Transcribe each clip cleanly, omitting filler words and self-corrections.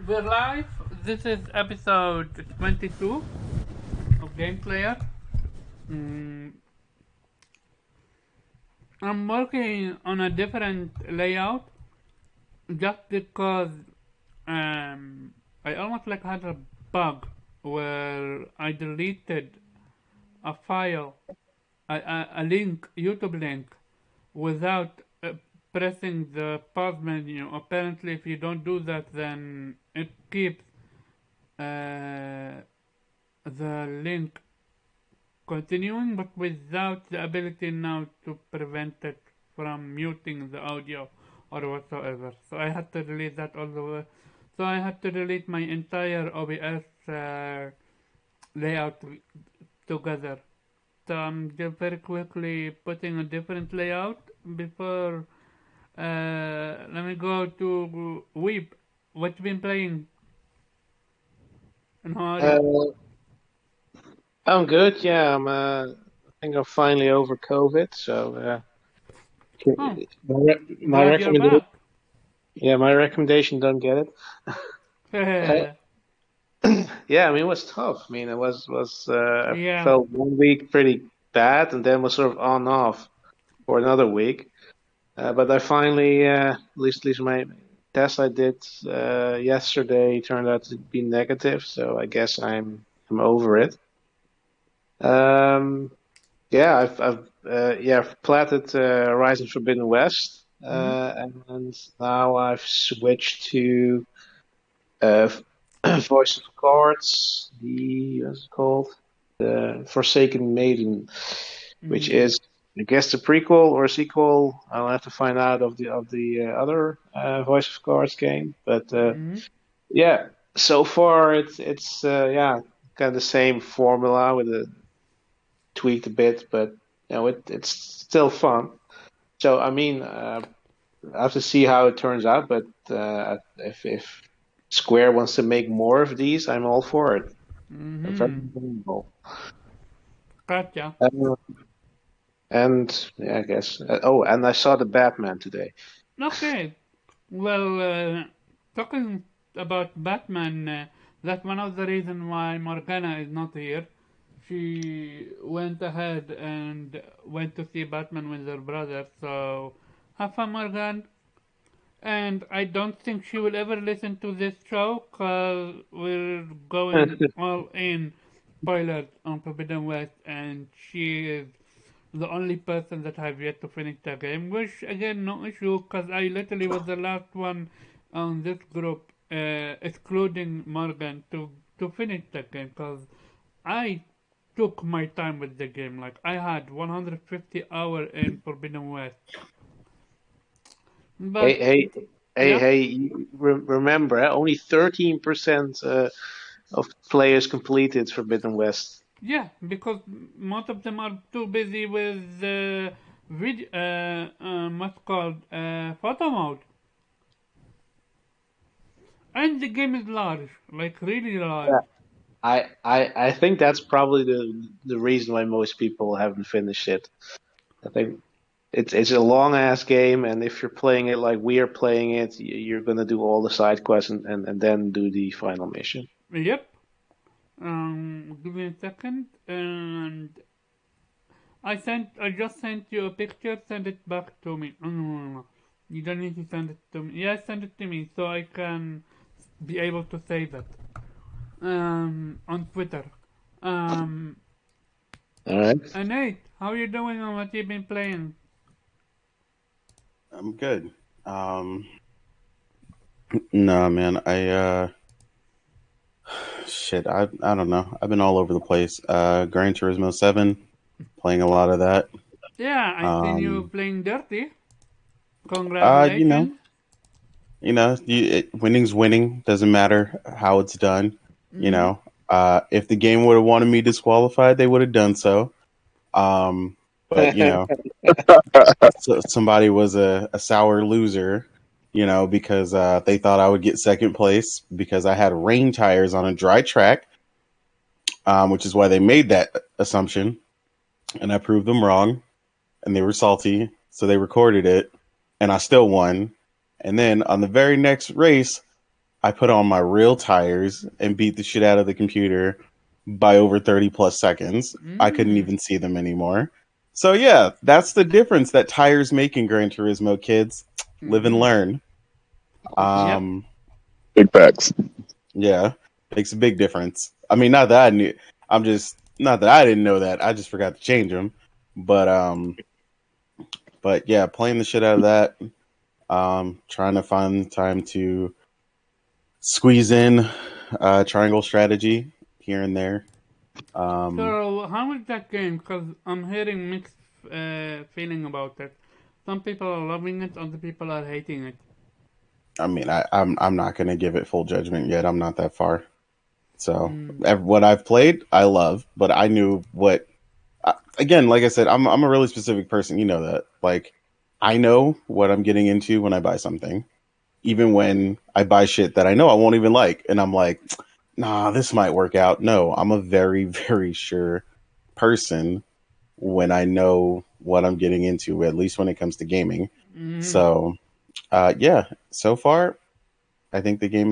We're live. This is episode 22 of Game Player. Mm, I'm working on a different layout just because I almost like had a bug where I deleted a file, a link, YouTube link, without pressing the pause menu. Apparently, if you don't do that, then it keeps uh, the link continuing, but without the ability now to prevent it from muting the audio or whatsoever. So I had to delete that all the way. So I had to delete my entire OBS layout together. So I'm just very quickly putting a different layout before. Let me go to Weep. What you been playing and how are you? Uh, I'm good. Yeah, I think I'm finally over COVID. So Oh, my glad you're recommendation, back. yeah, my recommendation. Don't get it. Yeah, I mean it was tough. I mean I Yeah. felt 1 week pretty bad, and then was sort of on off for another week. But I finally, at least my test I did yesterday turned out to be negative. So I guess I'm over it. Um, Yeah, I've platted Horizon Forbidden West, Mm-hmm. and now I've switched to uh, Voice of Cards, the what's it called? The Forsaken Maiden, which Mm-hmm. is I guess the prequel or sequel. I'll have to find out of the other Voice of Cards game, but Mm-hmm. yeah, so far it's yeah kind of the same formula with a tweaked a bit, but it's still fun. So I mean, I have to see how it turns out. But if Square wants to make more of these, I'm all for it. They're very Mm-hmm. reasonable. Gotcha. Uh, and yeah, I guess. Oh, and I saw the Batman today. Okay. Well, talking about Batman, that's one of the reasons why Morgana is not here. She went ahead and went to see Batman with her brother, so have fun, Morgan. And I don't think she will ever listen to this show because we're going all in spoilers on Forbidden West, and she is the only person that have yet to finish the game. Which again, no issue, because I literally was the last one on this group, excluding Morgan, to finish the game. Because I took my time with the game. Like I had 150 hour in Forbidden West, Hey, but hey, yeah. remember, only 13% of players completed Forbidden West. Yeah, because most of them are too busy with what's called photo mode, and the game is large, like really large. I think that's probably the reason why most people haven't finished it. I think it's a long ass game, and if you're playing it like we are playing it, you're gonna do all the side quests and then do the final mission. Yep. Give me a second, and I just sent you a picture. Send it back to me. Oh, no, no, no. You don't need to send it to me. Yeah, send it to me so I can be able to save it. On Twitter. Um, All right. Nate, how you doing on what you've been playing? I'm good. No, man. Shit. I don't know. I've been all over the place. Gran Turismo 7, playing a lot of that. Yeah, I seen you Um, playing dirty. uh, you know, Congratulations. winning's winning. Doesn't matter how it's done. You Mm-hmm. know, if the game would have wanted me disqualified, they would have done so. Um, but somebody was a sour loser. Because they thought I would get second place because I had rain tires on a dry track, which is why they made that assumption. And I proved them wrong, and they were salty, so they recorded it, and I still won. And then on the very next race, I put on my real tires and beat the shit out of the computer by over 30 plus seconds. I couldn't Mm. even see them anymore. So yeah, that's the difference that tires make in Gran Turismo, kids. Live and Mm-hmm. learn. Yep. Um, Big facts. yeah, makes a big difference. I mean, not that I knew. I'm just not that I didn't know that. I just forgot to change them. But yeah, playing the shit out of that. Trying to find time to squeeze in triangle strategy here and there. So, how is that game? Because I'm hearing mixed feeling about it. Some people are loving it, other people are hating it. I mean, I'm not gonna give it full judgment yet. I'm not that far. So Mm. what I've played, I love, but I knew what. Again, like I said, I'm a really specific person. You know that. Like, I know what I'm getting into when I buy something, even when I buy shit that I know I won't even like, and I'm like, nah, this might work out. No, I'm a very very sure person when I know what I'm getting into, at least when it comes to gaming. Mm-hmm. So, yeah, so far the game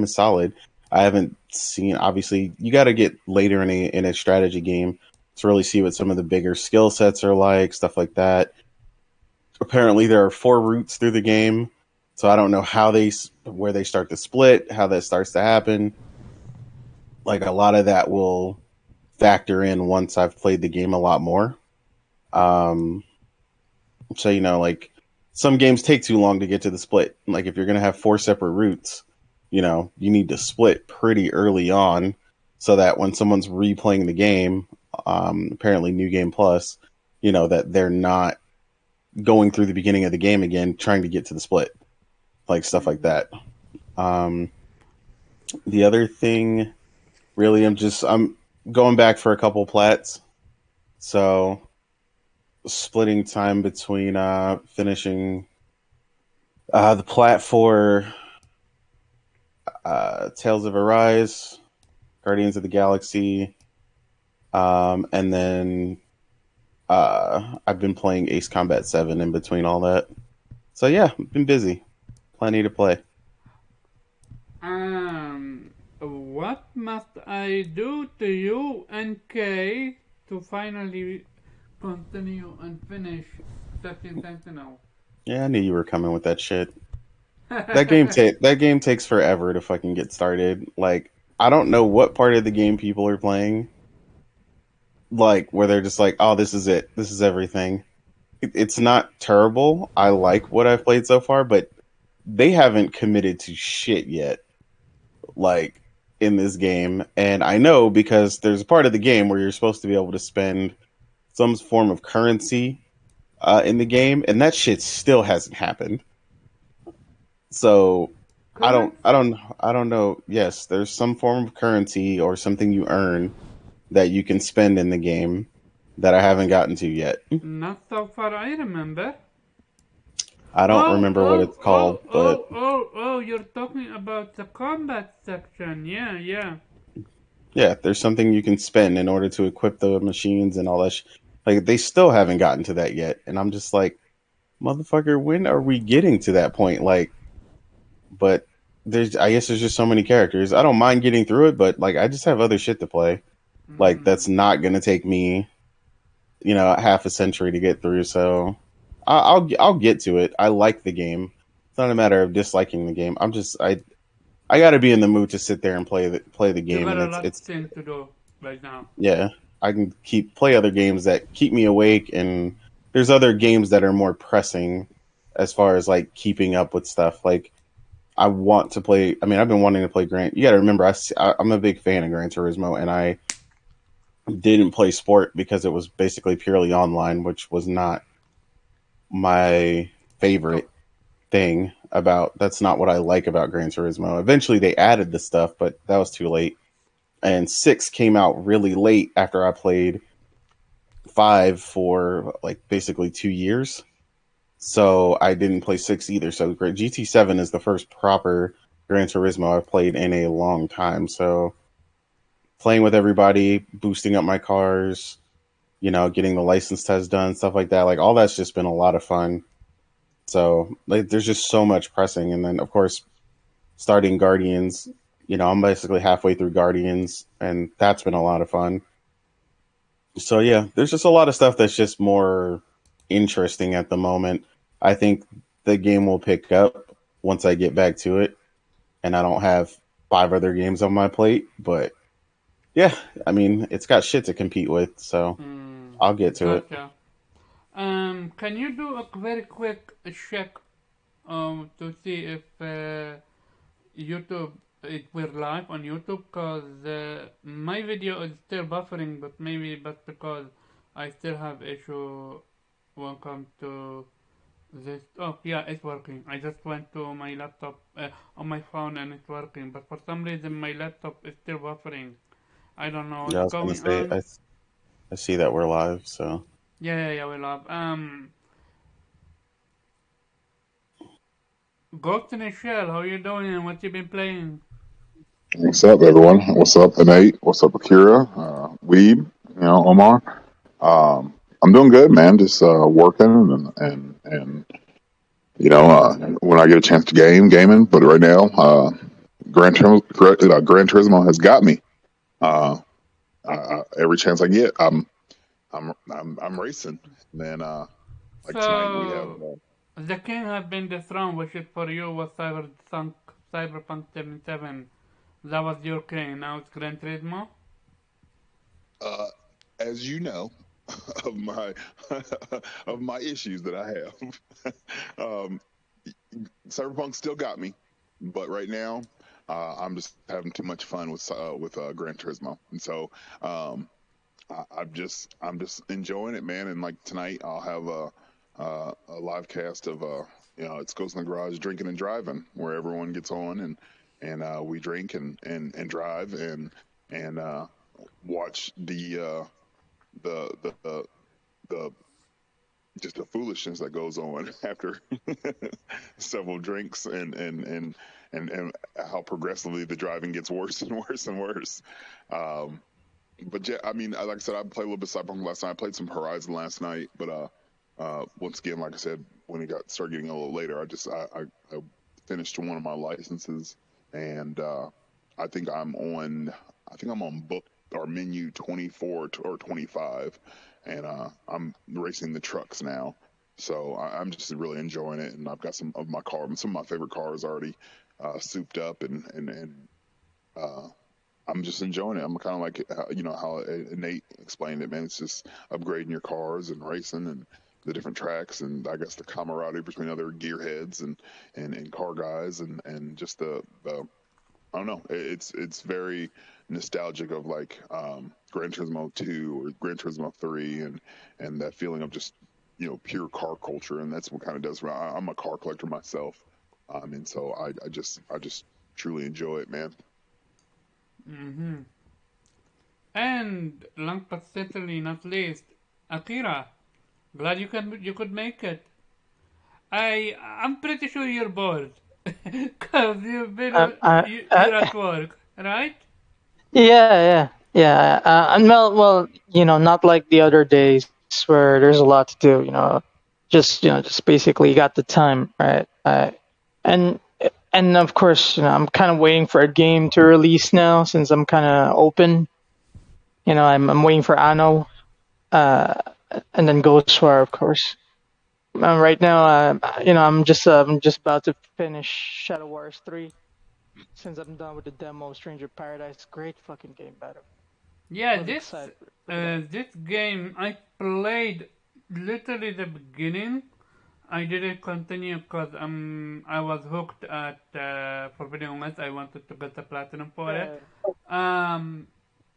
is solid. I haven't seen, obviously you got to get later in a strategy game to really see what some of the bigger skill sets are like, stuff like that. Apparently there are 4 routes through the game, so I don't know where they start to split, how that starts to happen. Like a lot of that will factor in once I've played the game a lot more. Um, so like some games take too long to get to the split. Like if you're gonna have 4 separate routes, you need to split pretty early on so that when someone's replaying the game, apparently New Game Plus, that they're not going through the beginning of the game again trying to get to the split, like stuff like Mm-hmm. that. Um, the other thing, really, I'm going back for a couple plats, so splitting time between finishing the plat for Tales of Arise, Guardians of the Galaxy, and then I've been playing Ace Combat 7 in between all that. So yeah, been busy. Plenty to play. What must I do to you, NK, to finally continue and finish 13 Sentinel? Yeah, I knew you were coming with that shit. That game takes forever to fucking get started. Like, I don't know what part of the game people are playing, like where they're just like, "Oh, this is it. This is everything." It's not terrible. I like what I've played so far, but they haven't committed to shit yet, like in this game. And I know because there's a part of the game where you're supposed to be able to spend some form of currency in the game, and that shit still hasn't happened. So I don't, I Currency? don't, I don't know. Yes, there's some form of currency or something you earn that you can spend in the game that I haven't gotten to yet. Not so far I remember. I don't Oh, remember what oh, it's oh, called, but oh, oh, oh, you're talking about the combat section. Yeah, yeah. yeah, there's something you can spend in order to equip the machines and all that. Like they still haven't gotten to that yet, and I'm just like, motherfucker, when are we getting to that point? Like, but I guess there's just so many characters. I don't mind getting through it, but like I just have other shit to play. Like Mm-hmm. that's not gonna take me, half a century to get through. So I'll get to it. I like the game. It's not a matter of disliking the game. I got to be in the mood to sit there and play the You game, got and a it's lot of it's things to do right now. yeah. I can play other games that keep me awake, and there's other games that are more pressing as far as like keeping up with stuff. Like I want to play. I mean, I've been wanting to play Gran. You got to remember, I'm a big fan of Gran Turismo, and I didn't play Sport because it was basically purely online, which was not my So, favorite thing about. That's not what I like about Gran Turismo. Eventually, they added the stuff, but that was too late. And 6 came out really late after I played 5 for like basically 2 years. So I didn't play 6 either. So GT7 is the first proper Gran Turismo I've played in a long time. So playing with everybody, boosting up my cars, getting the license test done, stuff like that. Like all that's just been a lot of fun. So like, there's just so much pressing, and then of course starting Guardians. I'm basically halfway through Guardians, and that's been a lot of fun. So yeah, there's just a lot of stuff that's just more interesting at the moment. I think the game will pick up once I get back to it, and I don't have five other games on my plate. But yeah, I mean, it's got shit to compete with, so Hmm. I'll get to it. Gotcha. Can you do a very quick check to see if YouTube it we're live on YouTube? Cause my video is still buffering, but maybe but because I still have issue when it comes to this. Oh yeah, it's working. I just went to my laptop on my phone and it's working, but for some reason my laptop is still buffering. I don't know Yeah, I what's was gonna going say on. I see that we're live, so Yeah, we love. Ghost in a Shell, how you doing and what you been playing? What's up, everyone? What's up, Nate? What's up, Akira? Weeb, Omar. I'm doing good, man. Just working and when I get a chance to gaming. But right now, Gran Turismo has got me. Every chance I get, I'm racing. Man, like tonight we have. So, the king have been dethroned, which is for you was Cyberpunk 77. That was your king, now it's Gran Turismo? Uh, as you know, of my of my issues that I have. um, Cyberpunk still got me, but right now I'm just having too much fun with Gran Turismo, and so I'm just enjoying it, man. And like tonight, I'll have a live cast of it's Ghost in the Garage drinking and driving, where everyone gets on and we drink and drive and watch the the just the foolishness that goes on after several drinks and how progressively the driving gets worse and worse and worse. Um, but yeah, I mean, like I said, I played a little bit of Cyberpunk last night. I played some Horizon last night, but once again, like I said, when it started getting a little later, I finished one of my licenses, and I think I'm on book or menu 24 or 25, and I'm racing the trucks now. So I'm just really enjoying it, and I've got some of my favorite cars already souped up, and uh, I'm just enjoying it. I'm kind of like how Nate explained it, man. It's just upgrading your cars and racing and the different tracks, and I guess the camaraderie between other gearheads and car guys, and just the I don't know. It's very nostalgic of like Gran Turismo 2 or Gran Turismo 3, and that feeling of just pure car culture, and that's what kind of does. I'm a car collector myself, and so I just truly enjoy it, man. Mm-hmm. And last but certainly not least, Akira. Glad you could make it. I'm pretty sure you're bored. Cause you've Uh, been uh, uh, you're at work, right? yeah. And well, not like the other days where there's a lot to do. Just basically got the time, right? And and of course, I'm kind of waiting for a game to release now since I'm kind of open. I'm waiting for Anno, uh, and then Ghostwire, of course. Right now, I'm just about to finish Shadow Wars 3 since I'm done with the demo. Stranger Paradise, great fucking game, by the way. Yeah, Really excited for that. this game I played literally the beginning. I didn't continue because I was hooked at Forbidden West. I wanted to get the platinum for it. Yeah, Um,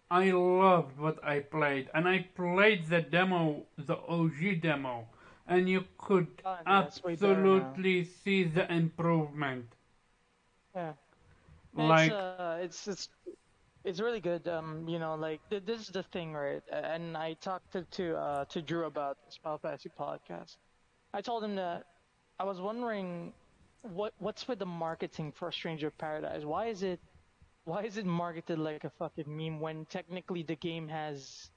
I loved what I played, and I played the demo, the OG demo, and you could yeah, it's way better now. absolutely see the improvement. Yeah, and it's Like, uh, it's it's it's really good. Like this is the thing, right? And I talked to Drew about this Final Fantasy podcast. I told him that I was wondering what's with the marketing for Stranger Paradise. Why is it marketed like a fucking meme when technically the game has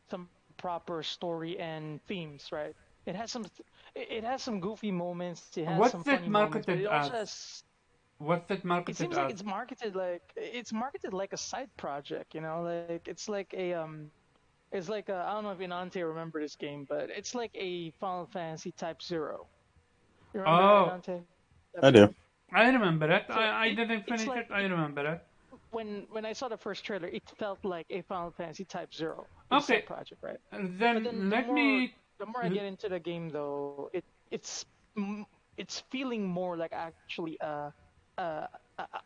some proper story and themes, right? It has some it has some goofy moments, it has some what's it funny moments, but marketed it as? also has What's it It marketed seems like as? it's marketed like a side project, you know, like it's like I don't know if Inante remember this game, but it's like a Final Fantasy Type Zero. You remember that, Oh, Inante? Type I do. Zero. I remember it. So I didn't it's finish like it. I remember it. when I saw the first trailer, it felt like a Final Fantasy Type Zero. It's a Okay, side project, right? But then then let me. the more I get into the game, though, it's mm, it's feeling more like actually a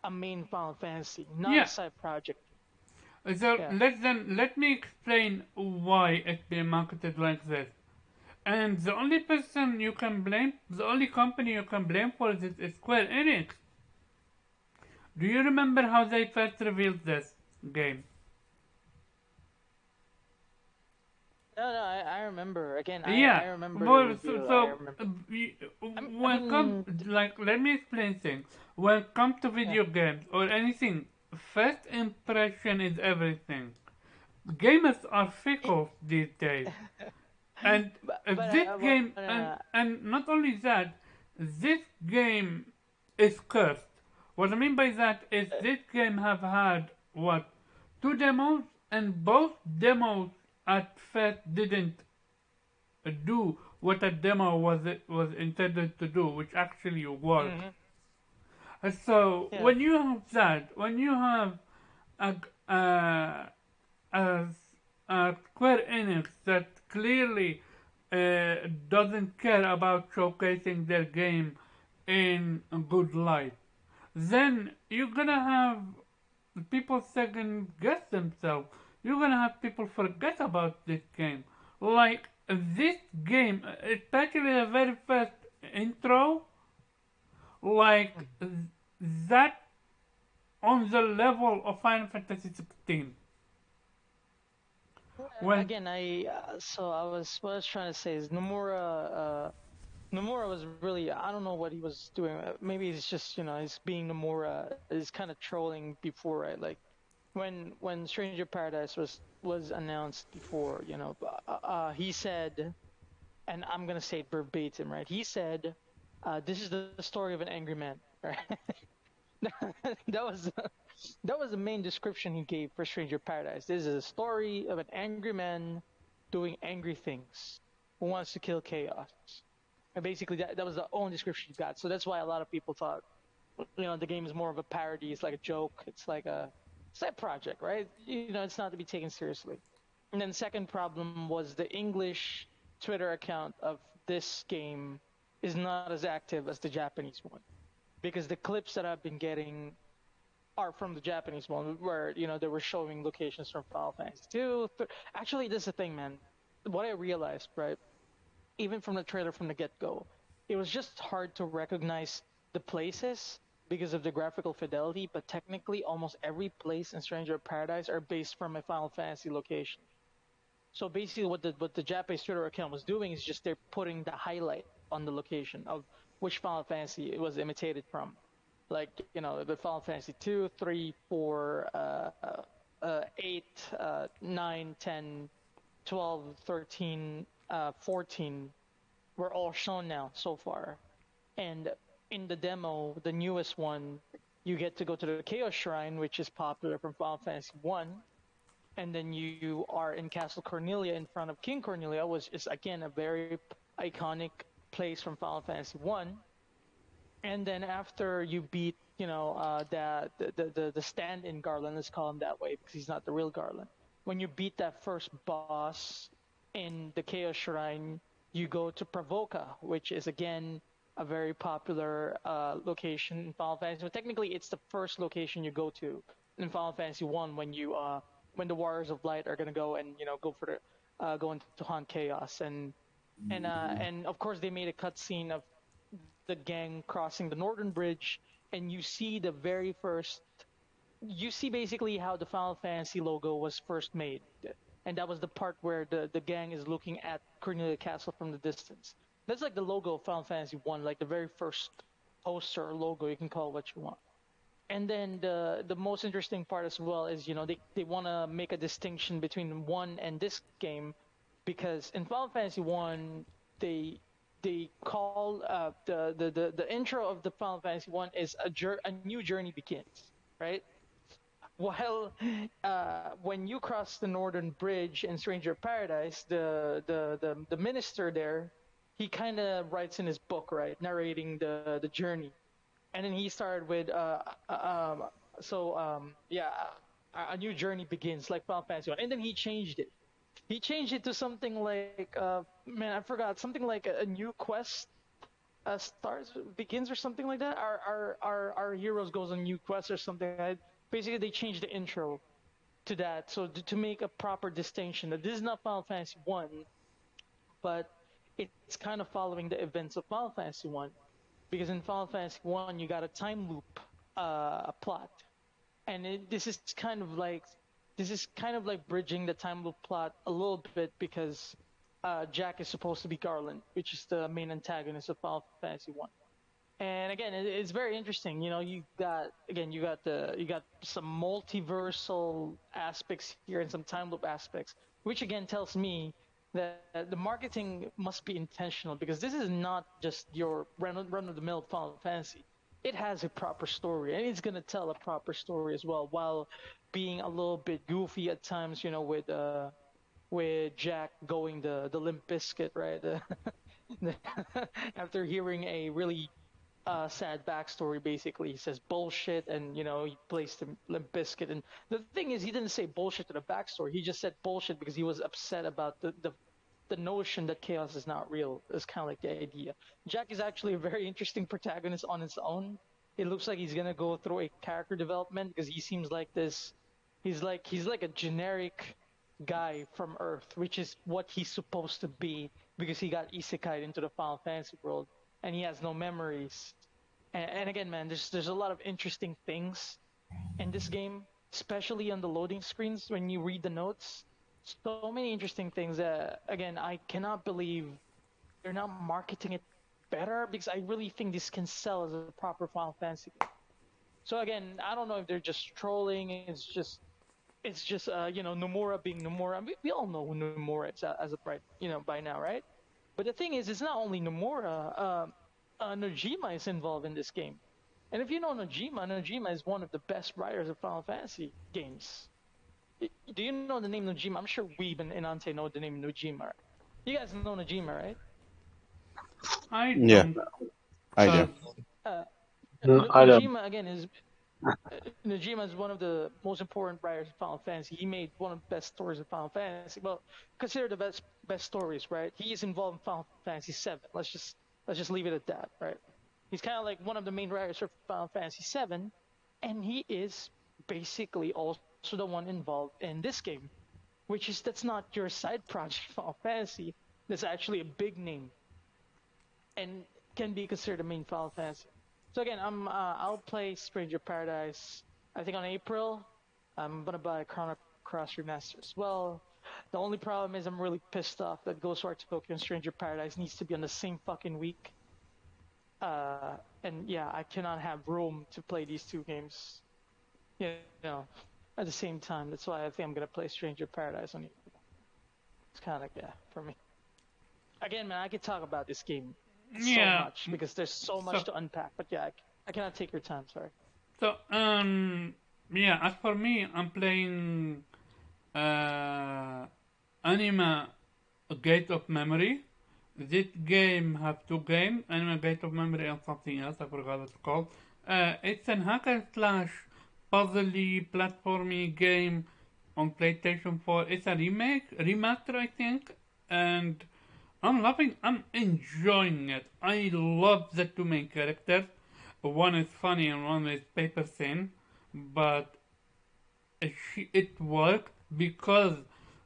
a main Final Fantasy, not a Yeah. side project. So Yeah. let me explain why it's being marketed like this. And the only person you can blame, the only company you can blame for this is Square Enix. Do you remember how they first revealed this game? No, I remember. Again, I Yeah, remember the well, reveal. I remember. I when come mean, like let me explain things. When it comes to yeah. video games or anything, first impression is everything. Gamers are It, fickle these days, and but this I game wanna. and not only that, this game is cursed. What I mean by that is this game have had what, two demos, and both demos at first didn't do what a demo was intended to do, which actually works. Mhm. So Yeah. when you have that, when you have a a, a, a Square Enix that clearly doesn't care about showcasing their game in a good light, then you're gonna have people second guess themselves. You're gonna have people forget about this game. Like this game, especially the very first intro, like that on the level of Final Fantasy 16. When Again, so I was what I was trying to say is Nomura was really I don't know what he was doing. Maybe he's just he's being Nomura is kind of trolling before, right? Like when Stranger Paradise was announced before, he said, and I'm gonna say it verbatim, right? He said, "This is the story of an angry man," right? that was that was the main description he gave for Stranger Paradise. This is a story of an angry man doing angry things who wants to kill chaos. And basically, that was the only description you got. So that's why a lot of people thought, the game is more of a parody. It's like a joke. It's like a side project, right? It's not to be taken seriously. And then second problem was the English Twitter account of this game is not as active as the Japanese one because the clips that I've been getting are from the Japanese one, where they were showing locations from Final Fantasy 2. Actually, this is the thing, man. What I realized, right, even from the trailer from the get-go, it was just hard to recognize the places because of the graphical fidelity. But technically, almost every place in Stranger Paradise are based from a Final Fantasy location. So basically, what the Japanese Twitter account was doing is just they're putting the highlight on the location of which Final Fantasy it was imitated from, like the Final Fantasy 2, 3, 4, 8, 9, 10, 12, 13, 14 were all shown now so far, and in the demo, the newest one, you get to go to the Chaos Shrine, which is popular from Final Fantasy 1, and then you are in Castle Cornelia in front of King Cornelia, which is again a very iconic place from Final Fantasy 1. And then after you beat, the stand-in Garland, let's call him that way because he's not the real Garland. When you beat that first boss in the Chaos Shrine, you go to Pravoka, which is again a very popular location in Final Fantasy. So technically, it's the first location you go to in Final Fantasy 1 when the Warriors of Light are gonna go and go for the go into haunt chaos and of course they made a cutscene of the gang crossing the Northern Bridge, and you see the very first. You see basically how the Final Fantasy logo was first made, and that was the part where the gang is looking at Cornelia Castle from the distance. That's like the logo of Final Fantasy 1, like the very first poster or logo. You can call it what you want. And then the most interesting part as well is they want to make a distinction between one and this game because in Final Fantasy 1 they they call the intro of the Final Fantasy one is a new journey begins, right? While when you cross the Northern Bridge in Stranger Paradise, the minister there, he kind of writes in his book, right, narrating the journey, and then he started with yeah, a new journey begins like Final Fantasy one, and then he changed it. He changed it to something like man, I forgot, something like a new quest starts begins or something like that. Our heroes goes on new quest or something like that. Basically, they changed the intro to that, so to make a proper distinction that this is not Final Fantasy one, but it's kind of following the events of Final Fantasy one, because in Final Fantasy one you got a time loop plot, and this is kind of like bridging the time loop plot a little bit because Jack is supposed to be Garland, which is the main antagonist of Final Fantasy one. And again, it's very interesting. You know, you got some multiversal aspects here and some time loop aspects, which again tells me that the marketing must be intentional because this is not just your run of the mill Final Fantasy. It has a proper story, and it's gonna tell a proper story as well, while being a little bit goofy at times. You know, with Jack going the Limp Bizkit, right? After hearing a really sad backstory. Basically, he says bullshit, and you know he plays the Limp Bizkit. And the thing is, he didn't say bullshit to the backstory. He just said bullshit because he was upset about the notion that chaos is not real. Is kind of like the idea. Jack is actually a very interesting protagonist on its own. It looks like he's gonna go through a character development because he seems like this. He's like a generic guy from Earth, which is what he's supposed to be because he got isekai into the Final Fantasy world and he has no memories. And again, man, there's a lot of interesting things in this game, especially on the loading screens when you read the notes. So many interesting things that again I cannot believe they're not marketing it better because I really think this can sell as a proper Final Fantasy game. So again, I don't know if they're just trolling. It's just Nomura being Nomura. We all know who Nomura is as a bright by now, right? But the thing is, it's not only Nomura. Nojima is involved in this game. And if you know Nojima is one of the best writers of Final Fantasy games. Do you know the name Nojima? I'm sure Weeb and Ante know the name Nojima. Right? You guys know Nojima, right? I Yeah, don't. I do. No, I don't. Nojima again is Nojima is one of the most important writers of Final Fantasy. He made one of the best stories of Final Fantasy. Well, consider the best stories, right? He is involved in Final Fantasy VII. Let's just leave it at that, right? He's kind of like one of the main writers for Final Fantasy VII, and he is basically also the one involved in this game, that's not your side project Final Fantasy. That's actually a big name, and can be considered a main Final Fantasy. So again, I'll play Stranger Paradise. I think on April, I'm gonna buy Chrono Cross Remaster as well. The only problem is I'm really pissed off that Ghostwire Tokyo and Stranger Paradise needs to be on the same fucking week. And yeah, I cannot have room to play these two games, you know, at the same time. That's why I think I'm gonna play Stranger Paradise on April. It's kind of for me. Again, man, I could talk about this game so Yeah. much because there's so much to unpack. But yeah, I cannot take your time. Sorry. So yeah. As for me, I'm playing Anima Gate of Memory. This game have two games, Anima Gate of Memory and something else, I forgot what it's called. It's an hack and slash puzzly platformy game on PlayStation 4. It's a remaster I think, and I'm enjoying it. I love the two main characters. One is funny and one is paper thin, but it worked because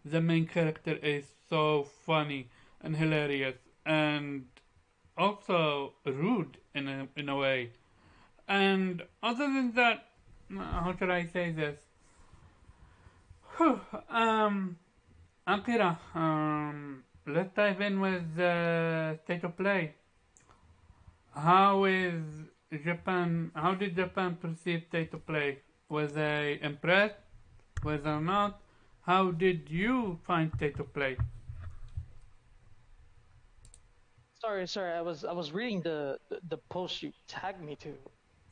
the main character is so funny and hilarious and also rude in a way. And other than that, how should I say this? Akira, let's dive in with state of play. How is Japan? How did Japan perceive state of play? Was they impressed? Was they not? How did you find state of play? Sorry. I was reading the post you tagged me to.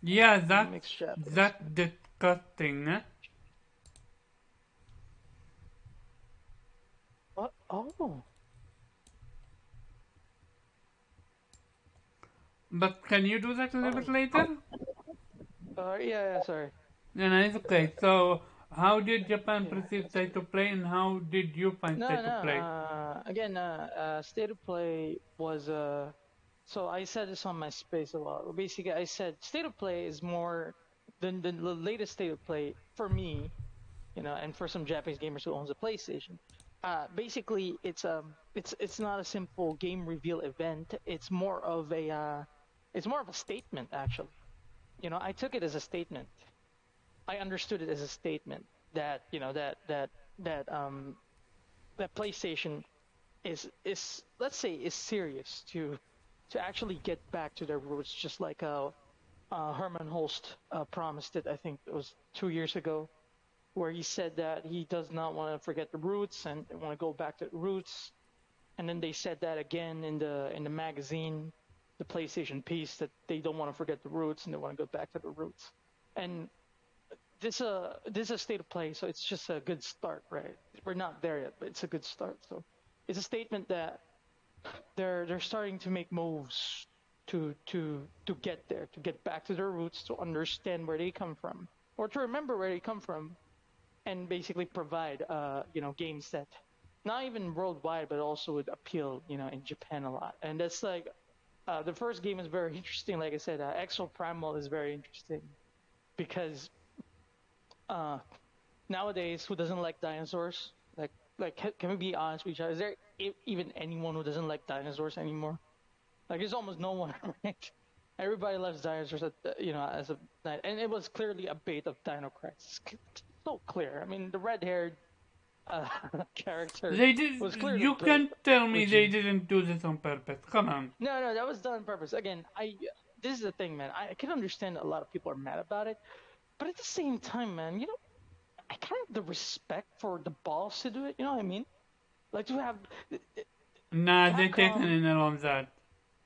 Yeah, Mixed Japanese. that's disgusting. Eh? What? Oh. But can you do that a little bit later? Yeah. Sorry. No, no, it's okay. So, how did Japan Yeah. perceive state to play, and how did you find No, state to no. play? Again, state of play was So I said this on my space a lot. Basically, I said state of play is more than the latest state of play for me, and for some Japanese gamers who owns a PlayStation. Basically, it's not a simple game reveal event. It's more of a statement actually. I took it as a statement. I understood it as a statement that that PlayStation is let's say is serious to actually get back to their roots, just like Herman Holst promised it. I think it was 2 years ago, where he said that he does not want to forget the roots and they want to go back to the roots. And then they said that again in the magazine, the PlayStation piece, that they don't want to forget the roots and they want to go back to the roots. And this is a state of play, so it's just a good start, right? We're not there yet, but it's a good start. So it's a statement that they're starting to make moves to get there, to get back to their roots, to understand where they come from, or to remember where they come from, and basically provide games that not even worldwide but also would appeal in Japan a lot. And that's like the first game is very interesting. Like I said, Exo Primal is very interesting because uh, nowadays, who doesn't like dinosaurs? Can we be honest with each other? Is there even anyone who doesn't like dinosaurs anymore? Like, there's almost no one, right? Everybody loves dinosaurs, as a night, and it was clearly a bait of Dino Crisis. So clear. I mean, the red-haired uh, character They did. was clearly You built can't tell me with they G. didn't do this on purpose. Come on. No, that was done on purpose. Again, this is the thing, man. I can understand that a lot of people are mad about it, but at the same time, man, I kind of have the respect for the balls to do it. You know what I mean? Like, to have Nah, they taken Capcom. in on that.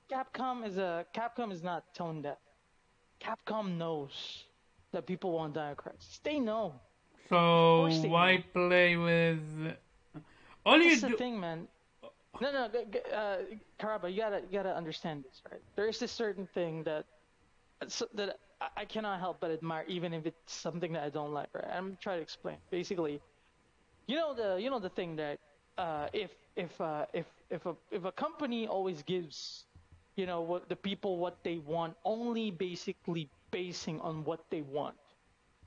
Capcom is not tone deaf. Capcom knows that people want Dino Crisis. They know. Of So course they why know. play with? All But this you is the do. thing, man. No, Karaba, you gotta understand this, right? There is this certain thing that I cannot help but admire, even if it's something that I don't like, right? I'm trying to explain. Basically, the thing that if a company always gives what the people what they want, only basically basing on what they want,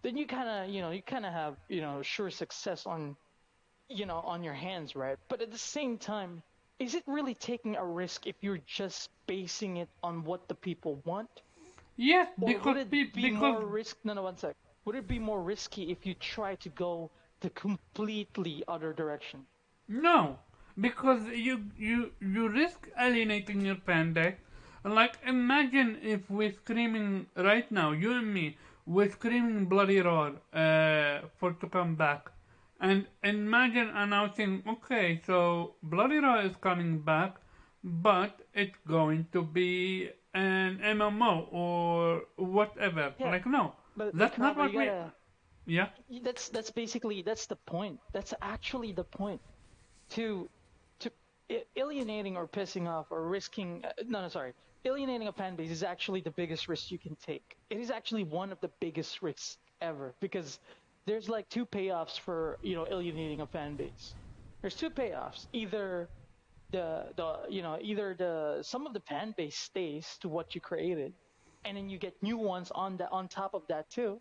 then you kind of have sure success on your hands, right? But at the same time, is it really taking a risk if you're just basing it on what the people want? Yes, Or would because it be because more risk? No, 1 sec. Would it be more risky if you try to go the completely other direction? no, because you risk alienating your fan base. Like imagine if we're screaming right now, you and me, we're screaming bloody roar for to come back, and imagine announcing, okay, so bloody roar is coming back, but it's going to be an MMO or whatever. Yeah, Like no, but that's not Karaba, you what we. gotta. Yeah. That's basically that's the point. That's actually the point. To alienating or pissing off or risking. No, sorry. Alienating a fan base is actually the biggest risk you can take. It is actually one of the biggest risks ever, because there's like two payoffs for alienating a fan base. There's two payoffs. Either either the some of the fan base stays to what you created, and then you get new ones on top of that too,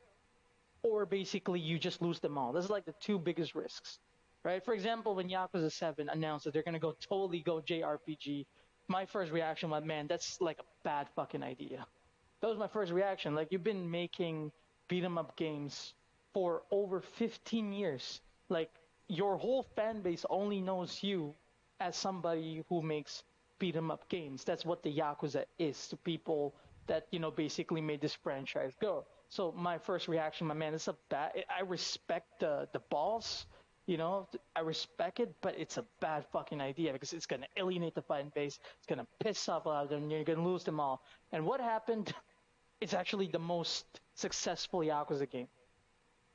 or basically you just lose them all. This is like the two biggest risks, right? For example, when Yakuza 7 announced that they're gonna totally go JRPG, my first reaction was, man, that's like a bad fucking idea. That was my first reaction. Like, you've been making beat 'em up games for over 15 years. Like, your whole fan base only knows you as somebody who makes beat 'em up games. That's what the Yakuza is to people that basically made this franchise go. So my first reaction, my man, is a bad. I respect the balls I respect it, but it's a bad fucking idea because it's gonna alienate the fan base. It's gonna piss off a lot of them. You're gonna lose them all. And what happened? It's actually the most successful Yakuza game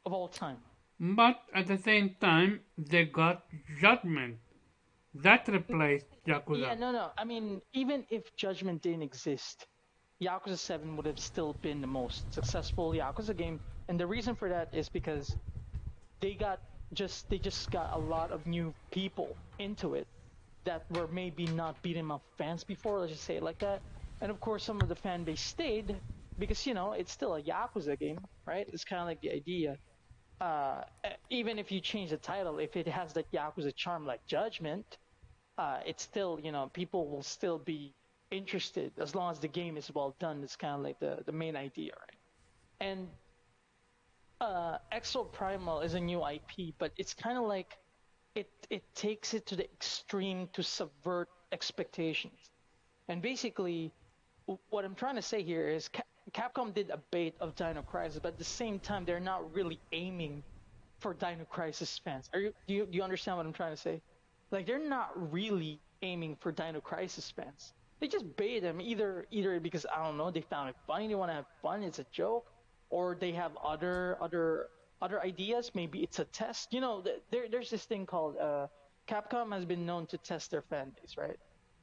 of all time. But at the same time, they got Judgment. That replaced Yeah, Yakuza. no. I mean, even if Judgment didn't exist, Yakuza 7 would have still been the most successful Yakuza game. And the reason for that is because they just got a lot of new people into it that were maybe not beat 'em up fans before, let's just say it like that. And of course, some of the fan base stayed because it's still a Yakuza game, right? It's kind of like the idea. Even if you change the title, if it has that Yakuza charm like Judgment, it's still people will still be interested as long as the game is well done. It's kind of like the main idea, right? And Exo Primal is a new IP, but it's kind of like it takes it to the extreme to subvert expectations. And basically, what I'm trying to say here is Capcom did a bait of Dino Crisis, but at the same time, they're not really aiming for Dino Crisis fans. Do you understand what I'm trying to say? Like they're not really aiming for Dino Crisis fans. They just bait them either because I don't know, they found it funny, they want to have fun, it's a joke, or they have other ideas. Maybe it's a test. There's this thing called Capcom has been known to test their fan base, right?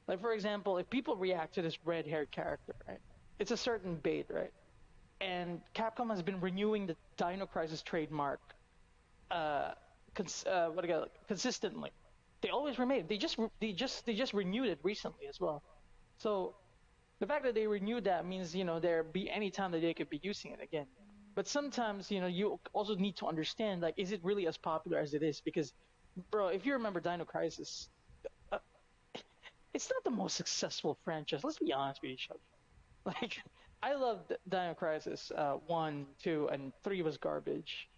Like for example, if people react to this red-haired character, right? It's a certain bait, right? And Capcom has been renewing the Dino Crisis trademark consistently. They always remade it. They just renewed it recently as well. So the fact that they renewed that means there be any time that they could be using it again. But sometimes you also need to understand, like, is it really as popular as it is? Because, bro, if you remember Dino Crisis, uh, it's not the most successful franchise. Let's be honest with each other. Like, I loved Dino Crisis 1, 2, and 3 was garbage,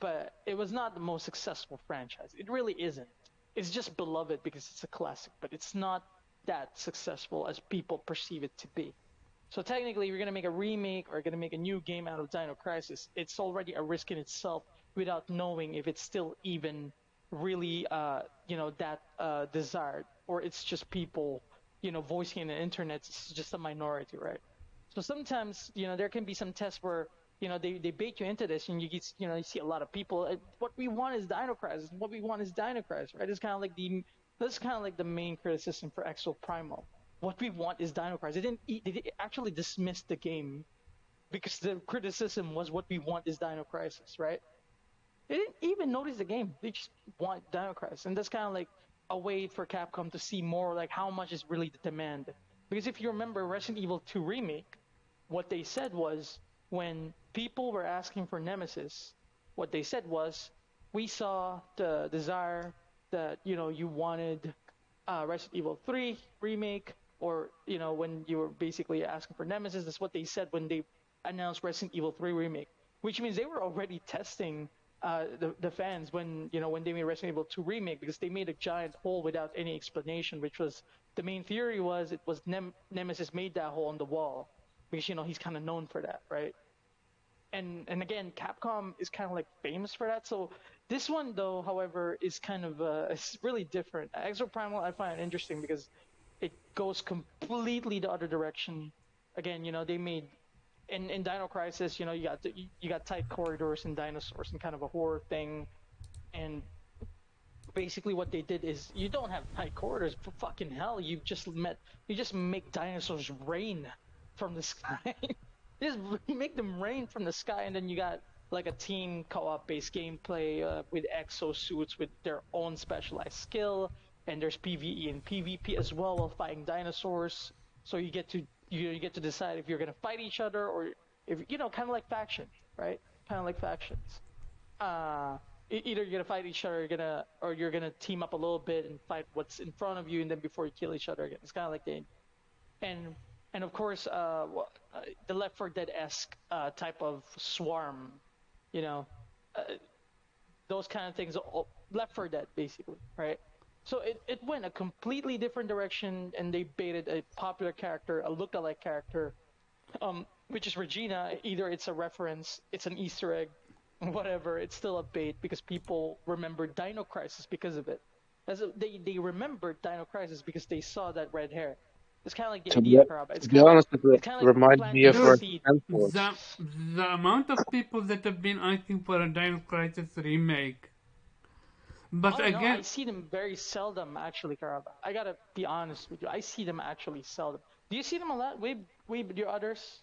but it was not the most successful franchise. It really isn't. It's just beloved because it's a classic, but it's not that successful as people perceive it to be. So technically, if you're gonna make a remake or gonna make a new game out of Dino Crisis, it's already a risk in itself without knowing if it's still even really, that desired, or it's just people, voicing in the internet. It's just a minority, right? So sometimes, there can be some tests where, they bait you into this, and you see a lot of people. What we want is Dino Crisis. What we want is Dino Crisis, right? That's kind of like the main criticism for Exo Primal. What we want is Dino Crisis. They actually dismissed the game because the criticism was what we want is Dino Crisis, right? They didn't even notice the game. They just want Dino Crisis, and that's kind of like a way for Capcom to see more like how much is really the demand. Because if you remember Resident Evil 2 Remake, what they said was when people were asking for Nemesis, what they said was, we saw the desire that you wanted Resident Evil 3 Remake, or when you were basically asking for Nemesis. That's what they said when they announced Resident Evil 3 Remake, which means they were already testing the fans when they made Resident Evil 2 Remake, because they made a giant hole without any explanation, which was the main theory was it was Nemesis made that hole on the wall because he's kind of known for that, right? And again, Capcom is kind of like famous for that. So this one though, however, is kind of it's really different. Exo Primal I find interesting because it goes completely the other direction. Again, they made in Dino Crisis, you got tight corridors and dinosaurs and kind of a horror thing, and basically what they did is you don't have tight corridors. For fucking hell, you just make dinosaurs rain from the sky. Just make them rain from the sky, and then you got like a team co-op based gameplay with exosuits with their own specialized skill, and there's PvE and PvP as well while fighting dinosaurs. So you get to decide if you're gonna fight each other or if kind of like faction, right? Kind of like factions. Either you're gonna fight each other, or you're gonna team up a little bit and fight what's in front of you, and then before you kill each other again. It's kind of like and of course, the Left 4 Dead-esque type of swarm, uh, those kind of things. Left 4 Dead, basically, right? So it went a completely different direction, and they baited a popular character, a lookalike character, which is Regina. Either it's a reference, it's an Easter egg, whatever, it's still a bait because people remember Dino Crisis because of it. They remember Dino Crisis because they saw that red hair. It's kind of like the To be, idea, Karaba. to be honest, it It's kind of like reminds me planting of a Dude, seed. Resident Force. the amount of people that have been asking for a Dino Crisis remake. But Oh no, I again, see them very seldom actually, Karaba. I gotta be honest with you. I see them actually seldom. Do you see them a lot? Wait, your others?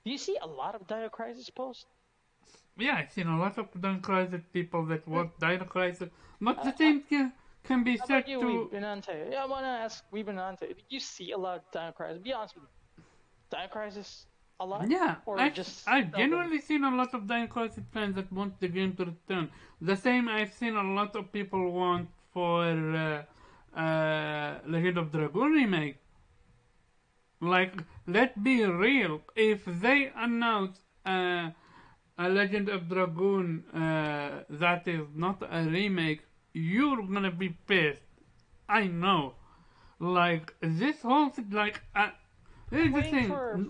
Do you see a lot of Dino Crisis posts? yeah, I've seen a lot of Dino Crisis people that want Dino Crisis. But the Uh, same can be How said about you, to. Weebinante? Yeah, I wanna ask Weebinante. Did you see a lot of Dino Crisis? Be honest with me. Dino Crisis a lot, Yeah, or just I've seldom? genuinely seen a lot of Dino Crisis fans that want the game to return. The same I've seen a lot of people want for Legend of Dragoon remake. Like, let's be real. If they announce a Legend of Dragoon that is not a remake, you're gonna be pissed. I know. Like this whole thing, like here's the Waiting thing. for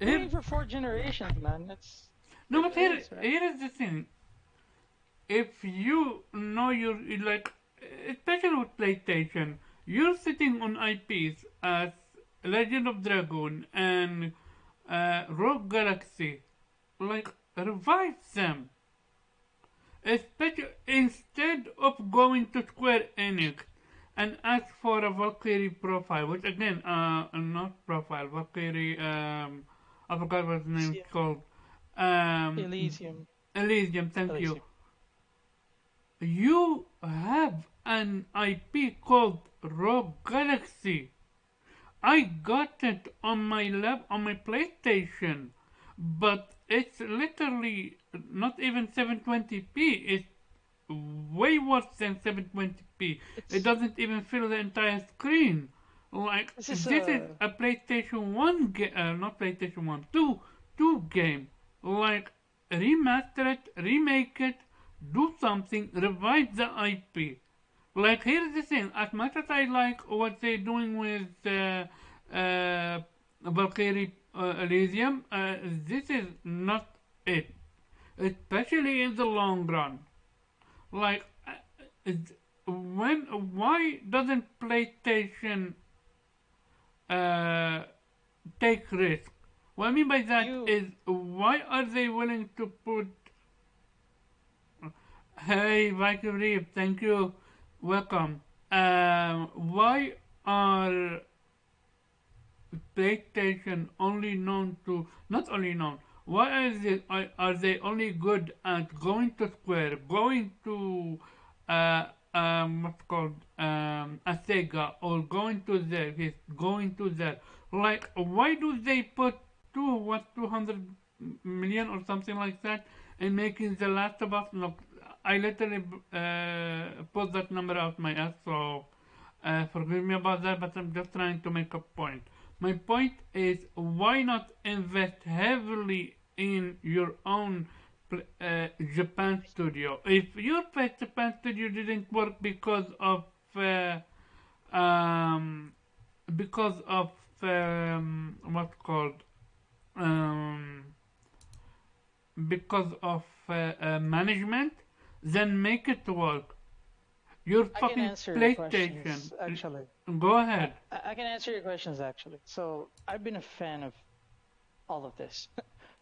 Here, waiting for 4 generations, man. no, but It is, right? here is the thing. If you know you're like, especially with PlayStation, you're sitting on IPs as Legend of Dragoon and Rogue Galaxy. Like, revive them. Especially instead of going to Square Enix and ask for a Valkyrie profile, which again, not profile, Valkyrie, I forgot what the name is called. Um, Elysium. Elysium, thank you. Elysium. You have an IP called Rogue Galaxy. I got it on my on my PlayStation, but it's literally not even 720p. It's way worse than 720p. It doesn't even fill the entire screen. Like This this is is a PlayStation 1 game, not PlayStation 1, 2 game. Like remaster it, remake it, do something, revive the IP. Like here's the thing: as much as I like what they're doing with Valkyrie Elysium, this is not it, especially in the long run. Like, when why doesn't PlayStation uh, take risk? What I mean by that you. is, why are they willing to put? Hey, Viking Reef, thank you, welcome. Why are PlayStation only known to, not only known, why are they only good at going to Square, going to what's called a Sega, or going to there, going to there? Like, why do they put 200 million or something like that in making The Last of Us? Look, I literally put that number out my ass, so forgive me about that, but I'm just trying to make a point. My point is, why not invest heavily in your own Japan studio? If your Japan studio didn't work um, because of what's called um, because of management, then make it work. Your I can fucking answer your PlayStation. questions actually. Go ahead. I can answer your questions actually. So I've been a fan of all of this.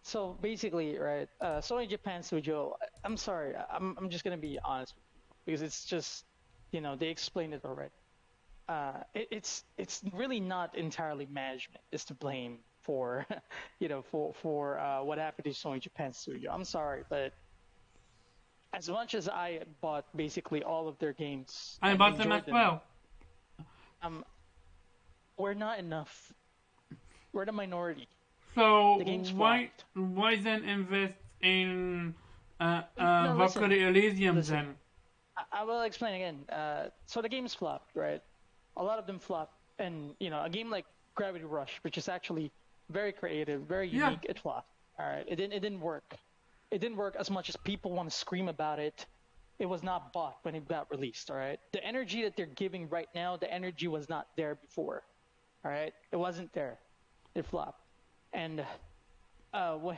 So basically, right? Sony Japan Studio. I'm sorry. I'm just gonna be honest with you because it's just, they explained it already. It's really not entirely management is to blame for, for what happened to Sony Japan Studio. I'm sorry, but as much as I bought basically all of their games I and bought them as enjoyed them, well. um, we're not enough. We're the minority. So The game's why flopped. why then invest in No, listen, Valkyrie Elysium listen. then? I will explain again. So the game's flopped, right? A lot of them flopped, and a game like Gravity Rush, which is actually very creative, very Yeah. unique, it flopped. All right, it didn't work. It didn't work as much as people want to scream about it. It was not bought when it got released. All right, the energy that they're giving right now, the energy was not there before. All right, it wasn't there. It flopped, and what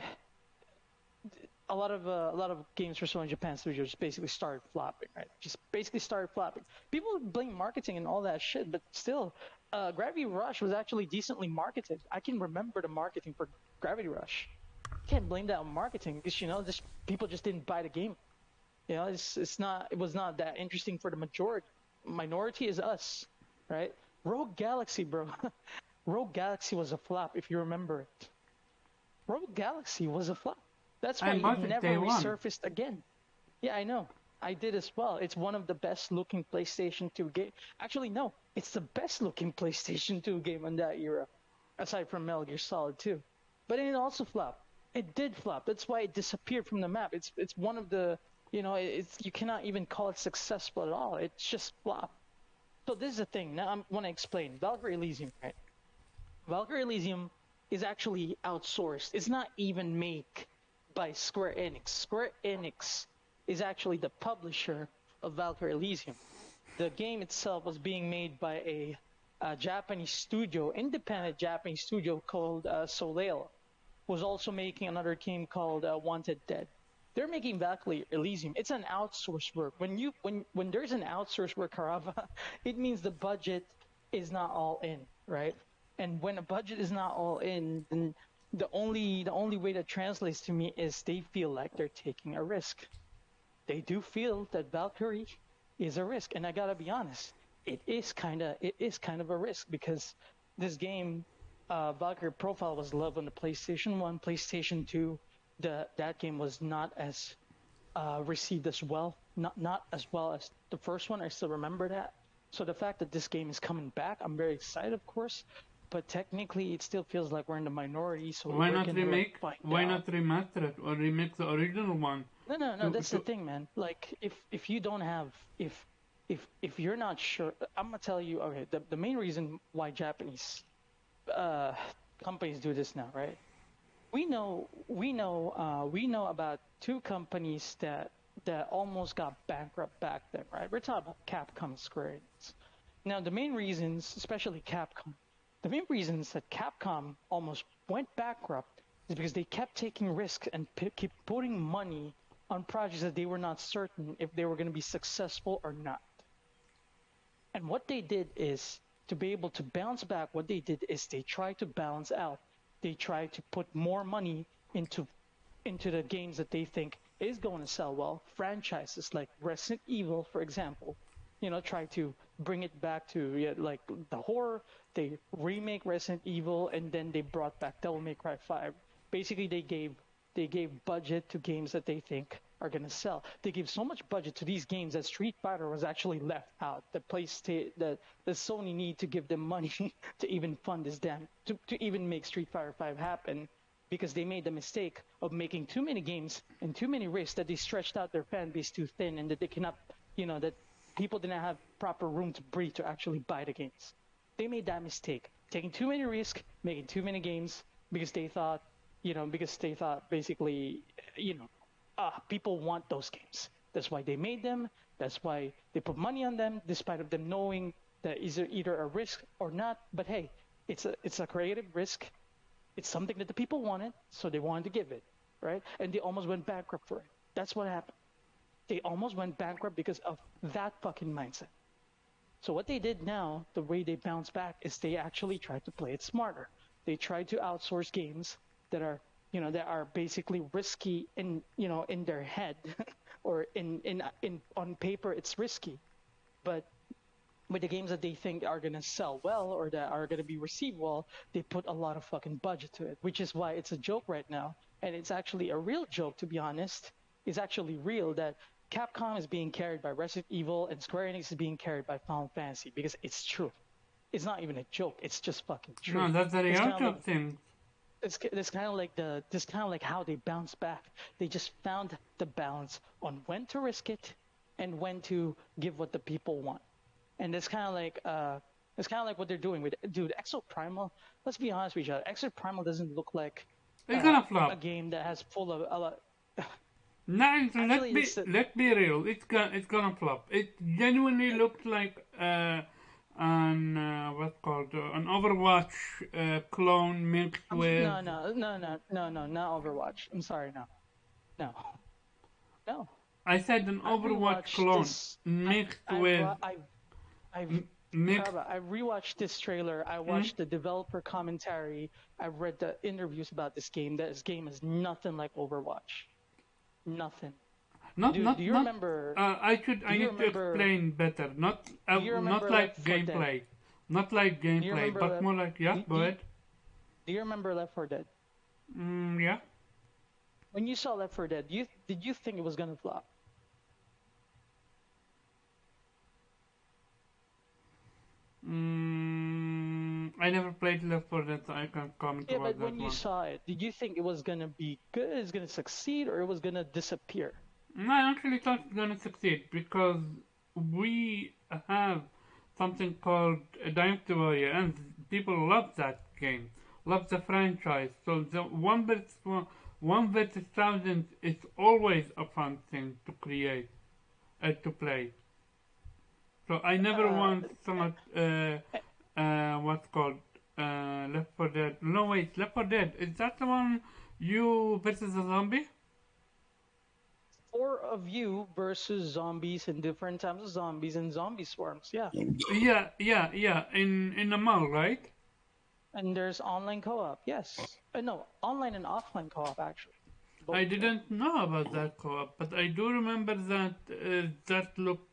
a lot of games for Sony Japan Studios just basically started flopping, right? Just basically started flopping. People blame marketing and all that shit, but still, Gravity Rush was actually decently marketed. I can remember the marketing for Gravity Rush. Can't blame that on marketing because just people just didn't buy the game. It was not that interesting for the majority. Minority is us, right? Rogue Galaxy, bro. Rogue Galaxy was a flop if you remember it. Rogue Galaxy was a flop. That's why I it bought it never day one. resurfaced again. Yeah, I know. I did as well. It's one of the best looking PlayStation 2 game. Actually, no, it's the best looking PlayStation 2 game in that era, aside from Metal Gear Solid 2. But it also flopped. It did flop. That's why it disappeared from the map. It's one of the it's you cannot even call it successful at all. It's just flop. So this is the thing. Now I want to explain. Valkyrie Elysium, right? Valkyrie Elysium is actually outsourced. It's not even made by Square Enix. Square Enix is actually the publisher of Valkyrie Elysium. The game itself was being made by a Japanese studio, independent Japanese studio called Soleil. Was also making another game called Wanted Dead. They're making Valkyrie Elysium. It's an outsourced work. When there's an outsourced work, Karava, it means the budget is not all in, right? And when a budget is not all in, then the only way that translates to me is they feel like they're taking a risk. They do feel that Valkyrie is a risk, and I gotta be honest, it is kind of a risk because this game, Valkyrie Profile, was loved on the PlayStation 1, PlayStation 2. That game was not as received as well, not as well as the first one. I still remember that. So the fact that this game is coming back, I'm very excited, of course. But technically, it still feels like we're in the minority. So Why we're not gonna, remake? find Why out. not remaster it or remake the original one? No. That's the thing, man. Like, if you don't have, if you're not sure, I'm gonna tell you. Okay, the main reason why Japanese companies do this now, right? We know about two companies that almost got bankrupt back then, right? We're talking about Capcom and Square Enix. Now, the main reasons, especially Capcom, the main reasons that Capcom almost went bankrupt is because they kept taking risks and keep putting money on projects that they were not certain if they were going to be successful or not. And what they did is, to be able to bounce back, what they did is they tried to balance out. They tried to put more money into the games that they think is going to sell well. Franchises like Resident Evil, for example, try to bring it back to like the horror. They remake Resident Evil, and then they brought back Devil May Cry 5. Basically, they gave budget to games that they think are going to sell. They gave so much budget to these games that Street Fighter was actually left out. The Sony need to give them money to even fund this to even make Street Fighter 5 happen, because they made the mistake of making too many games and too many risks that they stretched out their fan base too thin, and that they cannot, that people didn't have proper room to breathe to actually buy the games. They made that mistake, taking too many risks, making too many games because they thought, basically, people want those games. That's why they made them. That's why they put money on them, despite of them knowing that is either a risk or not. But hey, it's a creative risk. It's something that the people wanted, so they wanted to give it, right? And they almost went bankrupt for it. That's what happened. They almost went bankrupt because of that fucking mindset. So what they did now, the way they bounced back, is they actually tried to play it smarter. They tried to outsource games that are basically risky in their head or in on paper it's risky, but with the games that they think are going to sell well or that are going to be received well, they put a lot of fucking budget to it, which is why it's a joke right now. And it's actually a real joke, to be honest. It's actually real that Capcom is being carried by Resident Evil and Square Enix is being carried by Final Fantasy, because it's true. It's not even a joke. It's just fucking true. No, that's the real thing. It's kind of like how they bounce back. They just found the balance on when to risk it and when to give what the people want. And it's kind of like what they're doing with, dude, Exoprimal. Let's be honest with each other. Exoprimal doesn't look like It's gonna flop. a game that has full of a lot. No, Actually, let's be real. It's gonna flop. It genuinely looked like an Overwatch clone mixed with. No, not Overwatch. I'm sorry, no. No, no. I said an I Overwatch rewatched clone this. mixed I've with I've mixed. Caraba, I rewatched this trailer. I Mm, watched the developer commentary. I've read the interviews about this game. This game is nothing like Overwatch. Nothing. not Dude, do not you not. remember? I Do you need to remember? explain better. Do you Not remember like Left 4 Dead? gameplay, not like Do you gameplay, remember but Left? more like yeah. Go ahead. Do you remember Left 4 Dead? Yeah. When you saw Left 4 Dead, did you think it was gonna flop? I never played Left 4 Dead, so I can't comment Yeah, about but that when you one. saw it, did you think it was gonna be good? It's gonna succeed, or it was gonna disappear? I actually thought it's gonna succeed because we have something called Dynasty Warrior, and people love that game, love the franchise. So the one versus thousand is always a fun thing to create, to play. So I never Uh, want someone what's called Left 4 Dead. No wait, Left 4 Dead is that the one you versus a zombie? Four of you versus zombies and different types of zombies and zombie swarms. Yeah, Yeah. In the mall, right? and there's online co-op. Yes, no, online and offline co-op actually. I Both. didn't know about that co-op, but I do remember that that looked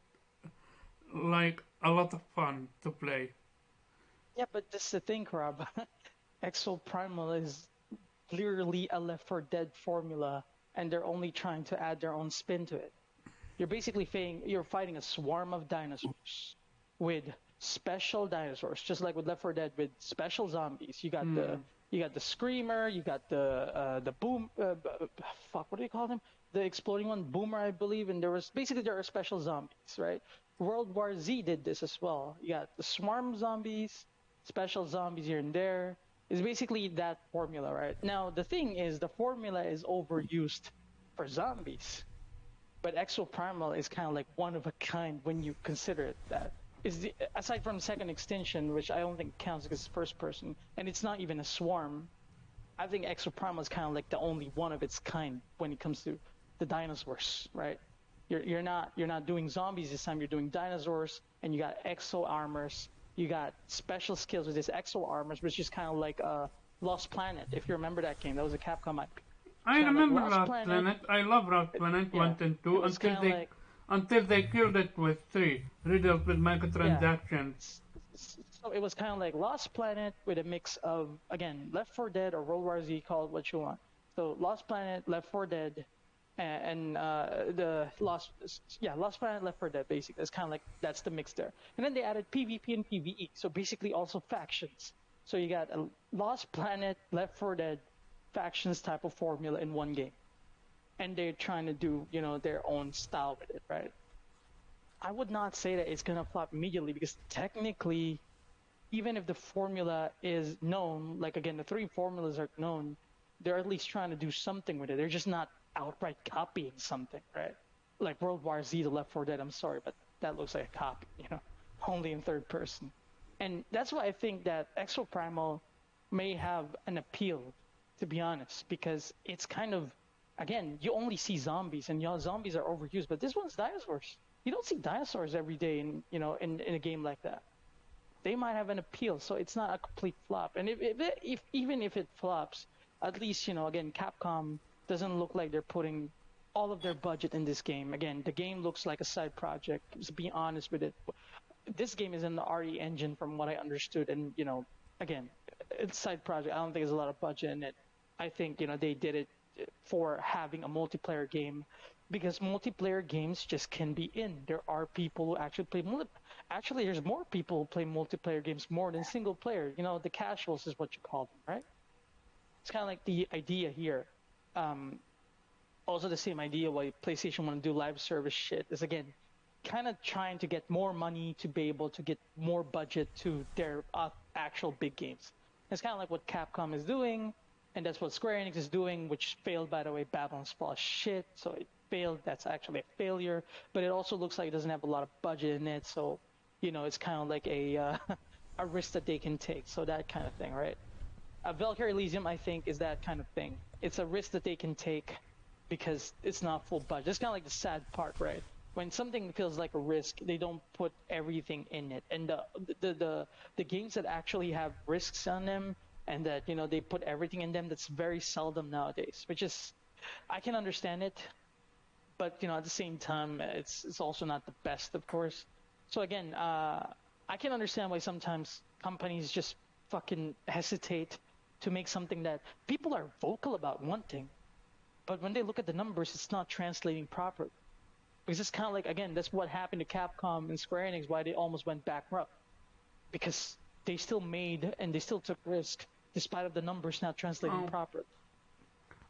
like a lot of fun to play. Yeah, but this is the thing, Rob. Exo Primal is clearly a Left 4 Dead formula, and they're only trying to add their own spin to it. You're fighting a swarm of dinosaurs with special dinosaurs, just like with Left 4 Dead with special zombies. You got the screamer, you got the boom, fuck, what do you call them? The exploding one, boomer, I believe. And there are special zombies, right? World War Z did this as well. You got the swarm zombies, special zombies here and there. It's basically that formula, right? Now the thing is, the formula is overused for zombies. But Exoprimal is kind of like one of a kind when you consider it that. Aside from Second Extinction, which I don't think counts as first person, and it's not even a swarm, I think Exoprimal is kind of like the only one of its kind when it comes to the dinosaurs, right? You're not doing zombies this time. You're doing dinosaurs, and you got exo armors. You got special skills with this exo armors, which is kind of like Lost Planet. If you remember that game, that was a Capcom IP. I Kind of like remember Lost Lost Planet. Planet. I love Lost Planet Yeah, 1 and it 2 was kind of like until they killed it with 3, riddled with microtransactions. So it was kind of like Lost Planet with a mix of, again, Left 4 Dead or World War Z, call it what you want. So Lost Planet, Left 4 Dead, and Lost Planet, Left 4 Dead, basically. It's kind of like, that's the mix there. And then they added PvP and PvE, so basically also factions. So you got a Lost Planet, Left 4 Dead factions type of formula in one game. And they're trying to do, their own style with it, right? I would not say that it's gonna flop immediately because technically, even if the formula is known, like again, the three formulas are known, they're at least trying to do something with it. They're just not outright copying something, right? Like World War Z, the Left 4 Dead. I'm sorry, but that looks like a copy, only in third person. And that's why I think that Exoprimal may have an appeal, to be honest, because it's kind of, again, you only see zombies, and zombies are overused, but this one's dinosaurs. You don't see dinosaurs every day in a game like that. They might have an appeal, so it's not a complete flop. And if even if it flops, at least again, Capcom doesn't look like they're putting all of their budget in this game. Again, the game looks like a side project. To be honest with it, this game is in the RE engine, from what I understood, and again, it's a side project. I don't think there's a lot of budget in it. I think they did it for having a multiplayer game, because multiplayer games just can be in. There are people who actually play Actually, there's more people who play multiplayer games more than single player. The casuals is what you call them, right? It's kind of like the idea here. Also the same idea why PlayStation want to do live service shit is, again, kind of trying to get more money to be able to get more budget to their actual big games. It's kind of like what Capcom is doing, and that's what Square Enix is doing, which failed, by the way. Babylon's Fall is shit, so it failed. That's actually a failure. But it also looks like it doesn't have a lot of budget in it, so it's kind of like a a risk that they can take. So that kind of thing, right? Valkyrie Elysium, I think, is that kind of thing. It's a risk that they can take because it's not full budget. It's kind of like the sad part, right? When something feels like a risk, they don't put everything in it. And the games that actually have risks on them and that they put everything in them, that's very seldom nowadays. Which is, I can understand it, but at the same time, it's also not the best, of course. So again, I can understand why sometimes companies just fucking hesitate to make something that people are vocal about wanting, but when they look at the numbers, it's not translating properly. Because it's kind of like, again, that's what happened to Capcom and Square Enix, why they almost went bankrupt. Because they still made and they still took risk despite of the numbers not translating properly.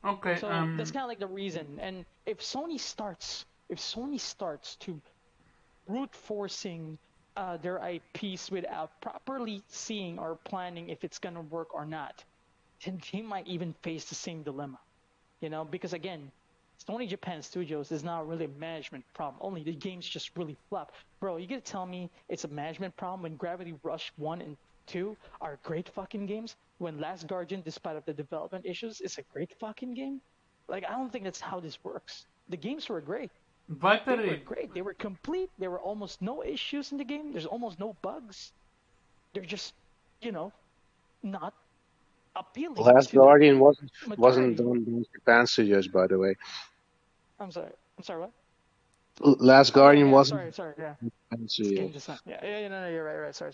Okay. So that's kind of like the reason. And if Sony starts to brute forcing their IPs without properly seeing or planning if it's gonna work or not, then they might even face the same dilemma. Because again, Sony Japan Studios is not really a management problem. Only the games just really flop. Bro, you gonna tell me it's a management problem when Gravity Rush 1 and 2 are great fucking games? When Last Guardian, despite of the development issues, is a great fucking game? Like, I don't think that's how this works. The games were great. They were great. They were complete. There were almost no issues in the game. There's almost no bugs. They're just, not appealing. Last Guardian wasn't majority. done by Japan Studios, by the way. I'm sorry, what? Last Guardian wasn't. Sorry, yeah. Japan Studios. No, you're right. Sorry.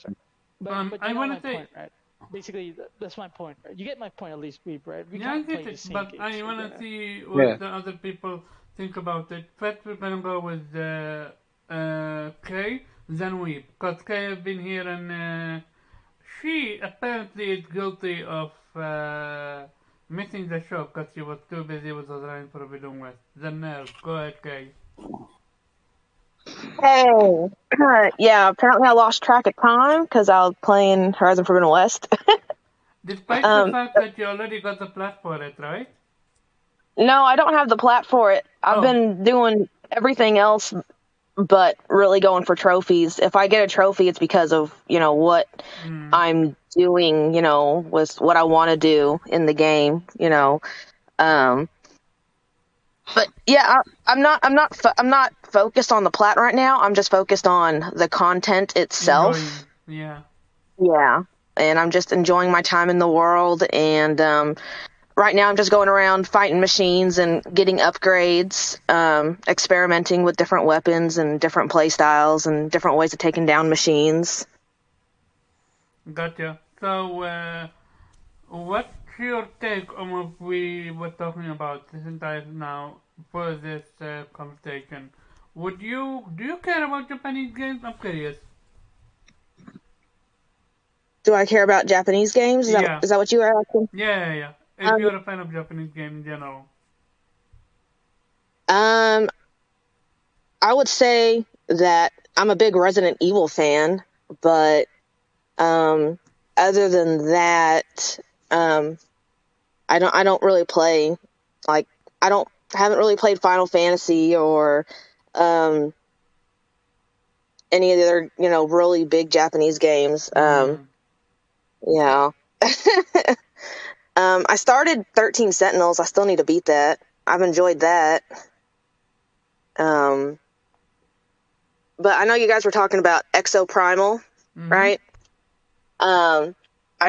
But I you know want my to say, point, right? Basically, that's my point, right? You get my point at least, Weeb, right? We yeah, I can't play get the it, same but games I want to together. see what Yeah. the other people think about it. First, we're gonna go with Kay, then we, because Kay have been here and she apparently is guilty of missing the show because she was too busy with the Line Forbidden West. The nerve. Go ahead, Kay. Hey, yeah, apparently I lost track of time because I was playing Horizon Forbidden West. Despite the fact that you already got the plat for it, right? No, I don't have the plat for it. I've been doing everything else but really going for trophies. If I get a trophy, it's because of, what I'm doing, with what I want to do in the game, But yeah, I'm not focused on the plat right now. I'm just focused on the content itself. Enjoying, yeah. Yeah, and I'm just enjoying my time in the world. And right now, I'm just going around fighting machines and getting upgrades, experimenting with different weapons and different play styles and different ways of taking down machines. Gotcha. So, what's your take on what we were talking about this entire now for this conversation? Do you care about Japanese games? I'm curious. Do I care about Japanese games? Is that what you were asking? Yeah. If you're a fan of Japanese games in general. I would say that I'm a big Resident Evil fan, but other than that, I don't really play, like, haven't really played Final Fantasy or any of the other, really big Japanese games. Yeah. I started 13 Sentinels. I still need to beat that. I've enjoyed that. But I know you guys were talking about Exoprimal, right? I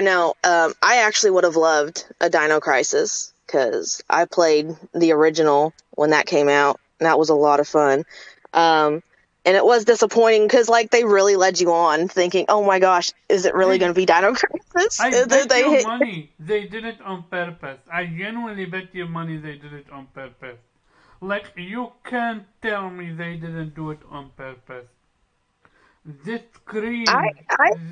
know. I actually would have loved a Dino Crisis because I played the original when that came out, and that was a lot of fun. And it was disappointing because, they really led you on thinking, oh my gosh, is it really going to be Dino Crisis? I bet you money they did it on purpose. I genuinely bet you money they did it on purpose. Like, you can't tell me they didn't do it on purpose. This screen,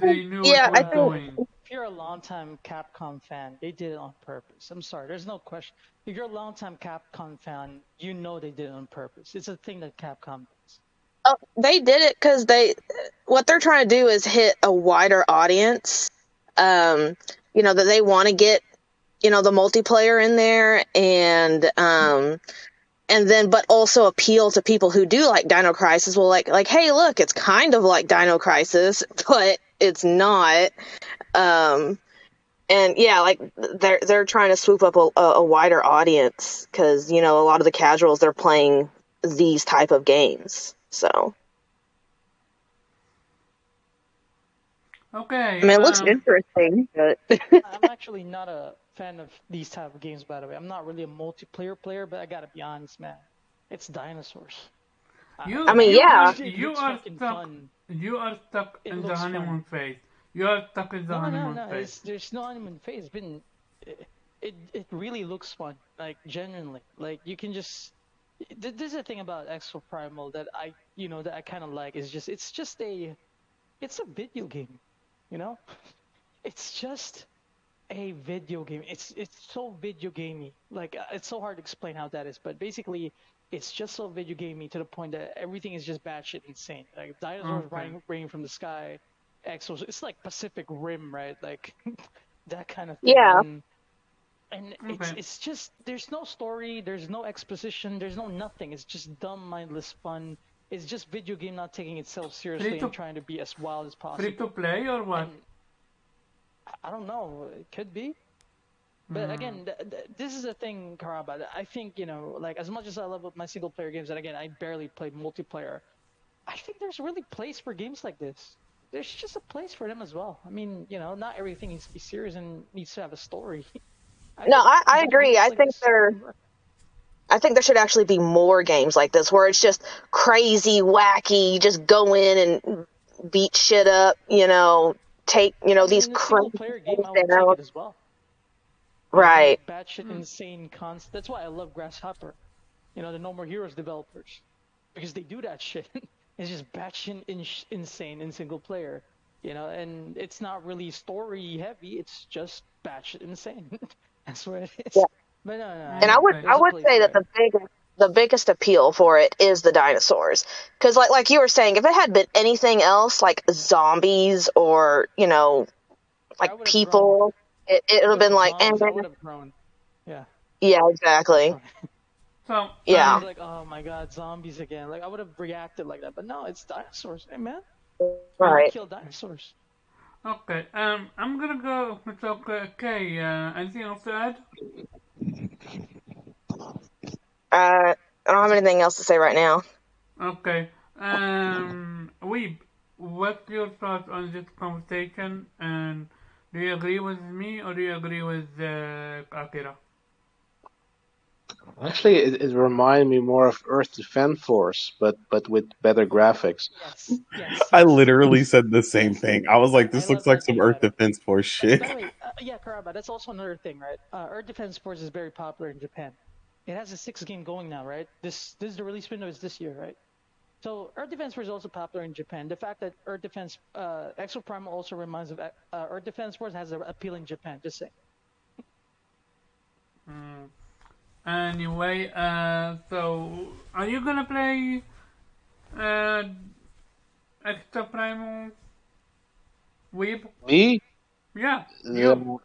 they knew what they were doing. If you're a longtime Capcom fan, they did it on purpose. I'm sorry, there's no question. If you're a longtime Capcom fan, you know they did it on purpose. It's a thing that Capcom does. Oh, they did it because what they're trying to do is hit a wider audience. That they want to get, the multiplayer in there and then, but also appeal to people who do like Dino Crisis. Well, like, hey, look, it's kind of like Dino Crisis, but it's not. And And yeah, like they're trying to swoop up a wider audience because a lot of the casuals they're playing these type of games. So Okay. I mean, it looks interesting, but I'm actually not a fan of these type of games, by the way. I'm not really a multiplayer player, but I gotta be honest, man. It's dinosaurs. You I mean, you yeah. are It you looks are fucking stuck. fun. You are stuck It in the looks honeymoon fun. phase. You are stuck in the honeymoon No. phase. There's no honeymoon phase. It really looks fun. Like genuinely. Like you can just. There's a thing about Exo Primal that I kind of like. It's a video game. You know, it's just a video game. It's so video gamey. Like it's so hard to explain how that is, but basically, it's just so video gamey to the point that everything is just batshit insane. Like dinosaurs Okay. raining from the sky, exos. It's like Pacific Rim, right? Like that kind of thing. Yeah. And Okay. it's just there's no story, there's no exposition, there's no nothing. It's just dumb, mindless fun. It's just video game not taking itself seriously Free to and trying to be as wild as free to possible. play or what? And I don't know, it could be. But again, this is the thing, Karaba. I think, like as much as I love my single player games, and again, I barely played multiplayer, I think there's really place for games like this. There's just a place for them as well. I mean, not everything needs to be serious and needs to have a story. I No, think I agree. games like this can work. I think there should actually be more games like this where it's just crazy, wacky, just go in and beat shit up, take, I mean, these in a single crazy player game, things I would take down. it as well. Right. Like batshit insane concept. That's why I love Grasshopper. The No More Heroes developers, because they do that shit. It's just batshit insane in single player, and it's not really story heavy. It's just batshit insane. That's what it is. Yeah. But no, And I would Okay. I would say for that it. the biggest appeal for it is the dinosaurs. Because like you were saying, if it had been anything else like zombies or, I like would have grown. people, it would have If it been was like, zombies, I would have grown. Yeah. yeah, exactly. So Yeah. I was like, oh my god, zombies again. Like I would have reacted like that, but no, it's dinosaurs. Hey man, we Right. kill dinosaurs. okay. I'm gonna go with okay. Anything else to add? I don't have anything else to say right now. Okay. Weeb, what's your thoughts on this conversation? And do you agree with me or do you agree with Akira? Actually, it reminded me more of Earth Defense Force, but with better graphics. Yes. I literally said the same thing. I was like, I this love looks like that some game, Earth by the way. Defense Force By shit. the way, yeah, Karaba, that's also another thing, right? Earth Defense Force is very popular in Japan. It has a 6th game going now, right? This is the release window is this year, right? So Earth Defense Force is also popular in Japan. The fact that Earth Defense Exo Primal also reminds of Earth Defense Force has an appeal in Japan. Just saying. Anyway, so are you gonna play Extra Primal Weeb? Me? Yeah, The, you.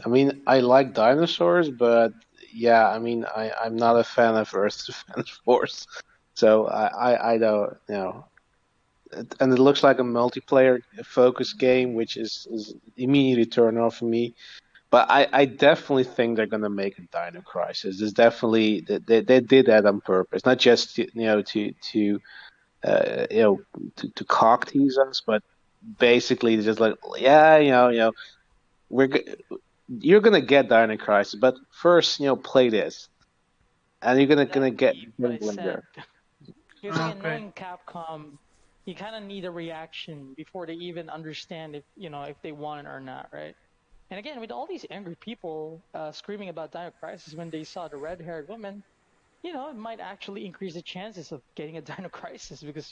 I mean, I like dinosaurs, but yeah, I mean, I'm not a fan of Earth Defense Force, so I don't, and it looks like a multiplayer focused game, which is immediately turn off for me. But I definitely think they're gonna make a Dino Crisis. There's definitely they did that on purpose, not just to cock tease us, but basically just like yeah, we're you're gonna get Dino Crisis, but first play this, and you're gonna get Exactly what I said. there. Because again, Okay. knowing Capcom, you kind of need a reaction before they even understand if they want it or not, right? And again, with all these angry people screaming about Dino Crisis when they saw the red-haired woman, it might actually increase the chances of getting a Dino Crisis because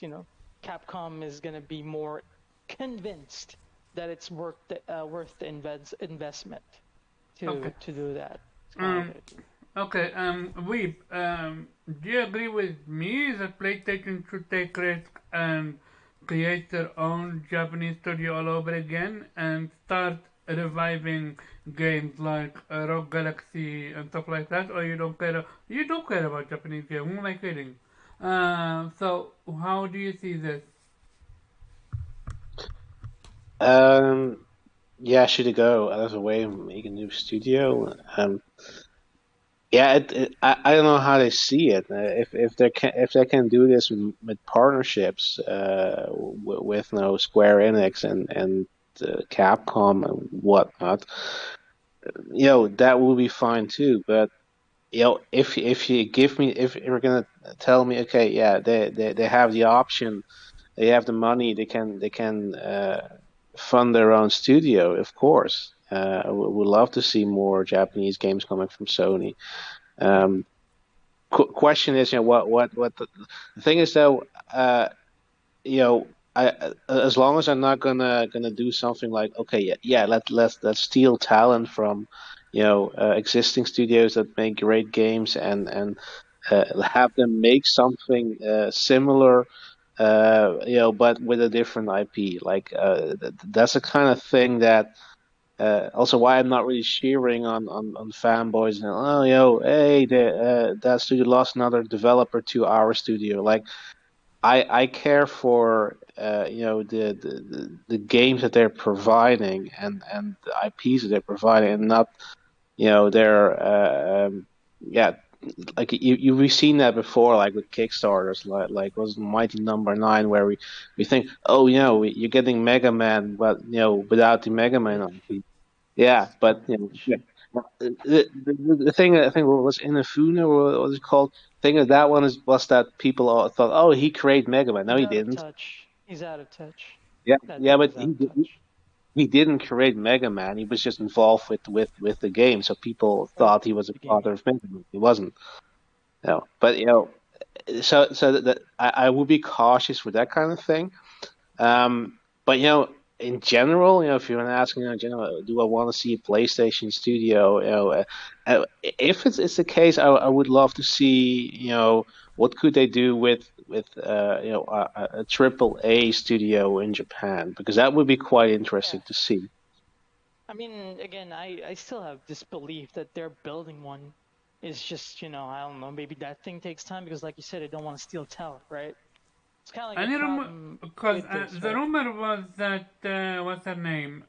Capcom is gonna be more convinced that it's worth the investment Okay. to do that. It's kind of Um. it. Okay. Weeb. Do you agree with me that PlayStation should take risk and create their own Japanese studio all over again and start reviving games like Rogue Galaxy and stuff like that, or you don't care? You don't care about Japanese games? Who am I kidding? So how do you see this? Um, yeah, should it go out of the way and make a new studio? Yeah, I don't know how they see it. If they can do this with partnerships with no Square Enix and Capcom and whatnot, that will be fine too. But if you give me if you're gonna tell me, okay, yeah, they have the option, they have the money, they can fund their own studio, of course. Would love to see more Japanese games coming from Sony. Um, Question is, what the thing is though, you know, as long as I'm not gonna do something like, okay, yeah, let's steal talent from, existing studios that make great games and have them make something similar, but with a different IP. Like that's the kind of thing that. Also, why I'm not really cheering on fanboys and hey, that studio lost another developer to our studio. Like, I care for the games that they're providing and the IPs that they're providing, and not their yeah, like we've seen that before, like with Kickstarters, like was Mighty Number Nine, where we think, oh, you're getting Mega Man, but without the Mega Man IP. Yeah, but yeah. The thing I think was Inafune, or what was it called? Thing of that one was that people all thought, oh, he created Mega Man. No, He's he out of didn't. touch. He's out of touch. Yeah, That yeah, dude but is out of touch. he didn't create Mega Man. He was just involved with the game, so people Right. thought he was a The game. father of Mega Man. He wasn't. But so that I would be cautious with that kind of thing. But in general, if you're asking, general, do I want to see a PlayStation studio? If it's the case, I would love to see, what could they do with a triple A studio in Japan, because that would be quite interesting to see. I mean, again, I still have this belief that they're building one. It's just, I don't know, maybe that thing takes time because, like you said, they don't want to steal talent, right? It's kind of like Any a rumor? problem Because with this, the right? rumor was that what's her name?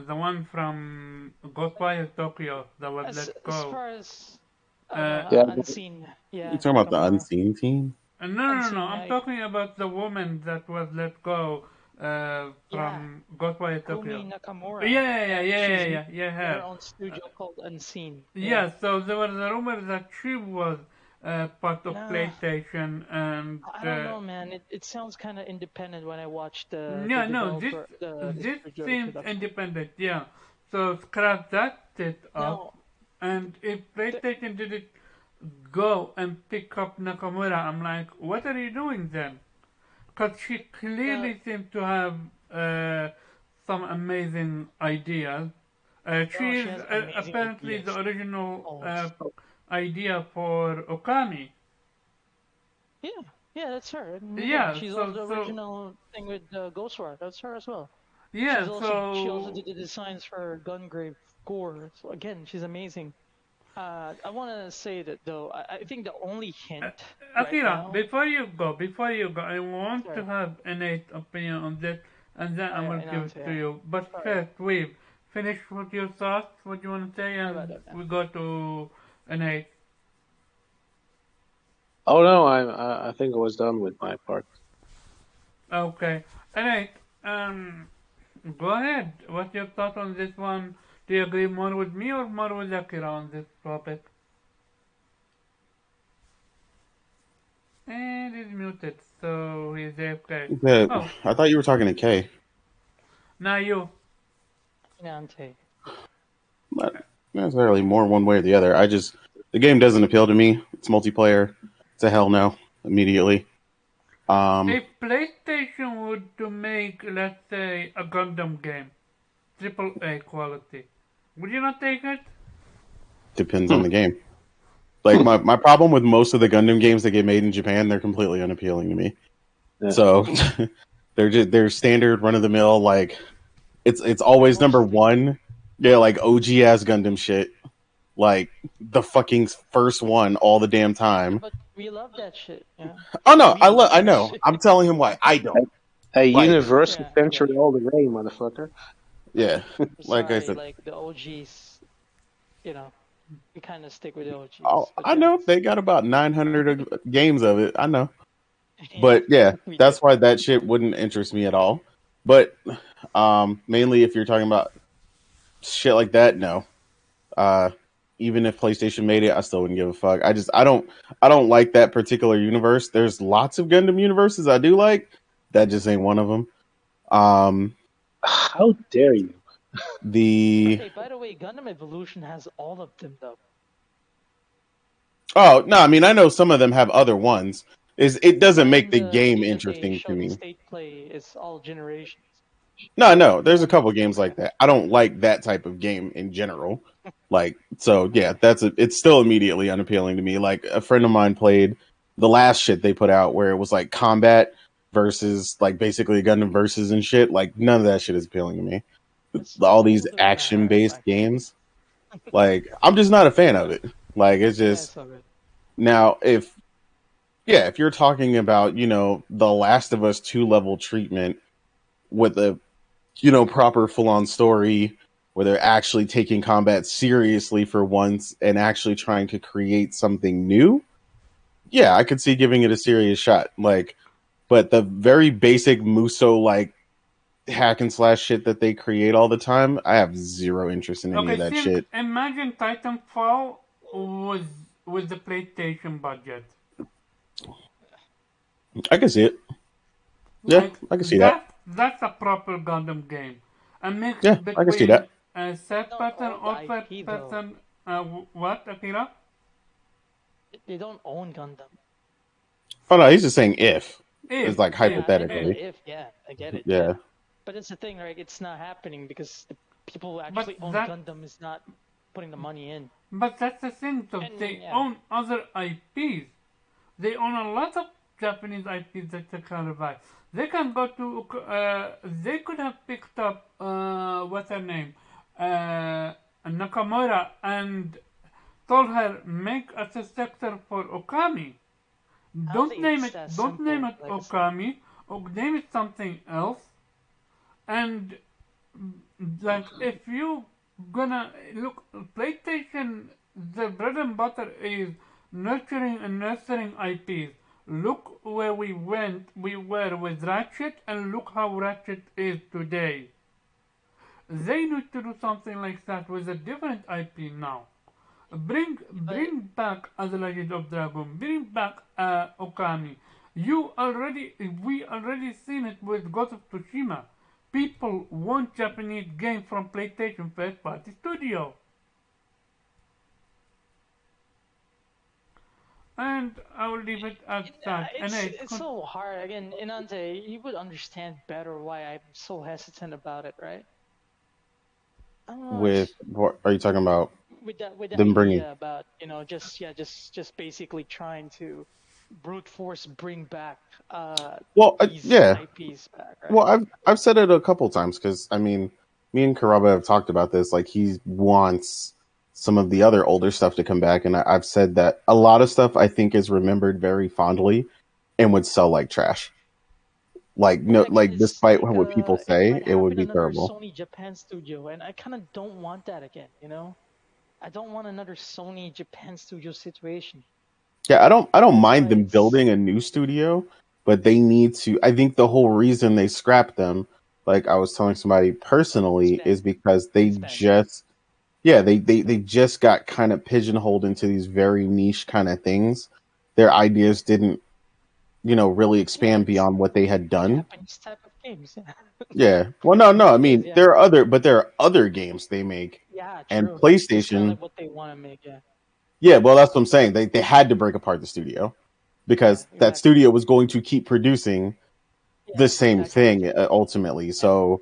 The one from Ghostwire Tokyo that was As let as go. far as Yeah, Unseen, You yeah, talking about the Nakamura. Unseen team? No. Unseen, I'm yeah, talking about the woman that was let go yeah, from Ghostwire Tokyo. Kumi Yeah, Nakamura. yeah, yeah, Yeah, yeah, yeah, she's yeah, yeah. making her Have. own studio called Unseen. Yeah. Yeah, so there was a rumor that she was part of Nah, PlayStation, and I don't know, man. It sounds kind of independent when I watched the yeah, no, developer, the this studio seems introduction. independent. Yeah, so scrap that shit up, Now, and if the, PlayStation didn't go and pick up Nakamura, I'm like, what are you doing then? Because she the clearly seems to have uh, some amazing ideas. oh, She she is has amazing apparently the ideas. original Always. idea for Okami. Yeah, yeah, that's her. And again, Yeah, she's also the original thing with Ghostwire. That's her as well. yeah, She also so did the designs for Gungrave Gore. So again, she's amazing. I want to say that though, I think the only hint right Akira, now. before you go, I want to Sorry, have an opinion on this, and then I will and give I'll it say, to you. But sorry, first, wait, finish with your thoughts, what you want to say, sorry about and that, man. we go to an. Oh no, I think I was done with my part. Okay, an. Go ahead. What's your thought on this one? Do you agree more with me or more with Akira on this topic? And he's muted, so he's AFK. Yeah, Oh, I thought you were talking to Kay. now you. Nante. Not necessarily more one way or the other. The game doesn't appeal to me. It's multiplayer. It's a hell no immediately. If PlayStation would to make, let's say, a Gundam game, AAA quality, would you not take it? Depends on the game. Like my problem with most of the Gundam games that get made in Japan, they're completely unappealing to me. Yeah. So they're standard run of the mill. Like it's always number one. Yeah, like OG ass Gundam shit. Like the fucking first one all the damn time. But we love that shit. Yeah. Oh no, We love I that know. shit. I'm telling him why I don't. A Like, universal Yeah, century yeah. all the way, motherfucker. yeah, like I Sorry, said, like the OGs, you know, we kind of stick with the OGs. But I yeah, know they got about 900 games of it. I know, yeah, but yeah, we do. that's why that shit wouldn't interest me at all. But mainly if you're talking about shit like that, no. Uh, even if PlayStation made it, I still wouldn't give a fuck. I don't like that particular universe. There's lots of Gundam universes I do like. That just ain't one of them. Um, How dare you? the Hey, by the way, Gundam Evolution has all of them though. Oh no, I mean I know some of them have other ones. Is it doesn't But make in the the game games that they interesting to showed in me. State Play, it's all generations. No, no, there's a All couple mixed games up. like that. I don't like that type of game in general. Like, so yeah, it's still immediately unappealing to me. Like a friend of mine played the last shit they put out where it was like combat versus like basically Gundam versus and shit. Like none of that shit is appealing to me. All Some these of them action are based actually. games, like I'm just not a fan of it. Like it's Yeah, just it's all good. now if you're talking about, the Last of Us 2 level treatment with a, proper full on story where they're actually taking combat seriously for once and actually trying to create something new, yeah, I could see giving it a serious shot. Like, but the very basic Muso like hack and slash shit that they create all the time, I have zero interest in any Okay, of that think, shit. imagine Titanfall was with the PlayStation budget. I can see it. Yeah, Like I can see that. that's a proper Gundam game. A mix Yeah, I can see between that. a They third don't person own the or third IP though. person. What, Akira? They don't own Gundam. Oh no, he's just saying if. It's If, like if, I know hypothetically. the if. Yeah, I get it. Yeah. Yeah, but it's the thing, right? It's not happening because the people who but actually own that, Gundam is not putting the money in. but that's the thing. So And they yeah, own other IPs. They own a lot of Japanese IPs that they can revive. They can go to. They could have picked up. What's her name? Nakamura and told her make a sector for Okami. I don't think it's that Don't name simple. it Like I said, Okami, or name it something else. And like if you gonna look, PlayStation, the bread and butter is nurturing and nurturing IPs. Look where we were with Ratchet, and look how Ratchet is today. They need to do something like that with a different IP now. but Bring back The Legend of Dragon. Bring back Okami. We already seen it with Ghost of Tsushima. People want Japanese game from PlayStation first party studio. And I will leave it at that. And it's so hard. Again, Inante, you would understand better why I'm so hesitant about it, right? I don't know. With what are you talking about? With the Them bringing. idea about just basically trying to brute force bring back Well, these yeah. IPs back, right? Well, I've said it a couple times because I mean, me and Karaba have talked about this. Like he wants some of the other older stuff to come back, and I've said that a lot of stuff I think is remembered very fondly and would sell like trash. Like Well, no, again, like it's despite like what people it say, might it would happen be another terrible. Sony Japan studio, and I kind of don't want that again. You know, I don't want another Sony Japan studio situation. Yeah, I don't That's mind why them it's building a new studio, but they need to. I think the whole reason they scrapped them, like I was telling somebody personally, spend is because they spend. just yeah, they just got kind of pigeonholed into these very niche kind of things. Their ideas didn't, really Yeah, expand it's beyond what they had done. Japanese type of games. Yeah, Yeah. Well, no, no. I it is. mean, Yeah, there are other games they make, yeah, and true. It's just kind of PlayStation. like what they want to make. Yeah, Yeah, well, that's what I'm saying. They had to break apart the studio yeah, because that exactly. studio was going to keep producing the Yeah, same exactly. thing ultimately. Yeah, So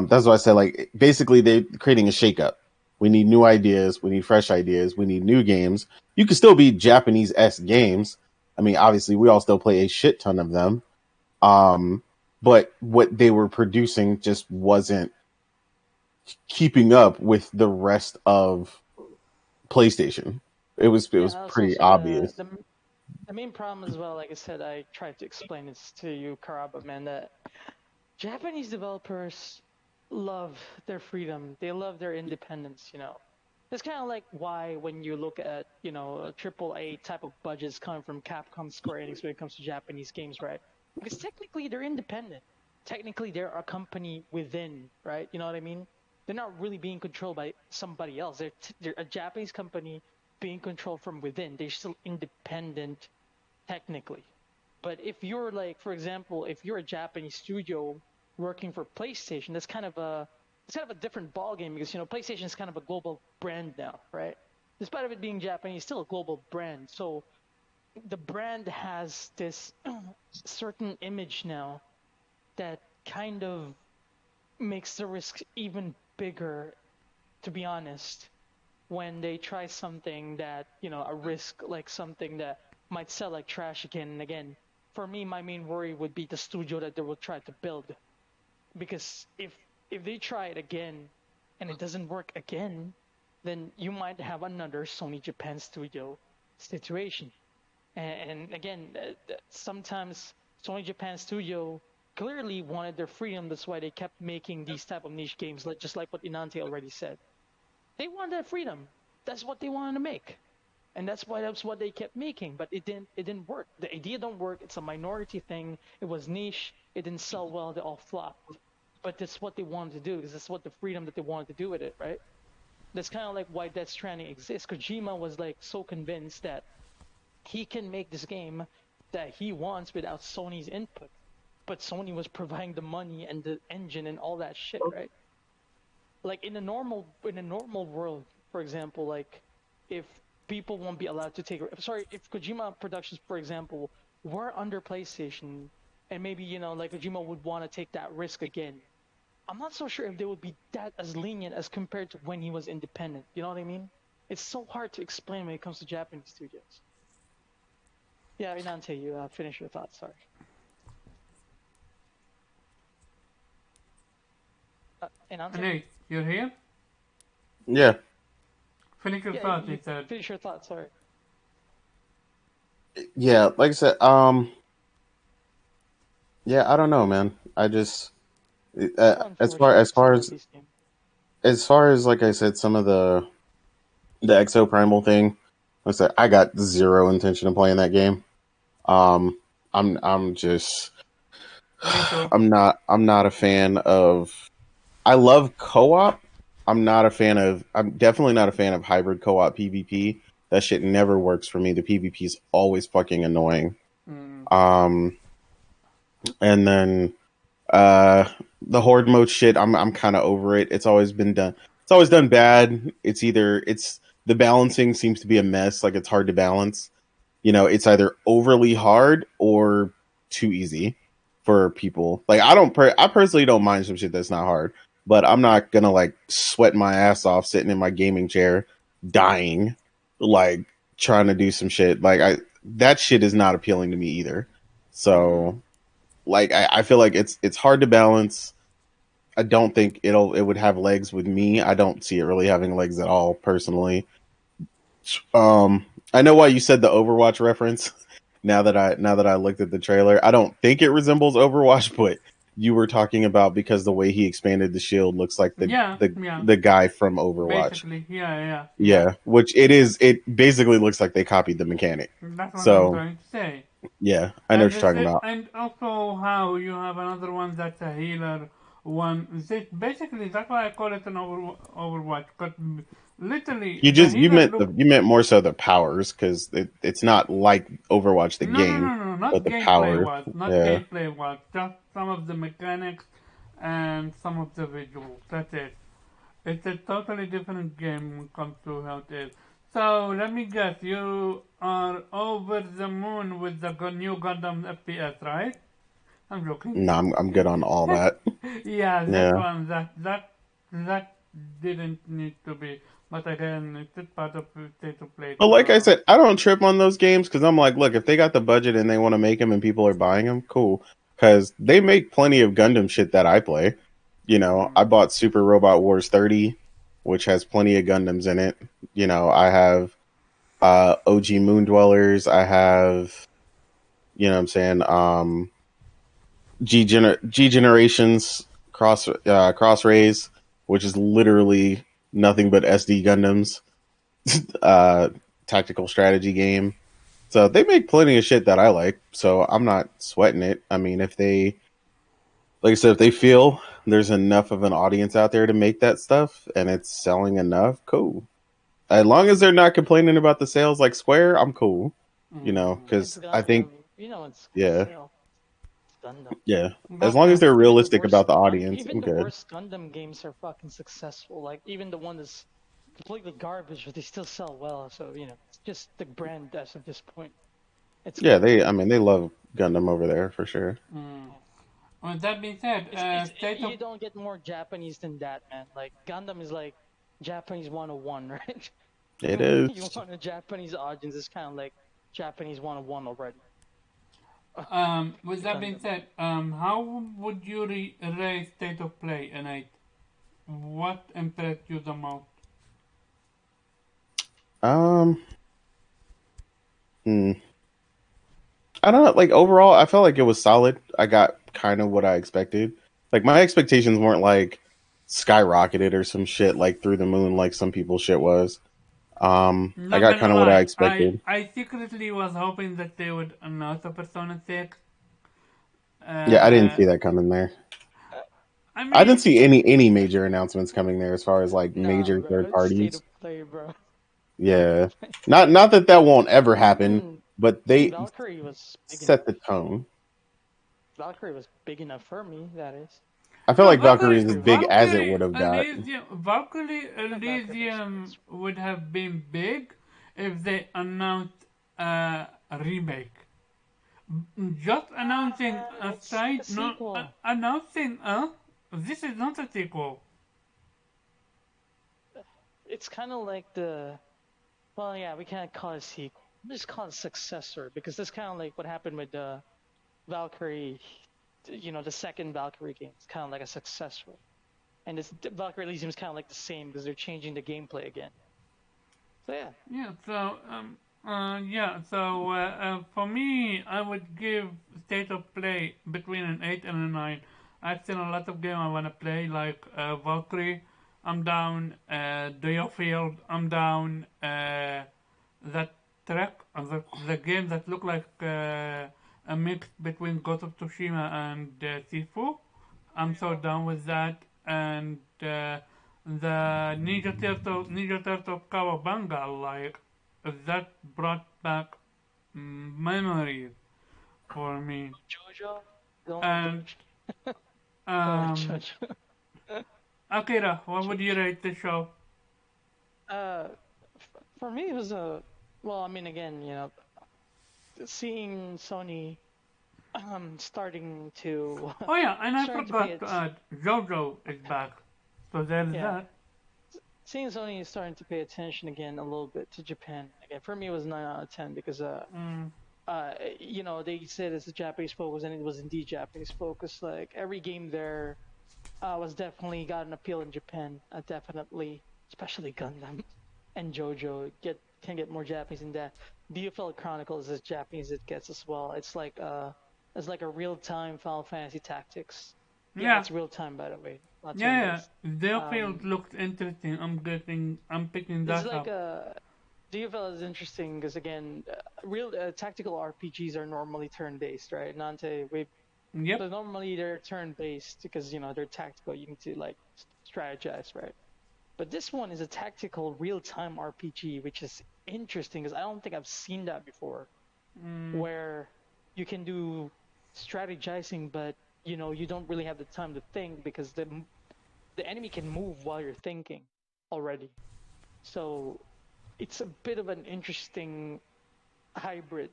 that's why I said like basically they're creating a shakeup. We need new ideas. We need fresh ideas. We need new games. You can still be Japanese s games. I mean, obviously, we all still play a shit ton of them. But what they were producing just wasn't keeping up with the rest of PlayStation. It was yeah. That's pretty also the obvious. The main problem as well, like I said, I tried to explain this to you, Karaba, man, that Japanese developers love their freedom. They love their independence, you know. It's kind of like why when you look at, you know, a AAA type of budgets coming from Capcom, Square Enix when it comes to Japanese games, right? Because technically they're independent. Technically they're a company within, right? You know what I mean? They're not really being controlled by somebody else. They're a Japanese company being controlled from within. They're still independent technically. But if you're like, for example, if you're a Japanese studio working for PlayStation, that's kind of a different ballgame because, you know, PlayStation is kind of a global brand now, right? Despite of it being Japanese, still a global brand. So the brand has this certain image now that kind of makes the risk even bigger, to be honest, when they try something that, you know, a risk like something that might sell like trash again and again. For me, my main worry would be the studio that they will try to build. Because if they try it again and it doesn't work again, then you might have another Sony Japan studio situation. And again, sometimes Sony Japan studio clearly wanted their freedom. That's why they kept making these type of niche games, just like what Inante already said. They wanted that freedom. That's what they wanted to make. And that's what they kept making, but it didn't work. The idea don't work. It's a minority thing. It was niche. It didn't sell well. They all flopped. But that's what they wanted to do because that's what the freedom that they wanted to do with it, right? That's kind of like why Death Stranding exists. Kojima was like so convinced that he can make this game that he wants without Sony's input. But Sony was providing the money and the engine and all that shit, right? Like in a normal world, for example, like if people won't be allowed to take. If Kojima Productions, for example, were under PlayStation, and maybe, you know, like Kojima would want to take that risk again, I'm not so sure if they would be that as lenient as compared to when he was independent. You know what I mean? It's so hard to explain when it comes to Japanese studios. Yeah, Inante, you finish your thoughts. Sorry. Inante? Nate, you're here? Yeah. Finish your Yeah, thoughts, you he said. finish your thoughts. Sorry. Yeah, like I said, yeah, I don't know, man. I just as far Unfortunate stuff with these games. as far as like I said, some of the Exoprimal thing, like I said, I got zero intention of playing that game. I'm just Me too. I'm not a fan of. I love co-op. I'm definitely not a fan of hybrid co-op PvP. That shit never works for me. The PvP is always fucking annoying. And then the horde mode shit, I'm kind of over it. It's always been done. It's always done bad. It's the balancing seems to be a mess. Like it's hard to balance. You know, it's either overly hard or too easy for people. Like I personally don't mind some shit that's not hard, but I'm not gonna like sweat my ass off sitting in my gaming chair, dying, like trying to do some shit. Like that shit is not appealing to me either. So, like I feel like it's hard to balance. I don't think it would have legs with me. I don't see it really having legs at all, personally. I know why you said the Overwatch reference. Now that I looked at the trailer, I don't think it resembles Overwatch, but you were talking about because the way he expanded the shield looks like the guy from Overwatch. Basically, yeah. Yeah, which it is. It basically looks like they copied the mechanic. That's what I'm trying to say. Yeah, I know what you're talking about. And also how you have another one that's a healer one. Basically, that's why I call it an Overwatch. But literally, you meant more so the powers, because it's not like Overwatch the game. No, not but the gameplay-wise. Not gameplay-wise. Just some of the mechanics and some of the visuals. That's it. It's a totally different game when it comes to how it is. So, let me guess, you are over the moon with the new Gundam FPS, right? I'm joking. No, I'm good on all that. One, that didn't need to be. But again, it's part of state of play. But like I said, I don't trip on those games because I'm like, look, if they got the budget and they want to make them and people are buying them, cool. Because they make plenty of Gundam shit that I play. You know, I bought Super Robot Wars 30, which has plenty of Gundams in it. You know, I have OG Moon Dwellers. I have, you know what I'm saying, G Generations Cross Rays, which is literally nothing but SD Gundams, uh, tactical strategy game. So they make plenty of shit that I like. So I'm not sweating it. I mean, if they, like I said, if they feel there's enough of an audience out there to make that stuff and it's selling enough, cool. As long as they're not complaining about the sales like Square, I'm cool. You know, It's because I think, Gundam. You know it's gonna yeah, sell. It's Gundam. yeah. As But long as they're Even the realistic worst about the audience, even I'm the good. worst Gundam games are fucking successful. Like even the one that's completely garbage, but they still sell well. So it's just the brand as of this point. It's Yeah, Gundam. I mean, they love Gundam over there for sure. with that being said, State of You don't get more Japanese than that, man. Like Gundam is like Japanese 101, right? It You is. want a Japanese audience, it's kind of like Japanese 101 already. with that being Gundam. said, how would you rate State of Play an 8? What impressed you the most? Um, hmm. I don't know. Like overall, I felt like it was solid. I got kind of what I expected. Like my expectations weren't like skyrocketed or some shit like through the moon like some people's shit was. I Not got gonna kind of what I lie, expected. I secretly was hoping that they would announce a Persona 6. Yeah, I didn't Uh, see that coming there. I I didn't mean, see any major announcements coming there as far as like Nah, major bro, third it's state parties. of play, bro. State of Yeah, play. not that won't ever happen, Even but even they Valkyrie was big set enough. the tone. Valkyrie was big enough for me. That is. I feel no, like Valkyrie is as Valkyrie was big good. as it would have got. Valkyrie No, Valkyrie was good. Elysium would have been big if they announced a remake. Just announcing a It's like a side, no, sequel. announcing this is not a sequel. It's kind of like the. Well, yeah, we can't call it a sequel. Just call it a successor because that's kind of like what happened with the Valkyrie. The second Valkyrie game. It's kind of like a successor. And this Valkyrie Elysium is kind of like the same because they're changing the gameplay again. So yeah. Yeah, so for me, I would give State of Play between an 8 and a 9. I've seen a lot of games I want to play, like Valkyrie, I'm down, Diofield, I'm down, that track, the game that looked like a mix between Ghost of Tsushima and Sifu. I'm so down with that, and the Ninja Turtle Kawabanga, like that brought back memories for me. Jojo. Don't like And Jojo. Don't like um, Jojo. Akira, what would you rate the show? Uh, for me, it was a. Well, I mean, again, seeing Sony starting to Oh yeah, and I starting to pay forgot to it. add, JoJo is back, so there's Yeah, that. seeing Sony is starting to pay attention again a little bit to Japan. Again, for me, it was 9 out of 10 because Mm, they said it's a Japanese focus, and it was indeed Japanese focus. Like every game there was definitely got an appeal in Japan. Definitely, especially Gundam and JoJo can get more Japanese than that. DFL Chronicles is as Japanese as it gets as well. It's like a real time Final Fantasy Tactics. Yeah, yeah, it's real time by the way, not turn yeah, based. yeah. Their Um, field looked interesting. I'm picking it's that like up. a DFL is interesting because again, real tactical RPGs are normally turn based, right? Nante, Yep. but normally they're turn based because they're tactical. You need to like strategize, right? But this one is a tactical real time RPG, which is interesting because I don't think I've seen that before, where you can do strategizing, but you don't really have the time to think because the enemy can move while you're thinking already. So it's a bit of an interesting hybrid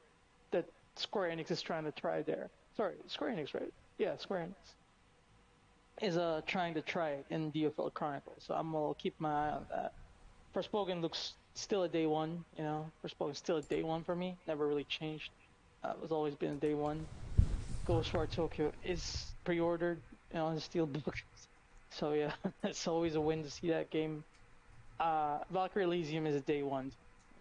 that Square Enix is trying to try there. Sorry, Square Enix, right? Yeah, Square Enix is trying to try it in DFL Chronicles. So I'm gonna keep my eye on that. Forspoken looks still a day one, Forspoken still a day one for me. Never really changed. It's always been a day one. Ghostwire Tokyo is pre-ordered, on the Steelbook. So yeah, it's always a win to see that game. Valkyrie Elysium is a day one.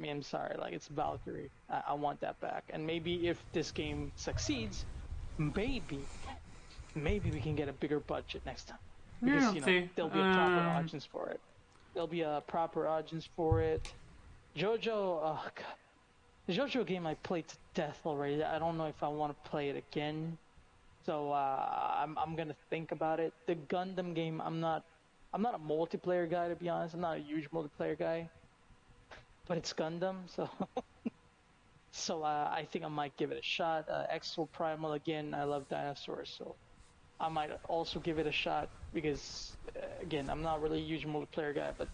me. I'm sorry. Like, it's Valkyrie. I want that back. And maybe if this game succeeds, maybe we can get a bigger budget next time. Because, We'll see. there'll be a proper audience for it. There'll be a proper audience for it. JoJo, oh god. The JoJo game I played to death already. I don't know if I want to play it again. So I'm gonna think about it. The Gundam game, I'm not a multiplayer guy, to be honest. I'm not a huge multiplayer guy. But it's Gundam, so so I think I might give it a shot. Exo Primal, again, I love dinosaurs, so I might also give it a shot because, again, I'm not really a huge multiplayer guy, but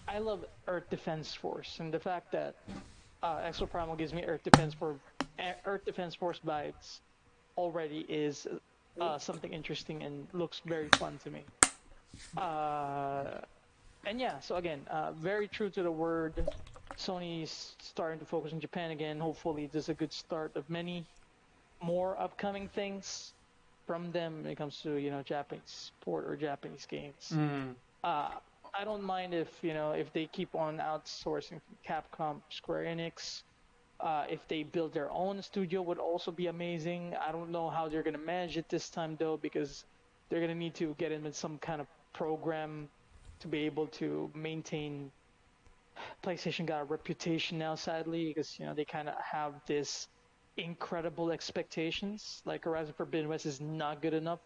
I love Earth Defense Force, and the fact that Exo Primal gives me Earth Defense Force vibes already is something interesting and looks very fun to me. And yeah, so again, very true to the word. Sony's starting to focus on Japan again. Hopefully, this is a good start of many more upcoming things from them when it comes to Japanese sport or Japanese games. I don't mind if they keep on outsourcing from Capcom, Square Enix. If they build their own studio, would also be amazing. I don't know how they're gonna manage it this time though, because they're gonna need to get in with some kind of program to be able to maintain. PlayStation got a reputation now, sadly, because they kind of have this incredible expectations. Like Horizon Forbidden West is not good enough,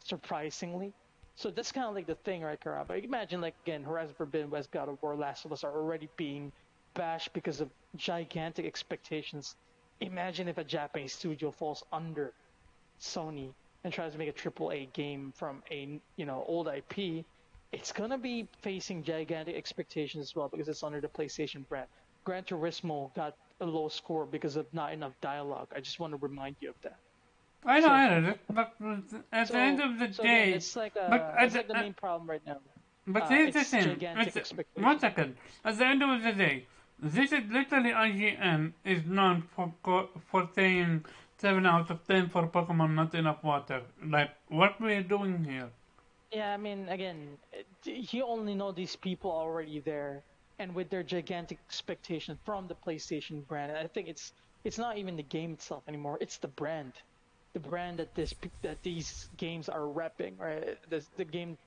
surprisingly. So that's kind of like the thing, right, Karaba? Imagine, like, again, Horizon Forbidden West, God of War, Last of Us are already being bashed because of gigantic expectations. Imagine if a Japanese studio falls under Sony and tries to make a AAA game from a old IP. It's gonna be facing gigantic expectations as well because it's under the PlayStation brand. Gran Turismo got a low score because of not enough dialogue. I just want to remind you of that. I know, but at the end of the day, again, it's like the main problem right now. But here's the It's thing. gigantic expectations. 1 second. At the end of the day, this is literally IGN is known for saying 7 out of 10 for Pokemon Not Enough Water. Like, what we're doing here? Yeah, I mean, again, you only know these people already there, and with their gigantic expectations from the PlayStation brand. I think it's not even the game itself anymore. It's the brand that these games are repping, right?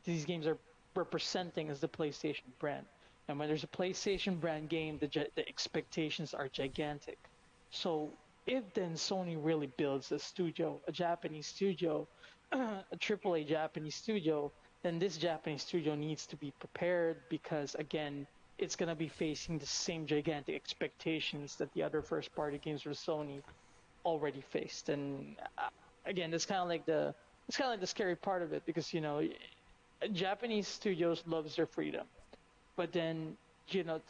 These games are representing as the PlayStation brand. And when there's a PlayStation brand game, the expectations are gigantic. So if then Sony really builds a Japanese studio, a AAA Japanese studio, then this Japanese studio needs to be prepared because, again, it's going to be facing the same gigantic expectations that the other first-party games from Sony already faced. And again, it's kind of like the scary part of it because Japanese studios loves their freedom, but then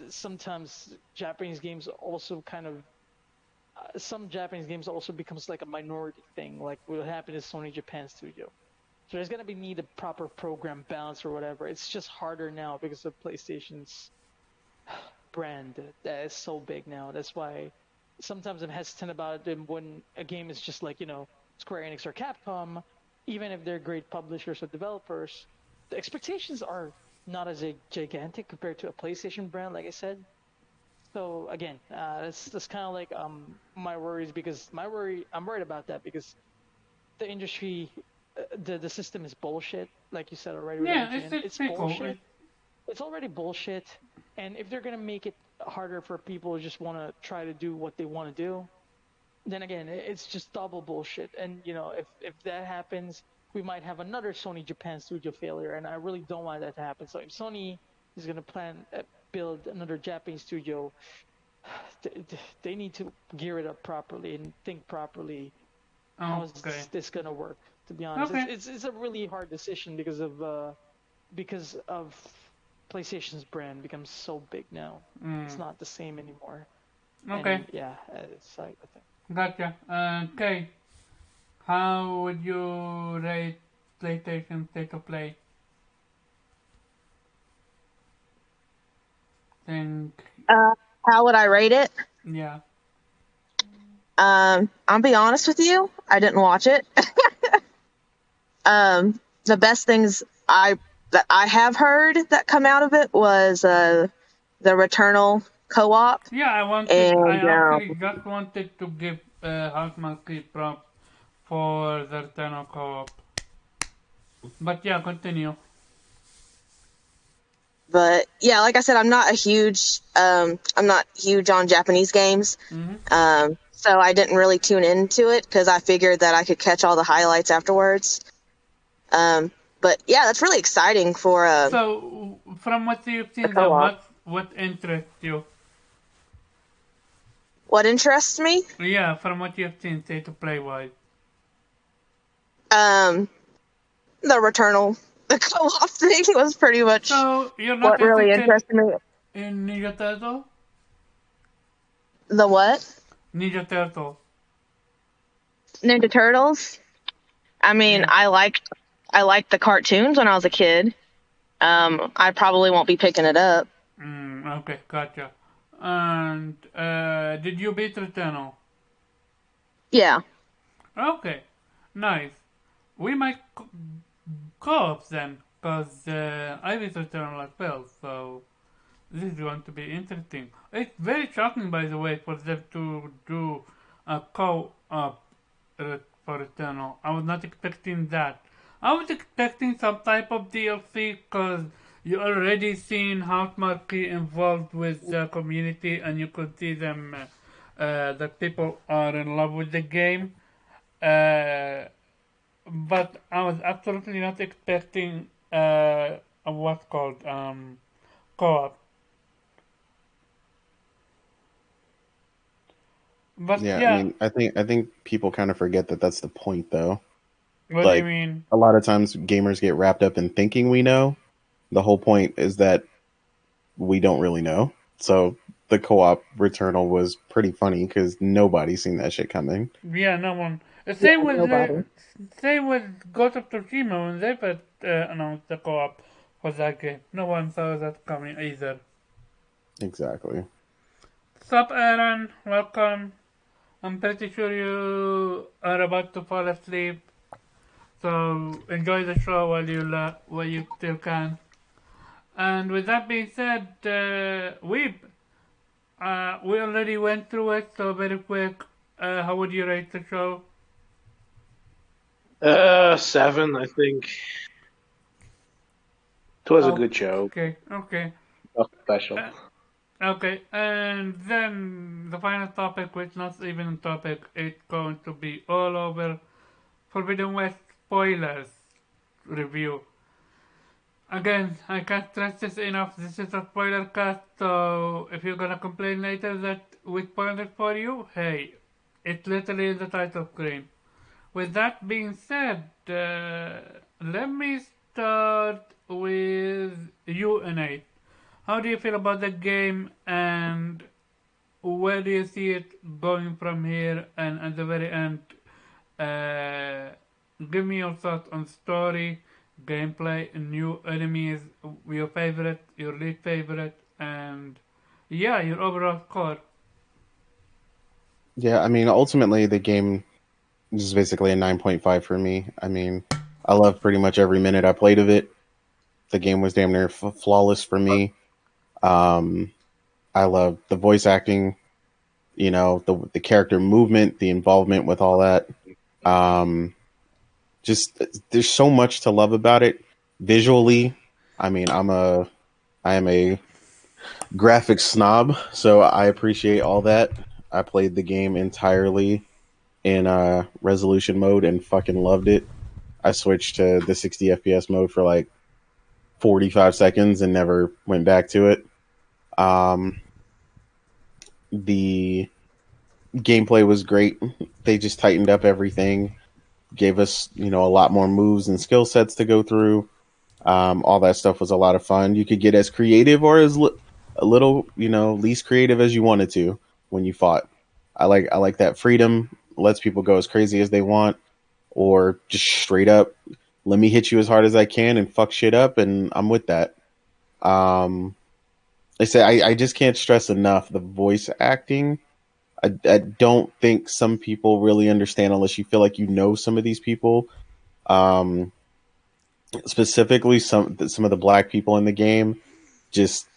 sometimes Japanese games also some Japanese games also becomes like a minority thing, like what happened to Sony Japan studio. So there's gonna be need a proper program balance or whatever. It's just harder now because of PlayStation's brand that is so big now. That's why sometimes I'm hesitant about it when a game is just like Square Enix or Capcom, even if they're great publishers or developers, the expectations are not as gigantic compared to a PlayStation brand, like I said. So again, that's kind of like my worries because I'm worried about that because the industry, the system is bullshit, like you said already. Yeah, it's bullshit. It's already bullshit, and if they're gonna make it harder for people who just want to try to do what they want to do, then again, it's just double bullshit. And if that happens, we might have another Sony Japan studio failure, and I really don't want that to happen. So if Sony is gonna build another Japanese studio, they need to gear it up properly and think properly. How is this gonna work? To be honest, it's a really hard decision because of PlayStation's brand becomes so big now. It's not the same anymore. Okay. And, yeah, it's like I think. Gotcha. Okay. How would you rate PlayStation State of Play? How would I rate it? Yeah. I'll be honest with you. I didn't watch it. The best things that I have heard that come out of it was the Returnal co-op. Yeah, I And actually just wanted to give House Monkey props for their Tenno co-op. But yeah, continue. but yeah, like I said, I'm not huge on Japanese games. So I didn't really tune into it because I figured that I could catch all the highlights afterwards. But yeah, that's really exciting for So, from what you've a seen, co-op. what interests you? What interests me? Yeah, from what you've seen, say to play wise. The Returnal, the co-op thing was pretty much So, you're not what really interested interested me. in Ninja Turtle? The what? Ninja Turtle. Ninja Turtles. I mean, Yeah. I liked the cartoons when I was a kid. I probably won't be picking it up. Okay, gotcha. And did you beat Returnal? Yeah. Okay, nice. We might co-op then, because I beat Returnal as well, so this is going to be interesting. It's very shocking, by the way, for them to do a co-op for Returnal. I was not expecting that. I was expecting some type of DLC because you already seen Housemarque involved with the community and you could see them that people are in love with the game. But I was absolutely not expecting what's called co-op. But Yeah, I yeah, mean, I think people kind of forget that that's the point, though. what do you Like, mean? a lot of times gamers get wrapped up in thinking we know. The whole point is that we don't really know. So the co-op Returnal was pretty funny because nobody seen that shit coming. Yeah, no one. Yeah, nobody. Same with Ghost of Tsushima when they first announced the co-op for that game. No one saw that coming either. Exactly. Sup, Aaron? Welcome. I'm pretty sure you are about to fall asleep, so enjoy the show while you still can. And with that being said, we already went through it, so very quick. How would you rate the show? 7, I think. It was a Oh, good show. okay. Nothing special. Okay, and then the final topic, which not even a topic, it's going to be all over Forbidden West spoilers review. Again, I can't stress this enough. This is a spoiler cast, so if you're gonna complain later that we spoiled it for you, hey, it's literally in the title screen. With that being said, let me start with you, Nate. How do you feel about the game, and where do you see it going from here? And at the very end, uh, give me your thoughts on story, gameplay, new enemies, your favorite, your least favorite, and yeah, your overall score. Yeah, I mean, ultimately the game is basically a 9.5 for me. I mean, I love pretty much every minute I played of it. The game was damn near flawless for me. Um, I love the voice acting, the character movement, the involvement with all that. Um, just there's so much to love about it. Visually, I mean, I am a graphics snob, so I appreciate all that. I played the game entirely in resolution mode and fucking loved it. I switched to the 60 FPS mode for like 45 seconds and never went back to it. Um, the gameplay was great. They just tightened up everything, gave us, a lot more moves and skill sets to go through. All that stuff was a lot of fun. You could get as creative or a little, least creative as you wanted to when you fought. I like that freedom. Lets people go as crazy as they want, or just straight up, let me hit you as hard as I can and fuck shit up, and I'm with that. Um, I say I just can't stress enough the voice acting. I don't think some people really understand unless you feel like you know some of these people. Um, Specifically, some of the black people in the game, just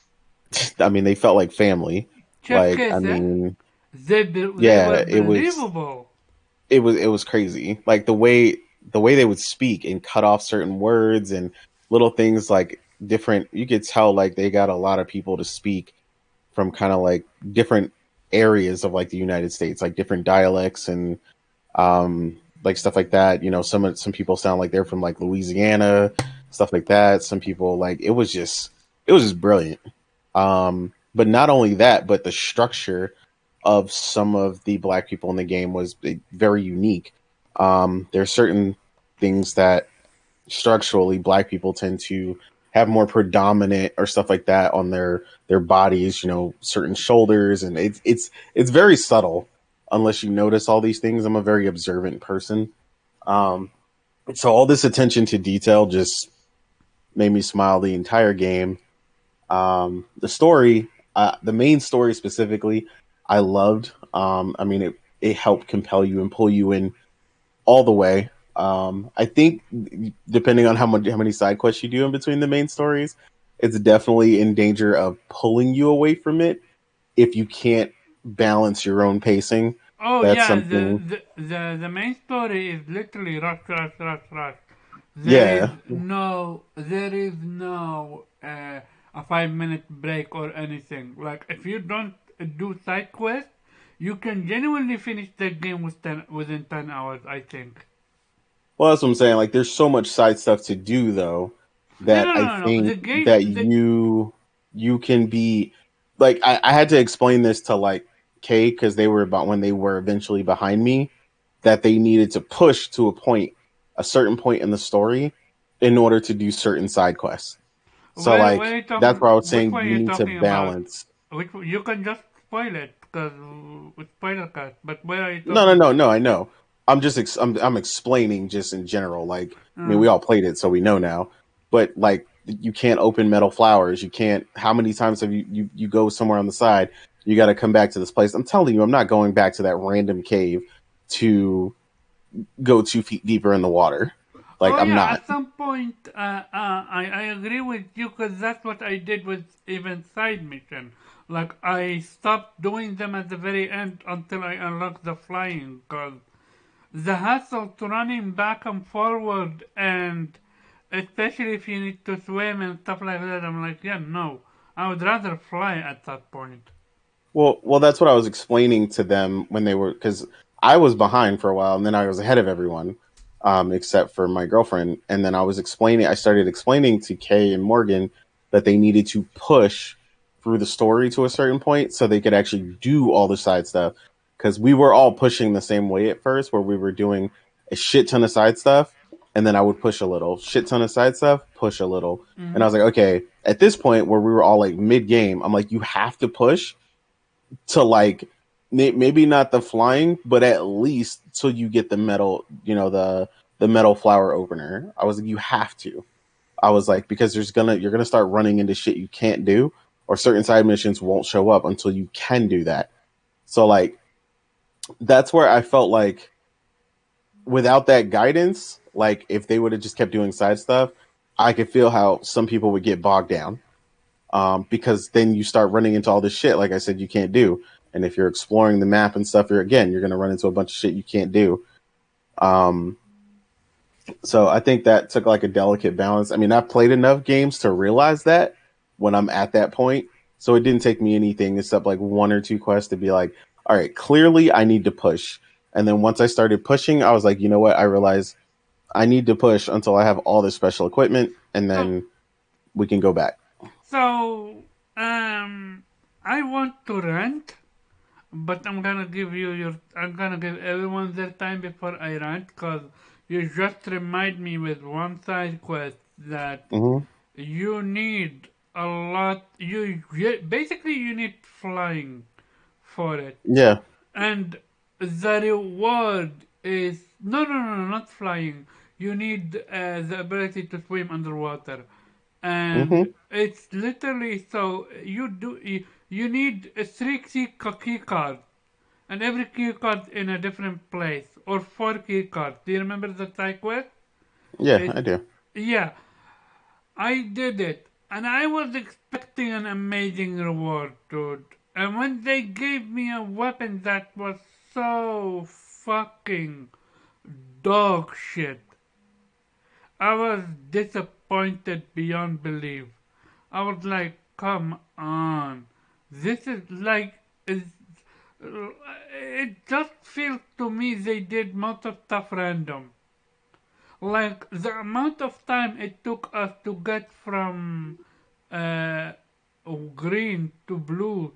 I mean, they felt like family. check Like, I is it? mean, They were yeah, believable. it was crazy. Like the way they would speak and cut off certain words and little things like different. You could tell like they got a lot of people to speak from kind of like different areas of like the United States, like different dialects and like stuff like that. You know, some people sound like they're from like Louisiana, stuff like that. Some people like it was just brilliant. But not only that, but the structure of some of the black people in the game was very unique. There are certain things that structurally black people tend to have more predominant or stuff like that on their bodies, you know, certain shoulders, and it's very subtle unless you notice all these things. I'm a very observant person. Um, so all this attention to detail just made me smile the entire game. The story, the main story specifically, I loved. I mean, it helped compel you and pull you in all the way. I think depending on how many side quests you do in between the main stories, it's definitely in danger of pulling you away from it if you can't balance your own pacing. Oh That's yeah, something. the main story is literally rush, rush, rush, rush. Yeah. There is no a 5 minute break or anything. Like if you don't do side quests, you can genuinely finish the game within 10 hours. I think. Well, that's what I'm saying. Like, there's so much side stuff to do, though, No, that no, I no, no. think that you can be like I had to explain this to like Kay because they were about when they were eventually behind me that they needed to push to a certain point in the story in order to do certain side quests. So Where like are you that's talking? why I was Which saying one are you you need to talking about? balance. Which you can just spoil it because with spoiler cast. But where are you No, no, talking? no, no. I know. I'm explaining just in general. Like, I mean, Uh, we all played it, so we know now. But like, you can't open metal flowers. You can't. How many times have you go somewhere on the side? You got to come back to this place. I'm telling you, I'm not going back to that random cave to go 2 feet deeper in the water. Like, Oh I'm yeah, not. at some point, I agree with you because that's what I did with even side mission. Like I stopped doing them at the very end until I unlocked the flying. Cause the hassle to running back and forward, and especially if you need to swim and stuff like that, I'm like, yeah, no, I would rather fly at that point. Well, that's what I was explaining to them when they were because I was behind for a while, and then I was ahead of everyone, except for my girlfriend. And then I started explaining to Kay and Morgan that they needed to push through the story to a certain point so they could actually do all the side stuff. Because we were all pushing the same way at first, where we were doing a shit ton of side stuff, and then I would push a little, shit ton of side stuff, push a little, and I Hmm. was like, okay, at this point where we were all like mid game, I'm like, you have to push to like maybe not the flying, but at least till you get the metal, you know, the metal flower opener. I was like, you have to. I was like, because you're gonna start running into shit you can't do, or certain side missions won't show up until you can do that. So like that's where I felt like without that guidance, like if they would have just kept doing side stuff, I could feel how some people would get bogged down because then you start running into all this shit. Like I said, you can't do. And if you're exploring the map and stuff, you're going to run into a bunch of shit you can't do. Um, so I think that took like a delicate balance. I mean, I've played enough games to realize that when I'm at that point. So it didn't take me anything except like one or two quests to be like, all right, clearly I need to push. And then once I started pushing, I was like, you know what? I realized I need to push until I have all this special equipment, and So then we can go back. so I want to rant, but I'm gonna give everyone their time before I rant, cause you just remind me with one side quest that Hmm. you need a lot. Basically you need flying for it, Yeah. and the reward is no, not flying. You need the ability to swim underwater, and Hmm. it's literally so you need three key cards, and every key card in a different place, or four key cards. Do you remember the side quest? Yeah, It I do. Yeah, I did it, and I was expecting an amazing reward, dude. And when they gave me a weapon that was so fucking dog shit, I was disappointed beyond belief. I was like, come on. This is like, it just feels to me they did most of stuff random. Like the amount of time it took us to get from uh, green to blue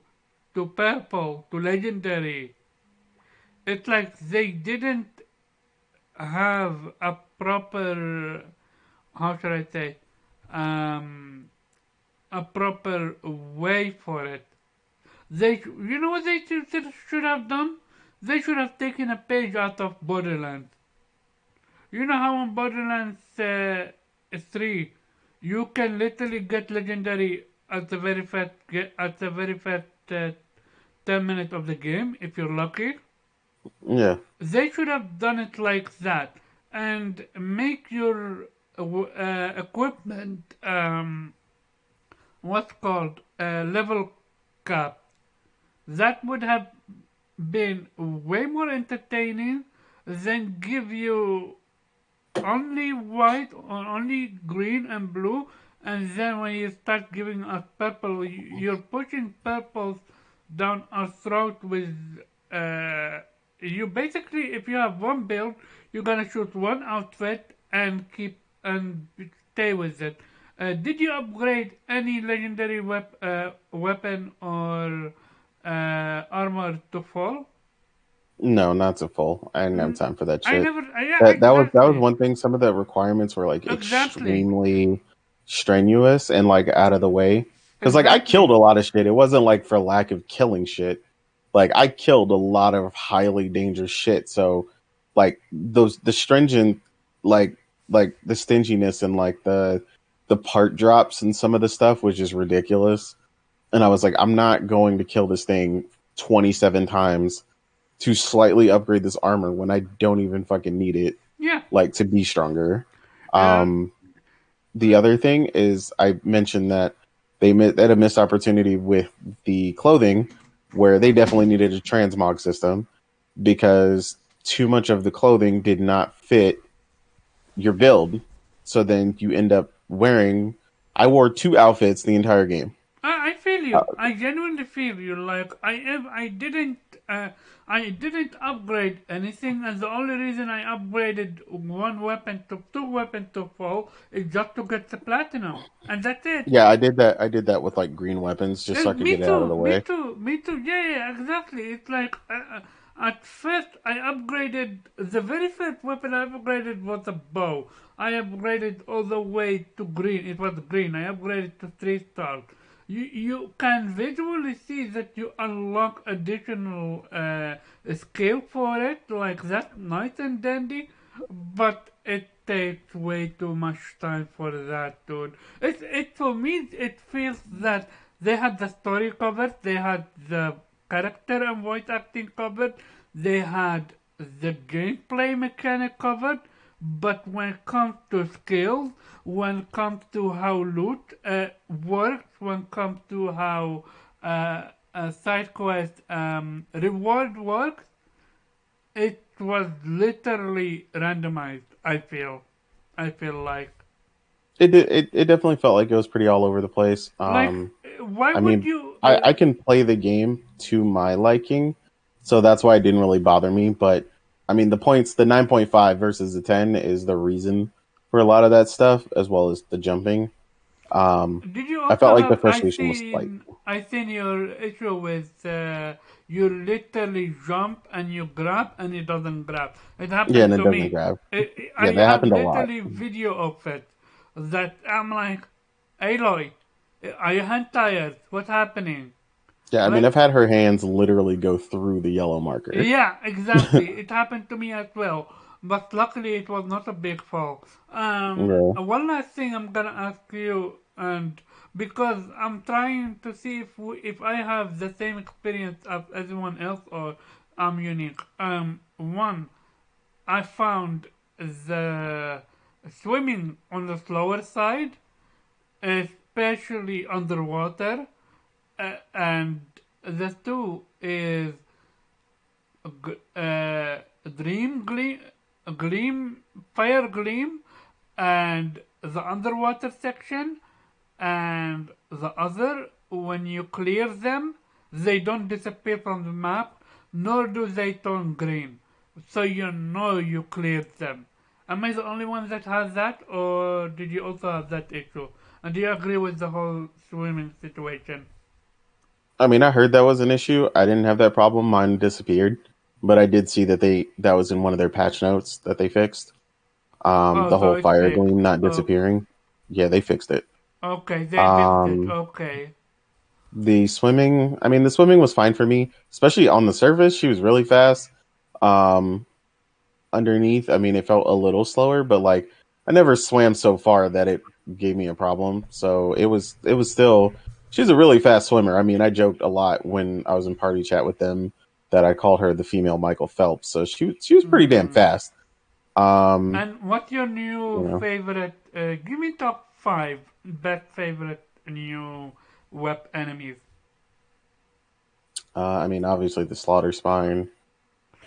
to purple to legendary. It's like they didn't have a proper, how should I say, um, a proper way for it. You know what they should have done? They should have taken a page out of Borderlands. You know how on Borderlands 3, you can literally get legendary at the very first 10 minutes of the game if you're lucky. Yeah. They should have done it like that and make your equipment what's called level cap. That would have been way more entertaining than give you only white or only green and blue, and then when you start giving us purple, you're pushing purples down our throat with you basically, if you have one build, you're gonna shoot one outfit and stay with it. Did you upgrade any legendary weapon or armor to full? No, not to full. I didn't have time for that I shit. never. Yeah, That was exactly. one thing. Some of the requirements were like Exactly. extremely strenuous and like out of the way. Because like I Exactly. killed a lot of shit. It wasn't like for lack of killing shit. Like I killed a lot of highly dangerous shit. So like the stringent like the stinginess and like the part drops and some of the stuff was just ridiculous. And I was like, I'm not going to kill this thing 27 times to slightly upgrade this armor when I don't even fucking need it, Yeah. like to be stronger. Uh, The other thing is I mentioned that they had a missed opportunity with the clothing where they definitely needed a transmog system because too much of the clothing did not fit your build. So then you end up wearing. I wore 2 outfits the entire game. I feel you. I genuinely feel you. Like uh, I didn't upgrade anything, and the only reason I upgraded two weapons to full is just to get the platinum, and that's it. Yeah, I did that. I did that with like green weapons just so I could Me get it out of too. the Me way. too. Me too. Yeah, yeah, exactly. It's like at first I upgraded the very first weapon I upgraded was a bow. I upgraded all the way to green. It was green. I upgraded to 3 stars. You can visually see that you unlock additional skill for it, like that's nice and dandy, but it takes way too much time for that, dude. It for me it feels that they had the story covered, they had the character and voice acting covered, they had the gameplay mechanic covered, but when it comes to skills, when it comes to how loot works, when it comes to how a side quest reward works, it was literally randomized. I feel like It definitely felt like it was pretty all over the place. like why I would mean, you? I can play the game to my liking, so that's why it didn't really bother me. But I mean, the 9.5 versus the 10 is the reason for a lot of that stuff, as well as the jumping. Did you I felt also like the have? frustration was slight. I seen your issue with you literally jump and you grab and it doesn't grab. It Yeah, happened and it to doesn't me. grab. I Yeah, that have happened a lot. literally video of it. That I'm like, Aloy, are your hand tired? What's happening? Yeah, I mean, Like, I've had her hands literally go through the yellow marker. yeah, exactly. It happened to me as well. But luckily, it was not a big fall. Yeah. One last thing I'm gonna ask you, and because I'm trying to see if I have the same experience as everyone else or I'm unique. One, I found the swimming on the slower side, especially underwater, and the two is Dream Gleam, Gleam, Fire Gleam, and the underwater section, and the other, when you clear them, they don't disappear from the map, nor do they turn green. So you know you cleared them. Am I the only one that has that, or did you also have that issue? And do you agree with the whole swimming situation? I mean, I heard that was an issue. I didn't have that problem. Mine disappeared, but I did see that that was in one of their patch notes that they fixed. Oh, The so whole it's fire fixed. gleam not Oh, disappearing. Yeah, they fixed it. okay, they fixed it. Um, Okay. the swimming, I mean, the swimming was fine for me, especially on the surface. She was really fast. Um, Underneath, I mean, it felt a little slower, but like I never swam so far that it gave me a problem. So it was still, she's a really fast swimmer. I mean, I joked a lot when I was in party chat with them that I called her the female Michael Phelps. So she was pretty damn Mm. fast. Um, And what's your you new know, favorite? Give me top five best favorite new web enemies. I mean, obviously the slaughter spine.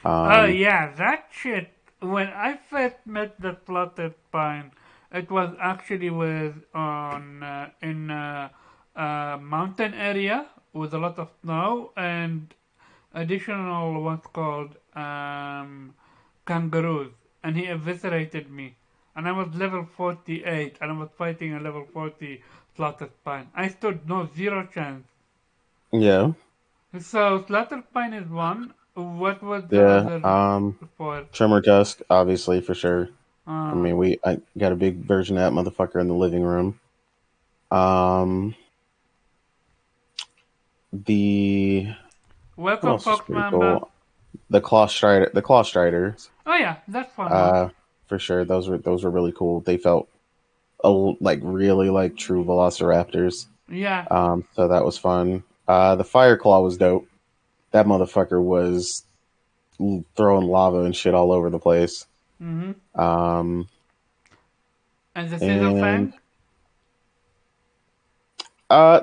Oh Um, yeah, that shit. When I first met the Fluttered Spine, it was actually with on in a mountain area with a lot of snow and additional what's called kangaroos, and he eviscerated me. And I was level 48, and I was fighting a level 40 Slaughter Spine. I stood no zero chance. yeah, So Slaughter Spine is one. What was the yeah. other for? Tremor Tusk, obviously for sure. I Uh, mean, I got a big version of that motherfucker in the living room. Um, the what Welcome, else was Fox pretty Mamba. cool? The Claw Strider, Oh yeah, that's fun one. for sure. Those were really cool. They felt like really like true Velociraptors. Yeah. So that was fun. The Fire Claw was dope. That motherfucker was throwing lava and shit all over the place. Mhm. Um, And the Scissor and Fang.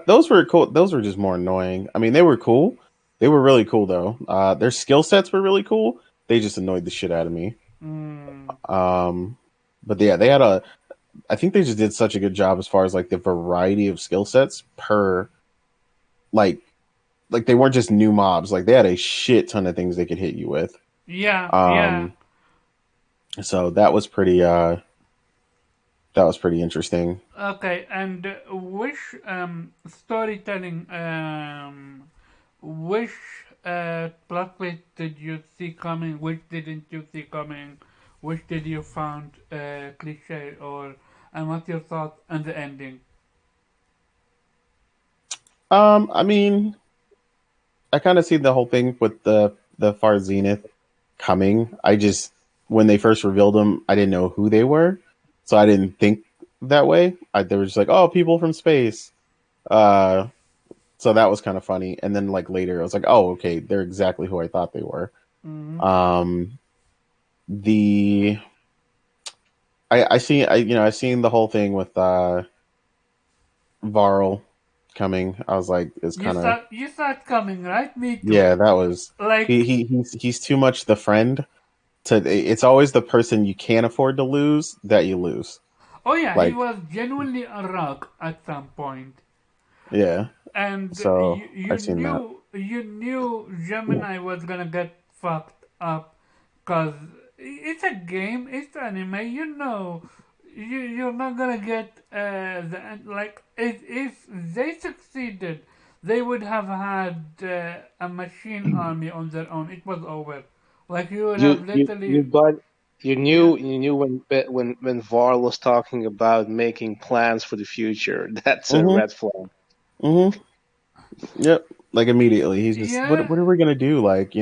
those were cool. Those were just more annoying. I mean, they were cool. They were really cool though. Their skill sets were really cool. They just annoyed the shit out of me. Mm. But yeah, they had a. I think they just did such a good job as far as like the variety of skill sets per like they weren't just new mobs. Like they had a shit ton of things they could hit you with. Yeah. Yeah. Um, so that was pretty interesting. Okay. And which storytelling which plot twist did you see coming? Which didn't you see coming? Which did you found cliche or and what's your thoughts on the ending? I mean, I kind of see the whole thing with the Far Zenith coming. I just when they first revealed them, I didn't know who they were, so I didn't think that way. They were just like, oh, people from space. Uh, so that was kind of funny. And then like later, I was like, oh, okay, they're exactly who I thought they were. Mm-hmm. The I see I seen the whole thing with Varl coming. I was like, it's kind of You saw it coming, right? Me too. yeah. That was Like, he's too much the friend. It's always the person you can't afford to lose that you lose. oh yeah, he Like was genuinely a rock at some point, yeah. and So I seen that. you knew Gemini was gonna get fucked up, cause it's a game, it's anime. You know, you're not gonna get like if they succeeded, they would have had a machine army on their own. It was over. Like you would have You literally, got yeah, you knew when Var was talking about making plans for the future. That's a Mm-hmm. red flag. Mm-hmm. Yep. Like immediately, he's just, yeah, what are we gonna do? Like,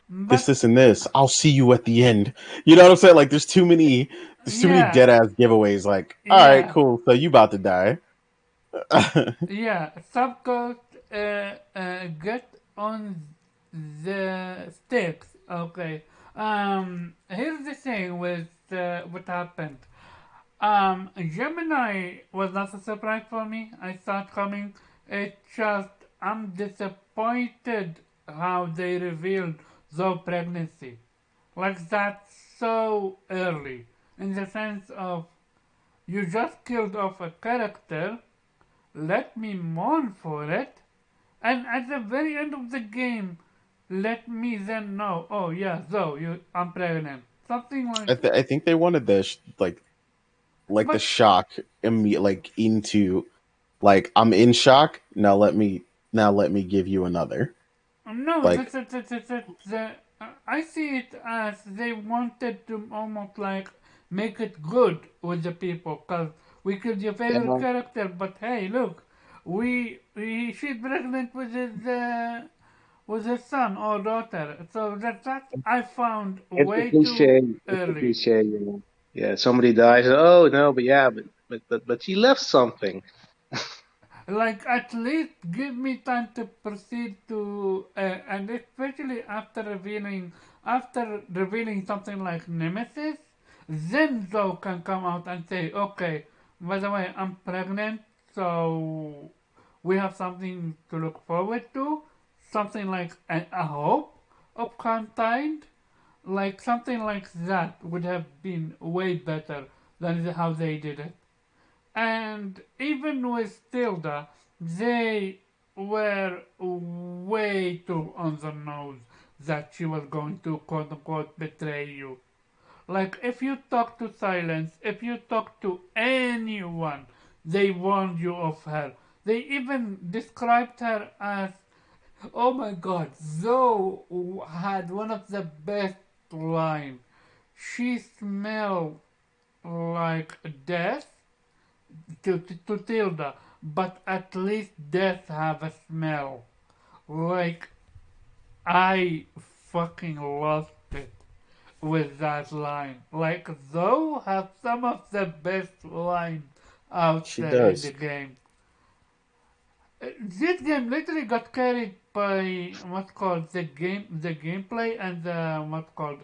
but this, and this. I'll see you at the end. You know what I'm saying? Like, there's too many yeah, dead ass giveaways. Like, all right, yeah. cool. So you about to die? Yeah, subcode get on the sticks. Okay. Here's the thing with what happened. Gemini was not a surprise for me. I saw it coming. It just I'm disappointed how they revealed Zoe pregnancy. Like that's so early. In the sense of you just killed off a character, let me mourn for it, and at the very end of the game, let me then know, oh yeah, Zoe, I'm pregnant. Something like, I think they wanted the like the but shock like into like I'm in shock now let me give you another no, like I see it as they wanted to almost like make it good with the people, cause we killed your favorite Yeah, character, but hey, look, she's pregnant with his son or daughter, so that I found it's a way too cliche. It's a early. cliche, you know. Yeah, somebody dies. Oh no, but yeah, but she left something. Like at least give me time to proceed to and especially after revealing something like Nemesis, then Zoe can come out and say, okay, by the way, I'm pregnant, so we have something to look forward to, something like a hope of kind, like something like that would have been way better than how they did it. And even with Tilda, they were way too on the nose that she was going to quote unquote betray you. Like if you talk to Silence, if you talk to anyone, they warned you of her. They even described her as, oh my god, Zoe had one of the best lines. She smelled like death to Tilda, but at least death have a smell. Like I fucking lost it with that line. Like Zoe have some of the best lines out she there in the does. game. This game literally got carried by what's called the gameplay and the what's called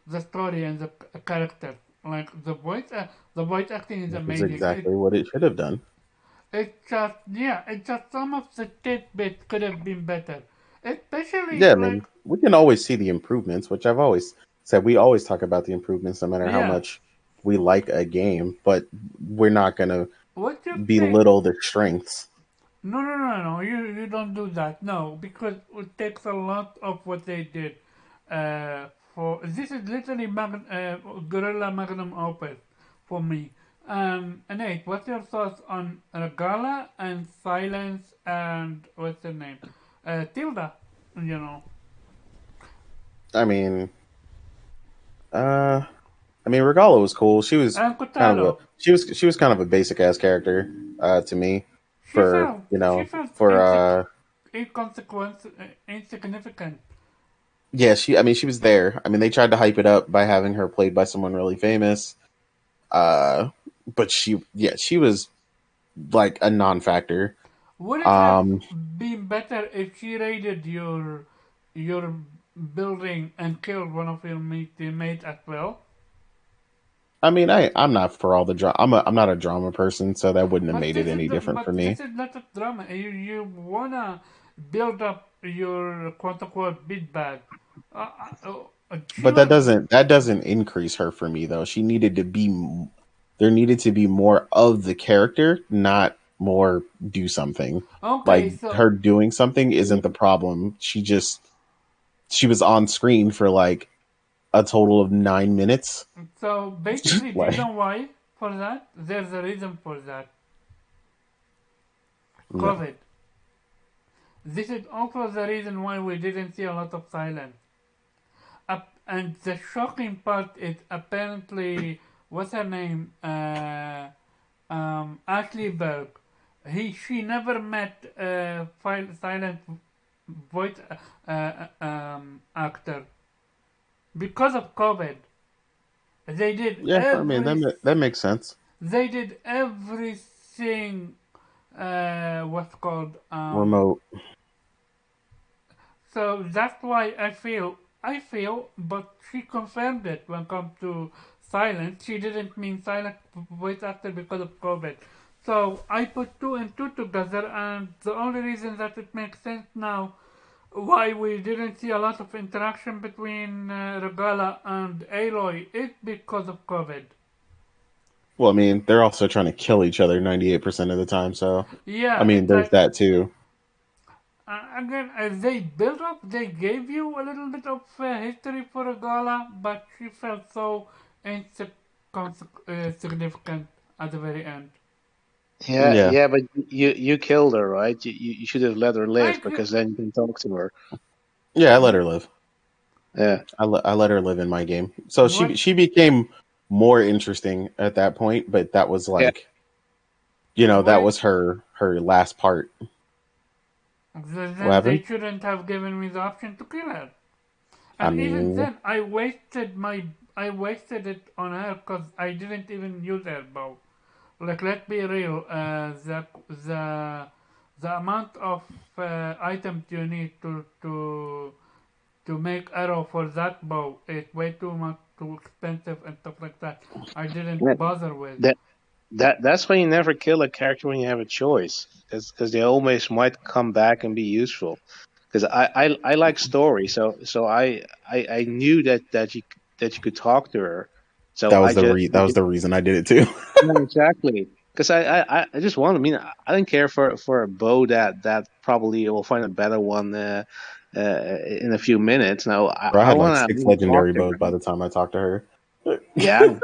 the story and the characters. Like the voice acting is Which is amazing. exactly what it should have done. It's just some of the tidbits could have been better. Especially Yeah, I like, mean, we can always see the improvements, which I've always said. We always talk about the improvements, no matter how yeah, much we like a game, but we're not gonna what you think? belittle their strengths. No, you don't do that. No, because it takes a lot of what they did. For this is literally Gorilla Magnum Opus for me. Nate, what's your thoughts on Regala and Silence and what's her name? Tilda, you know. I mean, uh, Regala was cool. She was And kind of a Kotaro. she was kind of a basic ass character to me She for felt you she know felt for insignificant. yeah, she was there. I mean, they tried to hype it up by having her played by someone really famous. Uh, but she was like a non-factor. Would it have Um, been better if she raided your building and killed one of your teammates as well? I mean, I'm not for all the drama. I'm not a drama person, so that wouldn't have made it any different for But me. this is not a drama. You wanna build up your quote unquote big bag. She But was that doesn't increase her for me though. She needed to be there needed to be more of the character, not more do something. okay. Like her doing something isn't the problem. She was on screen for like a total of 9 minutes. So basically, do you Like know why for that? There's a reason for that. no. COVID. This is also the reason why we didn't see a lot of silence. And the shocking part is apparently what's her name? Ashley Berg. She never met silent voice actor because of COVID. They did Yeah, I mean that makes sense. they did everything. What's called Remote. So that's why but she confirmed it when it comes to silence. She didn't mean silent voice actor because of COVID. So I put two and two together, and the only reason that it makes sense now why we didn't see a lot of interaction between Regala and Aloy is because of COVID. Well, I mean, they're also trying to kill each other 98% of the time, so Yeah, I mean, it's there's like that too. again, as they build up, they gave you a little bit of history for Regala, but she felt so insignificant at the very end. Yeah, Yeah, yeah, but you killed her, right? You should have let her I live agree. because then you can talk to her. yeah, I let her live. Yeah, I let her live in my game. So What? she became more interesting at that point, but that was yeah. like, you know, that Why? was her last part. What Then they happened? shouldn't have given me the option to kill her. I And even mean, then, I wasted it on her because I didn't even use her bow. Like, let's be real. The amount of items you need to make arrow for that bow is way too much too expensive and stuff like that. I didn't Yeah, bother with. That that's why you never kill a character when you have a choice, because they always might come back and be useful. Because I like story, so I knew that you could talk to her, so that was the reason I did it too. yeah, exactly. Because I just want. I mean, I don't care for a bow that probably will find a better one in a few minutes. No, Bro, I I had like want six to talk legendary to bows her. by the time I talked to her. Yeah,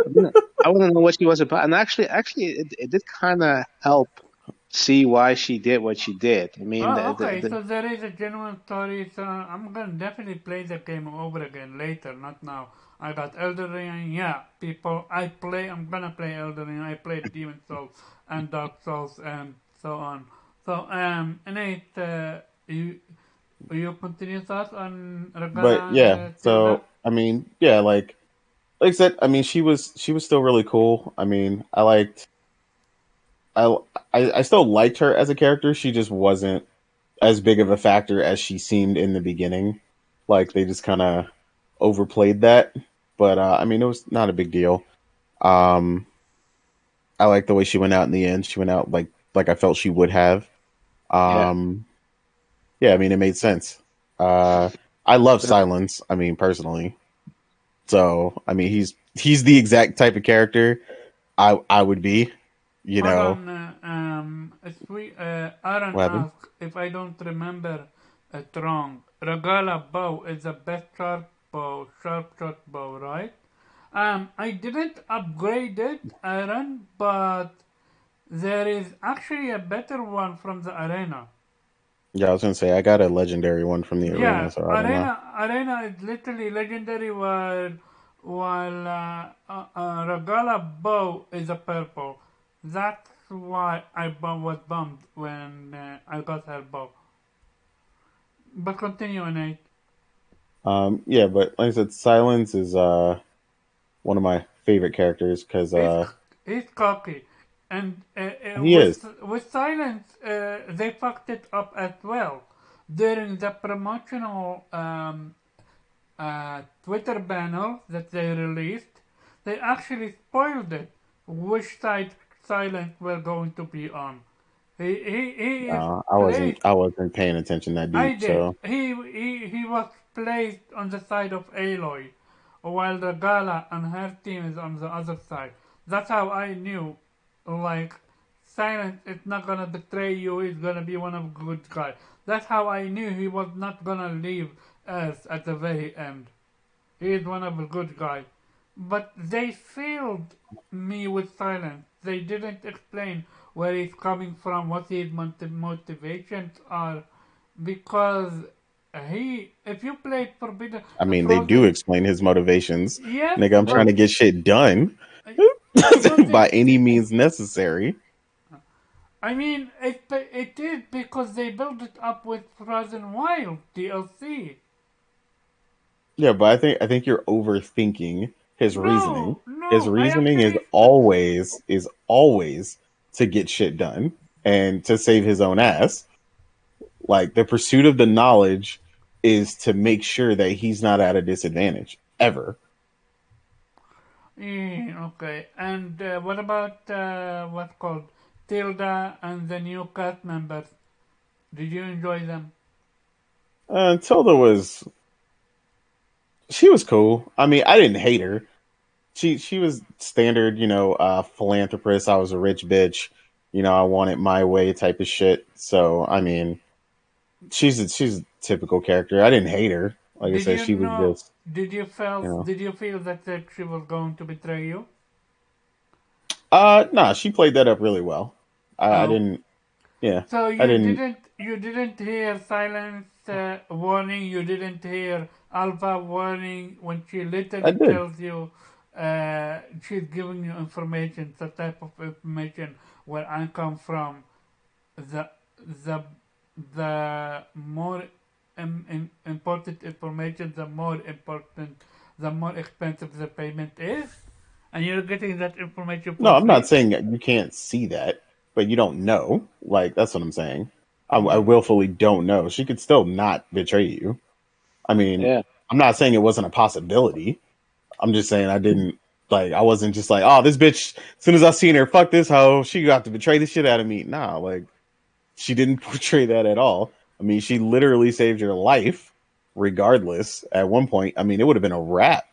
I want to know what she was about. And actually, it did kind of help see why she did what she did. I mean, Oh, okay. So there is a genuine story. So I'm gonna definitely play the game over again later, not now. I got Elden Ring. Yeah, people. I'm gonna play Elden Ring. I played Demon Souls and Dark Souls and so on. So Nate, you continue thoughts on But Regala and yeah, Tilda? so I mean, yeah, like I said, I mean, she was still really cool. I mean, I I still liked her as a character. She just wasn't as big of a factor as she seemed in the beginning. Like they just kind of overplayed that. But I mean, it was not a big deal. Um, I like the way she went out in the end. She went out like I felt she would have. yeah. Um, yeah, I mean, it made sense. Uh, I love Silence. I mean, personally. So I mean, he's the exact type of character I would be. You Hold know on. Aaron what happened? asks if I don't remember it wrong. Regala bow is the best sharp shot bow, right? I didn't upgrade it, Aaron, but there is actually a better one from the arena. Yeah, I was gonna say I got a legendary one from the arena, Yeah, so I don't know. arena is literally legendary while Regala bow is a purple. That's why was bummed when I got her bow. But continue, Nate. Yeah, but like I said, Silence is one of my favorite characters because He's he's cocky, and he is. with silence, they fucked it up as well. During the promotional Twitter banner that they released, they actually spoiled it. Which side silence we're going to be on. He is placed. I wasn't paying attention that I deep. did. So He was placed on the side of Aloy, while the Gala and her team is on the other side. That's how I knew, like, Silence is not gonna betray you, he's gonna be one of the good guys. That's how I knew he was not gonna leave Earth at the very end. He is one of the good guys. But they failed me with Silence. They didn't explain where he's coming from, what his motivations are, because if you played Forbidden I mean, they do Frozen, explain his motivations. yes, Nigga, I'm trying but to get shit done because by any means necessary. I mean, it is because they built it up with Frozen Wild DLC. Yeah, but I think you're overthinking his reasoning. His No, I reasoning actually, is always to get shit done and to save his own ass. Like the pursuit of the knowledge is to make sure that he's not at a disadvantage ever. okay. And what about what's called Tilda and the new cast members? Did you enjoy them? Tilda she was cool. I mean, I didn't hate her. She was standard, philanthropist. I was a rich bitch. I want it my way type of shit. So I mean, she's a typical character. I didn't hate her. Like I Did said, you she was know? just you know. Did you feel that she was going to betray you? Nah, she played that up really well. I Oh, didn't. Yeah, so I didn't. you didn't hear silence warning. You didn't hear alpha warning when she I literally did. tells you she's giving you information, the type of information where I come from. The the the more important information, the more expensive the payment is, and you're getting that information No, for I'm not free. saying that you can't see that, but you don't know. Like that's what I'm saying. I Mm. willfully don't know. She could still not betray you. I mean, Yeah. I'm not saying it wasn't a possibility. I'm just saying I didn't I wasn't just like, oh, this bitch. As soon as I seen her, fuck this hoe. She got to betray the shit out of me. Nah, like she didn't portray that at all. I mean, she literally saved your life. Regardless, at one point, I mean, it would have been a wrap.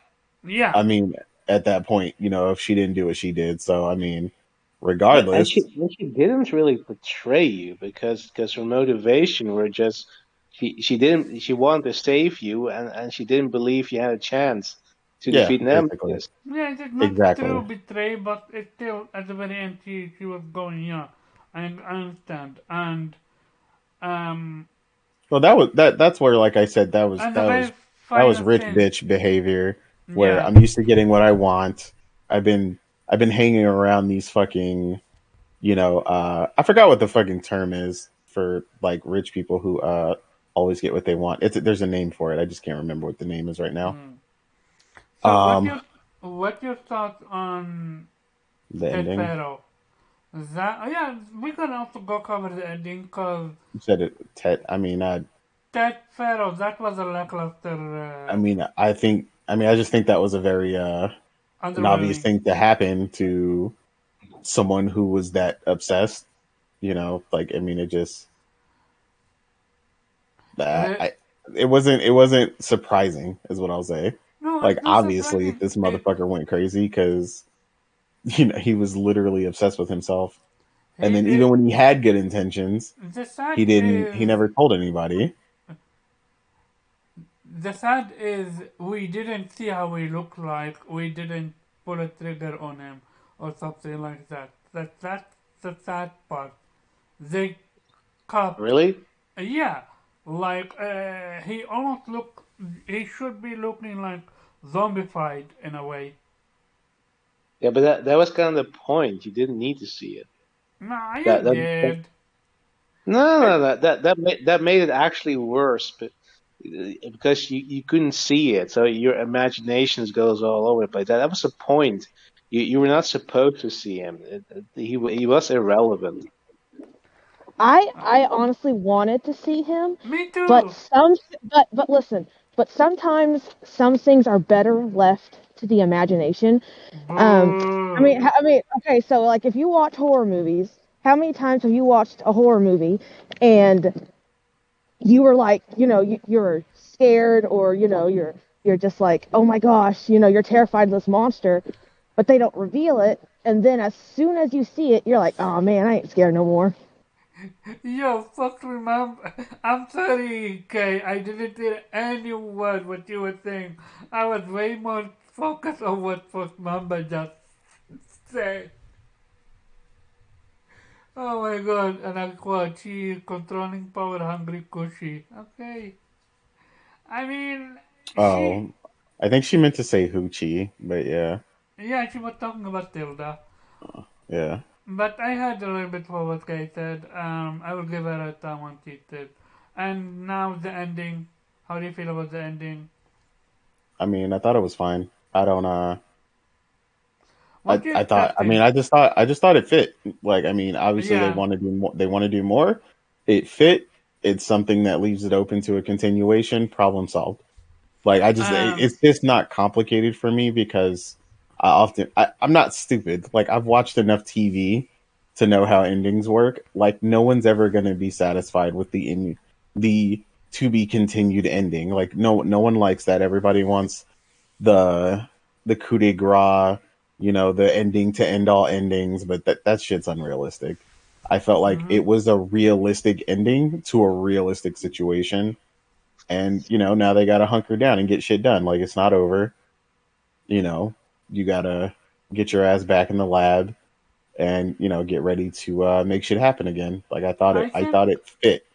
Yeah, I mean, at that point, if she didn't do what she did. So, I mean, And regardless, she didn't really betray you because her motivation were just she wanted to save you and she didn't believe you had a chance to yeah, defeat basically, Nemesis. yeah, it is not true exactly. betray, but it's still at the very end she was going, yeah, I understand, um Well, that's where, like I said, that was and the very that was final rich scene, bitch behavior, where yeah. I'm used to getting what I want. I've been I've been hanging around these fucking, I forgot what the fucking term is for like rich people who always get what they want. There's a name for it. I just can't remember what the name is right now. Mm. So Um, what your thoughts on the Ted ending. Faro? That yeah, we can also go cover the ending because You said it, Ted. Ted Faro, that was a lackluster, I just think that was a very an obvious underwhelming. thing to happen to someone who was that obsessed. It just Re- I it wasn't surprising, is what I'll say. no, Like it's not obviously surprising. this motherfucker went crazy because he was literally obsessed with himself. And then even It, when he had good intentions, the sad he is never told anybody. the sad is we didn't see how he looked like. We didn't pull a trigger on him or something like that. That's the sad part. They cut. Really? Yeah, like he almost look. He should be looking like zombified in a way. Yeah, but that was kind of the point. You didn't need to see it. Nah, you That did. no, It, no, that made it actually worse, but because you couldn't see it, so your imagination goes all over the place. That was the point. You were not supposed to see him. He was irrelevant. I honestly wanted to see him, me but too. but listen, but sometimes some things are better left to the imagination. Um, Boo. okay, so like if you watch horror movies, how many times have you watched a horror movie and you were like, you're scared or you're just like, oh my gosh, you're terrified of this monster, but they don't reveal it, and then as soon as you see it, you're like, oh man, I ain't scared no more. Yo, fuck remember. I'm sorry, Kay. I didn't hear any word what you were saying. I was way more focused on what Fuck Mamba just said. Oh my god, and I quote, she is controlling power hungry Kushi. Okay. I mean, she, Oh, I think she meant to say hoochie, but yeah, yeah, she was talking about Tilda. yeah. But I heard a little bit for what Kay said. I will give her a time on she did. And now the ending. How do you feel about the ending? I thought it was fine. I don't. What you I thought. expecting? I just thought it fit. Obviously they Yeah. want to do more. They want to do more. It fit. It's something that leaves it open to a continuation. Problem solved. Um. It's just not complicated for me because I'm not stupid. Like I've watched enough TV to know how endings work. Like no one's ever going to be satisfied with the to be continued ending. Like no one likes that. Everybody wants the coup de grace, the ending to end all endings, but that shit's unrealistic. I felt like Mm-hmm. it was a realistic ending to a realistic situation. And, now they gotta hunker down and get shit done. Like it's not over. You gotta get your ass back in the lab and, get ready to make shit happen again. Like I I think thought it fit.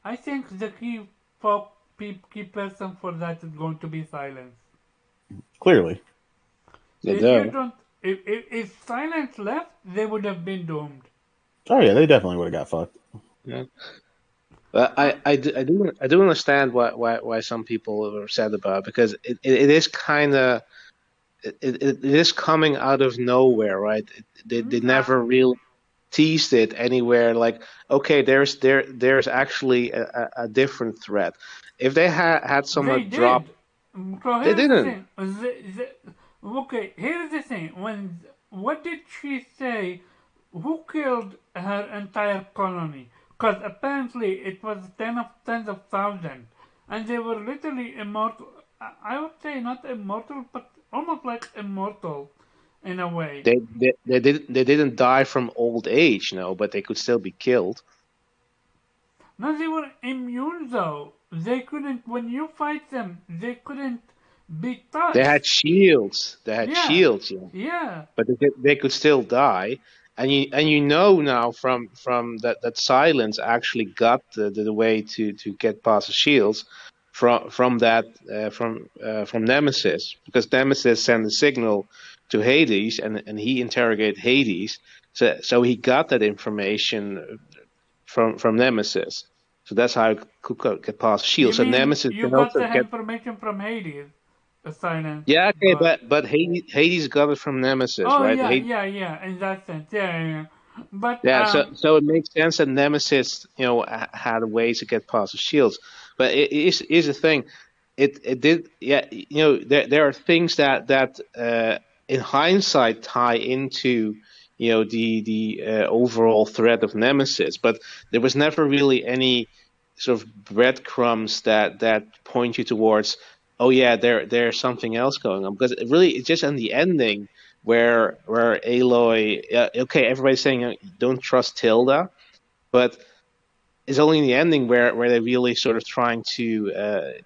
I think the key person for that is going to be Silence. Clearly. Yeah, If you duh. don't, if Silence left, they would have been doomed. Oh yeah, they definitely would have got fucked. Yeah. But I do understand why some people are upset about it, because it is kind of it is coming out of nowhere, right? They never really teased it anywhere. Like, okay, there's actually a different threat. If they had They someone drop, did. So they here's the didn't. thing. Okay, here's the thing. What did she say? Who killed her entire colony? Because apparently it was tens of thousands, and they were literally immortal. I would say not immortal, but almost like immortal in a way. They didn't die from old age, no, but they could still be killed. No, they were immune though. They couldn't. When you fight them, they couldn't be They had touched. shields. They had Yeah, shields, yeah. yeah. But they could still die. And you know now from that Silence actually got the way to get past the shields from Nemesis, because Nemesis sent a signal to Hades, and he interrogated Hades, so he got that information from Nemesis. So that's how he could get past the You shield. So mean Nemesis you can got also the get. information from Hades? The silence Yeah, okay, got. but Hades got it from Nemesis, Oh right? yeah, yeah, yeah. In that sense, yeah, yeah. Yeah. But Yeah, so it makes sense that Nemesis, had ways to get past the shields. But it is a thing. It did, yeah. There are things that in hindsight tie into the overall threat of Nemesis, but there was never really any sort of breadcrumbs that point you towards, oh yeah, there's something else going on, because it's just in the ending where Aloy, okay, everybody's saying don't trust Tilda, but it's only in the ending where they're really sort of trying to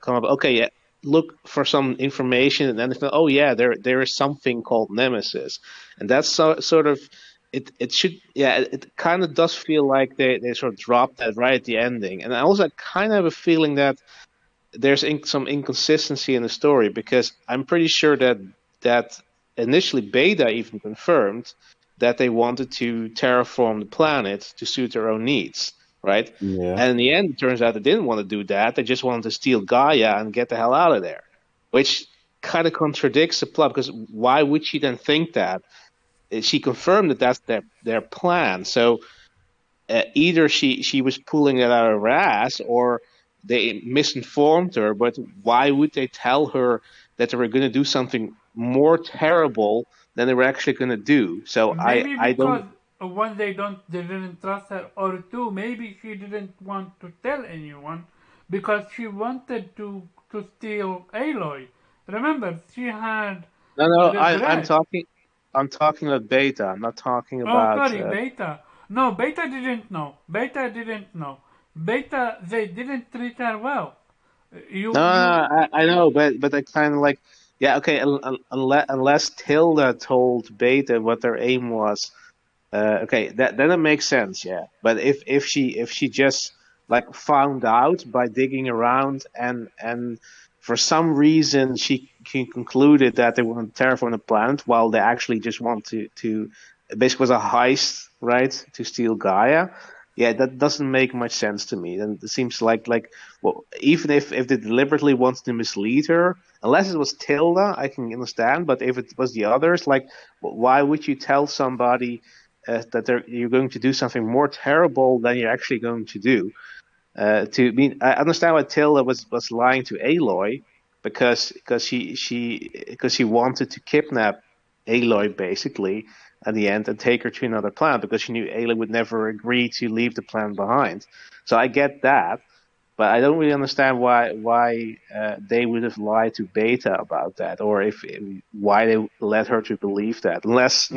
come up. Okay, yeah, look for some information, and then they feel, oh yeah, there is something called Nemesis, and that's sort of it should, yeah, it kind of does feel like they sort of dropped that right at the ending, and I also kind of have a feeling that there's some inconsistency in the story, because I'm pretty sure that initially Beta even confirmed that they wanted to terraform the planet to suit their own needs, right? Yeah. And in the end, it turns out they didn't want to do that. They just wanted to steal Gaia and get the hell out of there, which kind of contradicts the plot, because why would she then think that? She confirmed that that's their plan. So either she was pulling it out of her ass, or they misinformed her. But why would they tell her that they were going to do something more terrible than they were actually going to do? So maybe I because don't. one they didn't trust her, or two maybe she didn't want to tell anyone because she wanted to steal Aloy. Remember, she had No, regret. I'm talking about Beta. I'm not talking Oh, about. sorry, Beta. No, Beta didn't know. Beta didn't know. Beta, they didn't treat her well. No, I know, but I kind of like, yeah, okay, unless Tilda told Beta what their aim was, okay, that then it makes sense, yeah. But if she just like found out by digging around, and for some reason she concluded that they want to terraform the planet while they actually just want to basically was a heist, right, to steal Gaia. Yeah, that doesn't make much sense to me. And it seems like, well, even if they deliberately wanted to mislead her, unless it was Tilda, I can understand. But if it was the others, like, why would you tell somebody that you're going to do something more terrible than you're actually going to do? I understand why Tilda was lying to Aloy, because she wanted to kidnap Aloy basically, at the end and take her to another planet because she knew Aloy would never agree to leave the planet behind. So I get that, but I don't really understand why they would have lied to Beta about that, or if why they led her to believe that, unless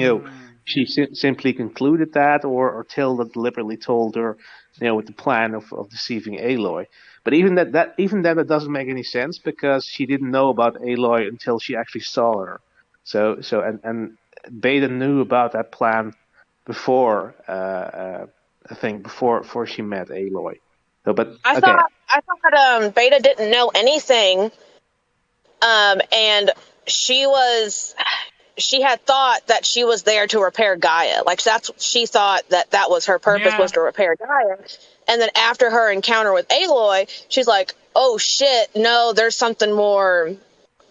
she simply concluded that, or Tilda deliberately told her, with the plan of deceiving Aloy. But even then, it doesn't make any sense because she didn't know about Aloy until she actually saw her. And Beta knew about that plan before, I think before she met Aloy. So, but I okay, thought Beta didn't know anything, and she had thought that she was there to repair Gaia. Like she thought that was her purpose, Yeah. was to repair Gaia. And then after her encounter with Aloy, she's like, "Oh shit, no, there's something more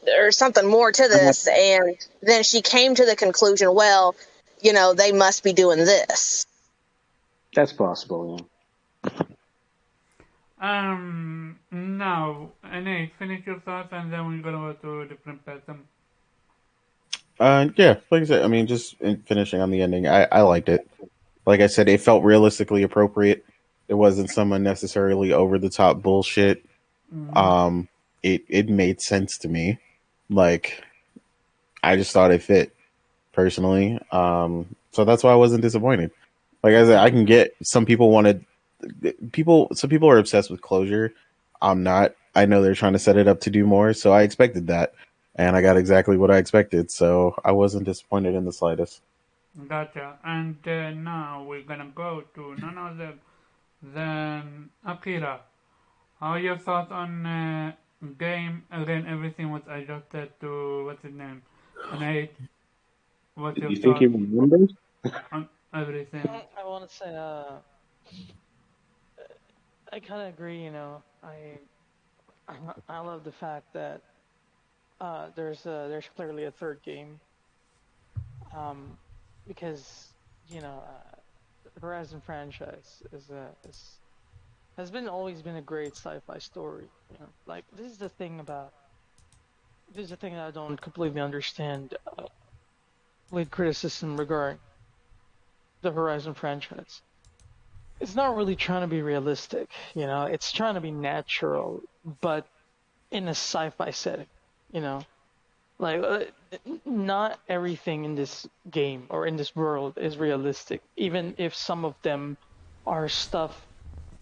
to this." And then she came to the conclusion, well, they must be doing this. that's possible. Yeah. Now, Nate, finish your thoughts and then we're gonna go to a different pattern. Yeah, like I said, I mean, just finishing on the ending, I liked it. Like I said, it felt realistically appropriate. It wasn't some unnecessarily over the top bullshit. Um, it made sense to me. Like, I just thought it fit personally. So that's why I wasn't disappointed. Like I said, I can get some people wanted some people are obsessed with closure. I'm not. I know they're trying to set it up to do more, so I expected that. And I got exactly what I expected, so I wasn't disappointed in the slightest. Gotcha. And now we're gonna go to none other than Akira. How are your thoughts on game? Again, everything was adjusted to what's his name? Nate, what's Do your you think he thoughts remembers? on everything? I want to say, I kind of agree. I love the fact that there's clearly a third game, um, because the Horizon franchise has been always been a great sci-fi story. Like this is the thing that I don't completely understand with criticism regarding the Horizon franchise. It's not really trying to be realistic, it's trying to be natural, but in a sci-fi setting, you know. Like, not everything in this game or in this world is realistic, even if some of them are stuff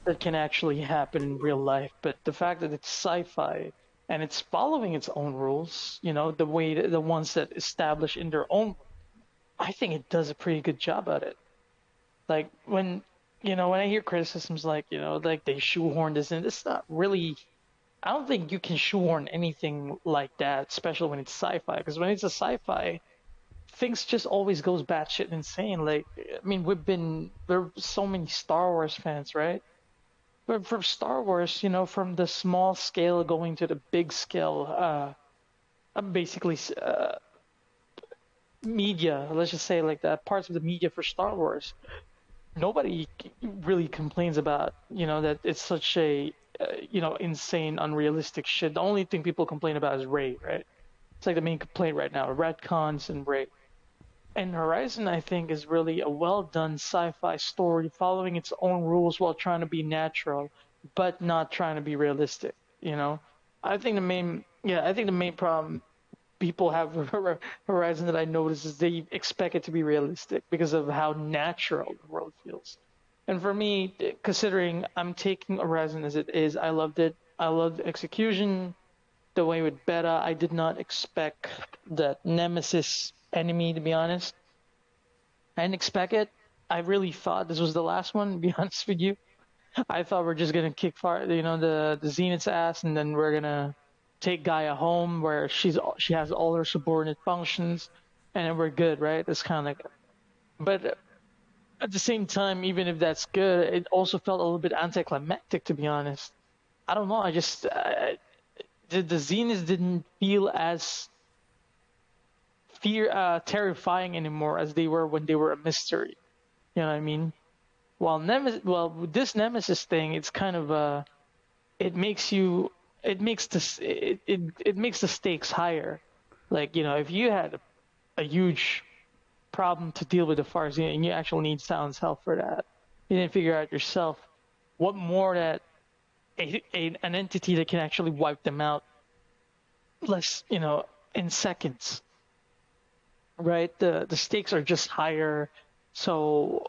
that can actually happen in real life. But the fact that it's sci-fi and it's following its own rules, the way the ones that establish in their own, I think it does a pretty good job at it. Like when I hear criticisms like, like they shoehorn this in, it's not really. I don't think you can shoehorn anything like that, especially when it's sci-fi. Because when it's a sci-fi, things just always goes batshit insane. Like, I mean, there are so many Star Wars fans, right? But for Star Wars, from the small scale going to the big scale, basically media, let's just say like that, parts of the media for Star Wars, nobody really complains about, that it's such a, insane, unrealistic shit. The only thing people complain about is Rey, right? It's like the main complaint right now, retcons and Rey. And Horizon, I think, is really a well done sci-fi story following its own rules while trying to be natural, but not trying to be realistic, I think the main problem people have with Horizon that I notice is they expect it to be realistic because of how natural the world feels. And for me, considering I'm taking Horizon as it is, I loved it. I loved the execution, the way with Beta. I did not expect that Nemesis enemy, to be honest. I didn't expect it. I really thought this was the last one, to be honest with you. I thought we're just gonna kick far, the Zenith's ass, and then we're gonna take Gaia home where she has all her subordinate functions, and then we're good, right? That's kind of like, but at the same time, even if that's good, it also felt a little bit anticlimactic, to be honest. I don't know. I just the Zeniths didn't feel as terrifying anymore as they were when they were a mystery. You know what I mean? With this Nemesis thing, it's kind of it makes it makes the stakes higher. Like, if you had a huge problem to deal with the Farseer, and you actually need Silence Health for that. You didn't figure out yourself what more that an entity that can actually wipe them out less, in seconds. Right? The stakes are just higher. So,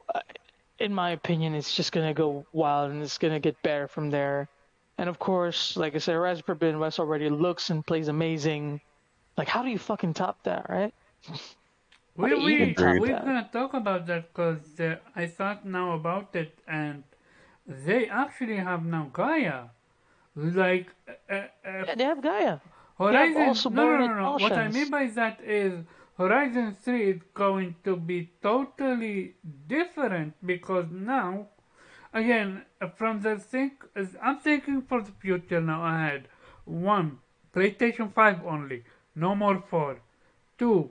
in my opinion, it's just gonna go wild and it's gonna get better from there. And of course, like I said, Rise of Forbidden West already looks and plays amazing. Like, how do you fucking top that, right? We're Agreed. gonna talk about that because I thought now about it, and they actually have now Gaia. Like, Yeah, they have Gaia. Horizon. also No, no, Born no, no. What I Impulsions. mean by that is Horizon 3 is going to be totally different because now, again, from the I'm thinking for the future now ahead. One, PlayStation 5 only, no more 4. Two,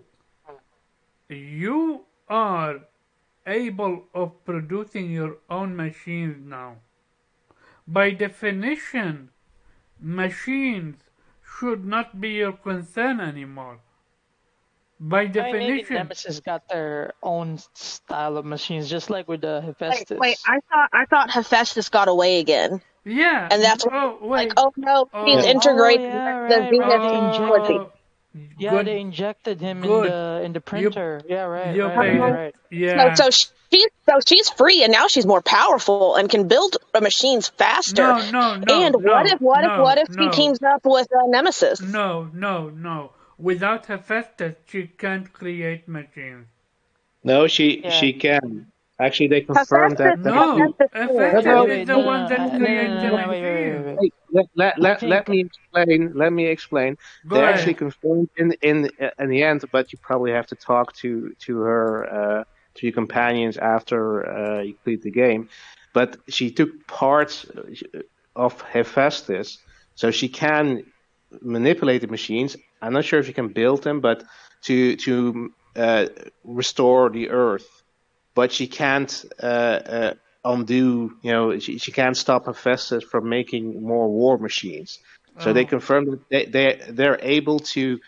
you are able of producing your own machines now. By definition, machines should not be your concern anymore. By I mean, maybe definition, Nemesis got their own style of machines, just like with the Wait, Hephaestus. I thought Hephaestus got away again, yeah. and that's why Oh like, wait. oh no, he's Yeah. integrated with yeah, the right. Zenith They technology. injected. Yeah, Good, they injected him good. in the You printer. Yeah, right, you right, paid right, it. right. Yeah. So she's free, and now she's more powerful and can build machines faster. No, no, no, And no, what no, if she no, teams up with Nemesis? no. Without Hephaestus, she can't create machines. No, Yeah. she can. Actually, they confirmed that. No, Hephaestus No, is the one that creates the no, machines. wait. Wait, I think let me explain. Let me explain. Go They actually ahead. confirmed in the end, but you probably have to talk to her to your companions after you complete the game. But she took parts of Hephaestus, so she can manipulate the machines. I'm not sure if you can build them, but to restore the Earth. But she can't undo. She can't stop Hephaestus from making more war machines. So they Oh, confirmed that they're able to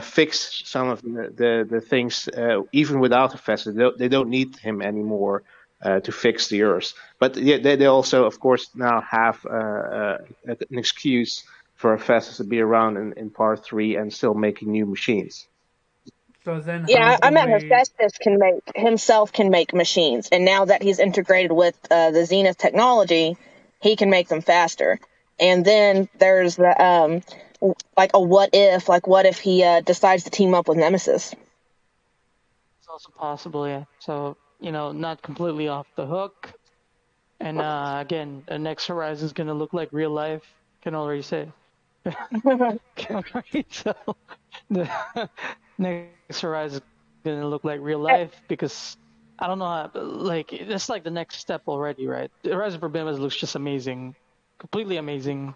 fix some of the things even without Hephaestus. They don't need him anymore to fix the Earth. But yeah, they also, of course, now have an excuse for Hephaestus to be around in part 3 and still making new machines. so then how Yeah, I do meant we? Hephaestus can make machines, and now that he's integrated with the Zenith technology, he can make them faster. And then there's the like a what if he decides to team up with Nemesis? it's also possible, yeah. So, not completely off the hook. And again, the next Horizon is gonna look like real life. Can already say. So the next Horizon is gonna look like real life because I don't know how, like that's like the next step already, right? The Horizon Forbidden West looks just amazing, completely amazing.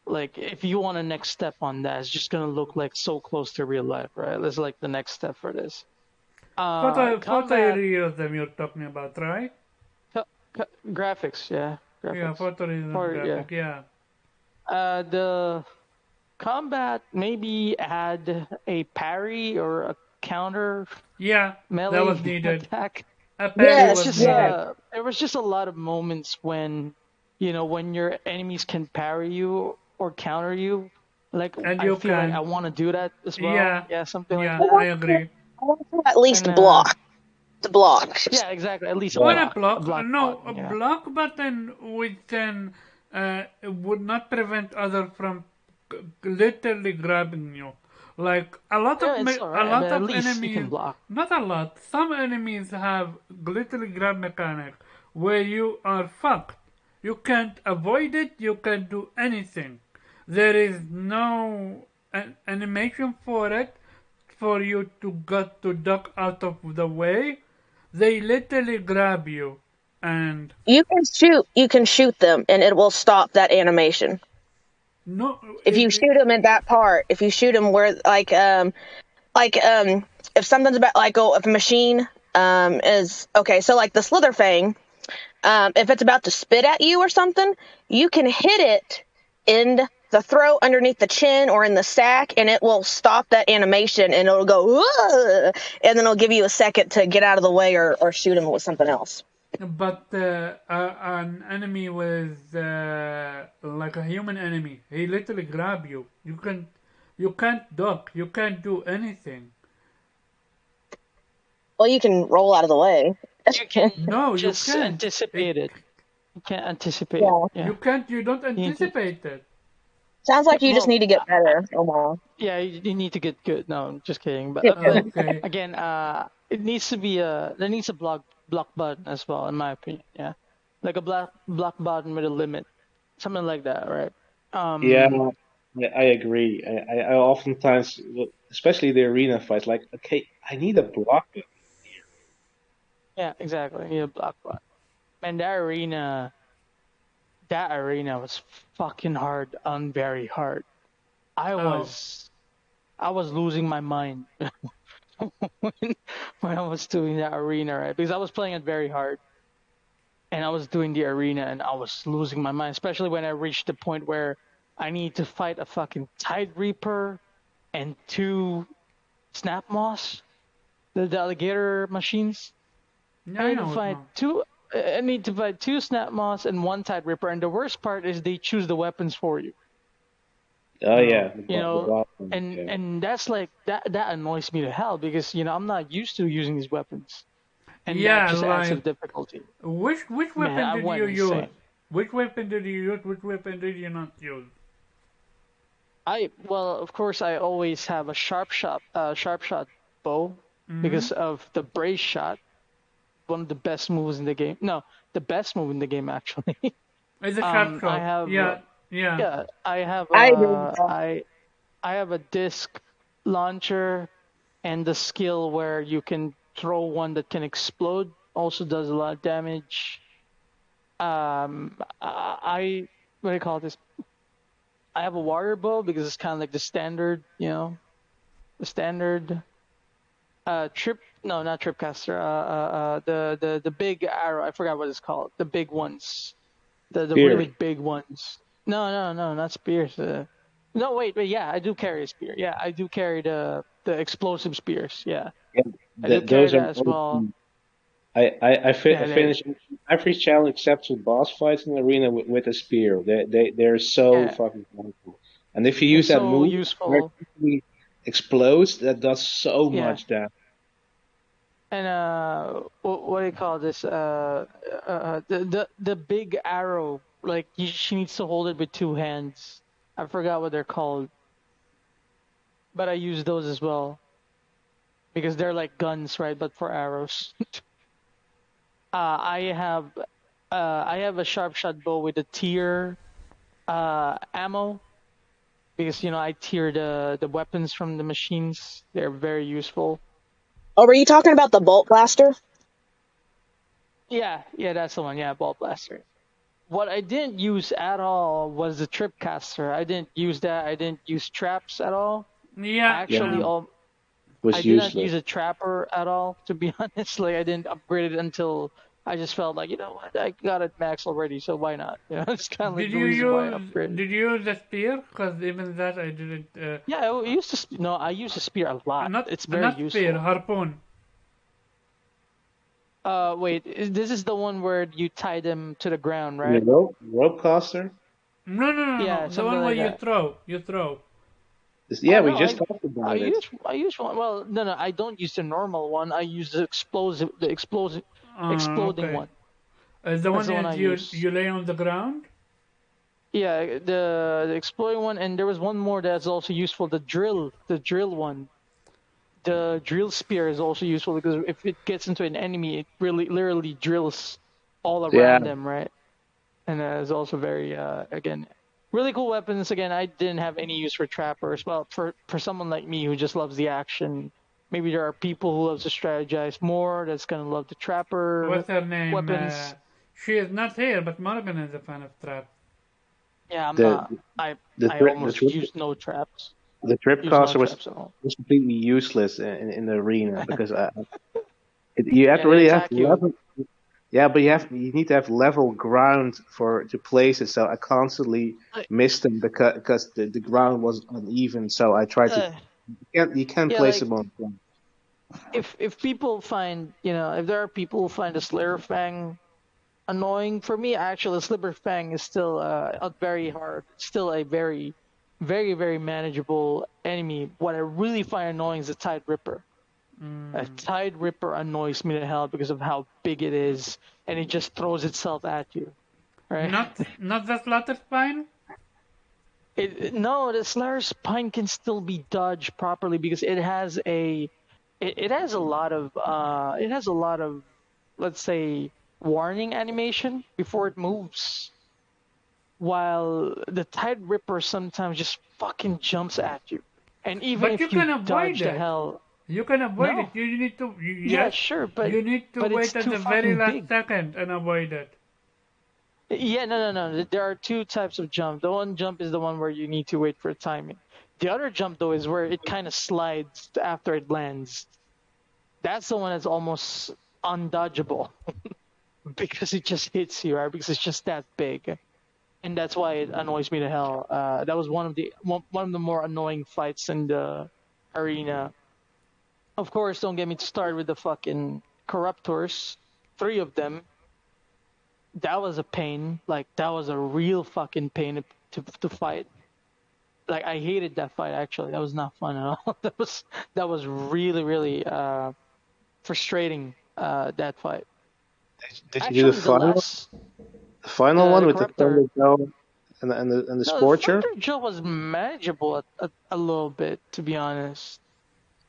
Like if you want a next step on that, it's just gonna look like so close to real life, right? That's like the next step for this. Combat Photorealism you're talking about, right? graphics, yeah, Yeah, graphics. photorealism graphic. Yeah. The combat maybe add a parry or a counter Yeah, melee that was needed. attack. A parry Yes, was Just needed. there was just a lot of moments when when your enemies can parry you or counter you. Like And I you feel like can. I want to do that as well. Yeah, Something like yeah, that. I agree. I want to at least And block. To block. yeah, exactly. At least a Or block, a block, no, button, a block button within would not prevent others from literally grabbing you. Like a lot Yeah, of it's a alright, lot but at of least you can enemies, block. not a lot. Some enemies have literally grab mechanic where you are fucked. You can't avoid it. You can't do anything. There is no animation for it for you to get to duck out of the way. They literally grab you and You can shoot them, and it will stop that animation. no If you shoot them in that part, if you shoot them where if something's about if a machine is okay, so like the Slitherfang, if it's about to spit at you or something, you can hit it in the throat, underneath the chin, or in the sack, and it will stop that animation, and it'll go, "Ugh," and then it'll give you a second to get out of the way or shoot him with something else. But an enemy with like a human enemy, he literally grab you. You can't duck. You can't do anything. Well, you can roll out of the way. You can No, you just can't. anticipate it. You can't anticipate Yeah. it. Yeah. You can't. You don't need to- anticipate it. Sounds like you just Well, need to get better, Omar. Yeah, you need to get good. No, I'm just kidding. But, Yeah. but Okay. again, it needs to be there needs a block button as well, in my opinion. Yeah, like a block button with a limit, something like that, right? Yeah, I agree. I oftentimes, especially the arena fights, like, okay, I need a block. Yeah, exactly. You need a block button. And that arena was fucking hard and very hard. I Oh. was losing my mind when I was doing that arena, right? Because I was playing it very hard, and I was doing the arena, and I was losing my mind, especially when I reached the point where I need to fight a fucking Tide Reaper and 2 Snap Moss, the alligator machines. Yeah, I I need know to it fight now. 2. I need to fight 2 Snap Moss and 1 Tide Reaper, and the worst part is they choose the weapons for you. Oh yeah, You know, the block. and Yeah. and that's like that annoys me to hell, because I'm not used to using these weapons, and Yeah, that just adds to the like difficulty. which Man, weapon I did went you use? insane. Which weapon did you use? Which weapon did you not use? Well, of course, I always have a sharp shot bow because of the brace shot, one of the best moves in the game. No, the best move in the game, actually. It's a sharp shot. I have Yeah, yeah. yeah, I have I agree with that. I have a disc launcher, and the skill where you can throw one that can explode also does a lot of damage. I what do you call this? I have a warrior bow because it's kind of like the standard, the standard not tripcaster. The big arrow. I forgot what it's called. The big ones, the Spear. really big ones. No, not spears. No, wait, yeah, I do carry a spear. Yeah, I do carry the explosive spears. Yeah, I do carry Those are that as well. I Yeah, finish every challenge except for boss fights in the arena with a spear. They're so Yeah. fucking powerful. And if you It's use that so move, useful. where it quickly explodes, that does so Yeah. much damage. And what do you call this? The big arrow. Like she needs to hold it with 2 hands. I forgot what they're called, but I use those as well because they're like guns, right? But for arrows. I have a sharp shot bow with a tier ammo because I tier the weapons from the machines. They're very useful. Oh, were you talking about the bolt blaster? Yeah, that's the one. Yeah, Bolt Blaster. What I didn't use at all was the Tripcaster. I didn't use that. I didn't use traps at all. Yeah. Actually, yeah. Was I did not useless. use a trapper at all, to be honest. Like, I didn't upgrade it until I just felt like, you know what, I got it max already, so why not? It's kind of like Did the you reason why I use upgraded. Did you use the spear? Because even that I didn't. Yeah, I used to. No, I use a spear a lot. It's very not useful. spear, harpoon. Wait, this is the one where you tie them to the ground, The right? rope caster? No. Yeah, The something one where like you that. throw. You throw. Yeah, Oh, we no, just talked about it. I use one. Well, no, I don't use the normal one. I use the exploding Okay. one. The one the one that I you use. you lay on the ground. Yeah, the exploding one, and there was one more that's also useful. The drill one. The drill spear is also useful because if it gets into an enemy, it really literally drills all around Yeah. them, right? And it's also very again, really cool weapons. Again, I didn't have any use for trappers. Well, for someone like me who just loves the action, maybe there are people who love to strategize more. That's gonna love the trapper What's her name? weapons. She is not here, but Morgan is a fan of trap. Yeah, I'm The not. I the almost trip use no traps. the trip Use no caster was traps at all. completely useless in the arena because you have Yeah, to they really have attack you. Yeah, but you need to have level ground to place it. So I constantly I- missed them because the ground was uneven. So I tried to. uh, You can't yeah, place like them on ground. if people find, if there are people who find a Slayer Fang annoying, for me actually Slipper Fang is still a very hard, still a very, very, very manageable enemy. What I really find annoying is the Tide Ripper. A Tide Ripper annoys me to hell because of how big it is, and it just throws itself at you, right? Not the slaughter spine. No, the Slayer Spine can still be dodged properly because it has a lot of let's say warning animation before it moves. While the Tide Ripper sometimes just fucking jumps at you. And even But you if you can avoid dodge the it. hell, You can avoid it. no. You need to. Yeah, Yes. sure, You need to but it's wait at too the very fucking last big. second and avoid it. Yeah, no. There are two types of jump. The one jump is the one where you need to wait for timing. The other jump though is where it kind of slides after it lands. That's the one that's almost undodgeable because it just hits you, right? Because it's just that big, and that's why it annoys me to hell. That was one of the more annoying fights in the arena. Of course, don't get me started with the fucking corruptors. 3 of them. That was a pain. Like that was a real fucking pain to fight. Like I hated that fight actually. That was not fun at all. That was really really frustrating. That fight. Did you do Actually, the last the final the one the with the corruptor. Thunder Joe and the No, the Scorcher? Thunder Joe was manageable a little bit, to be honest.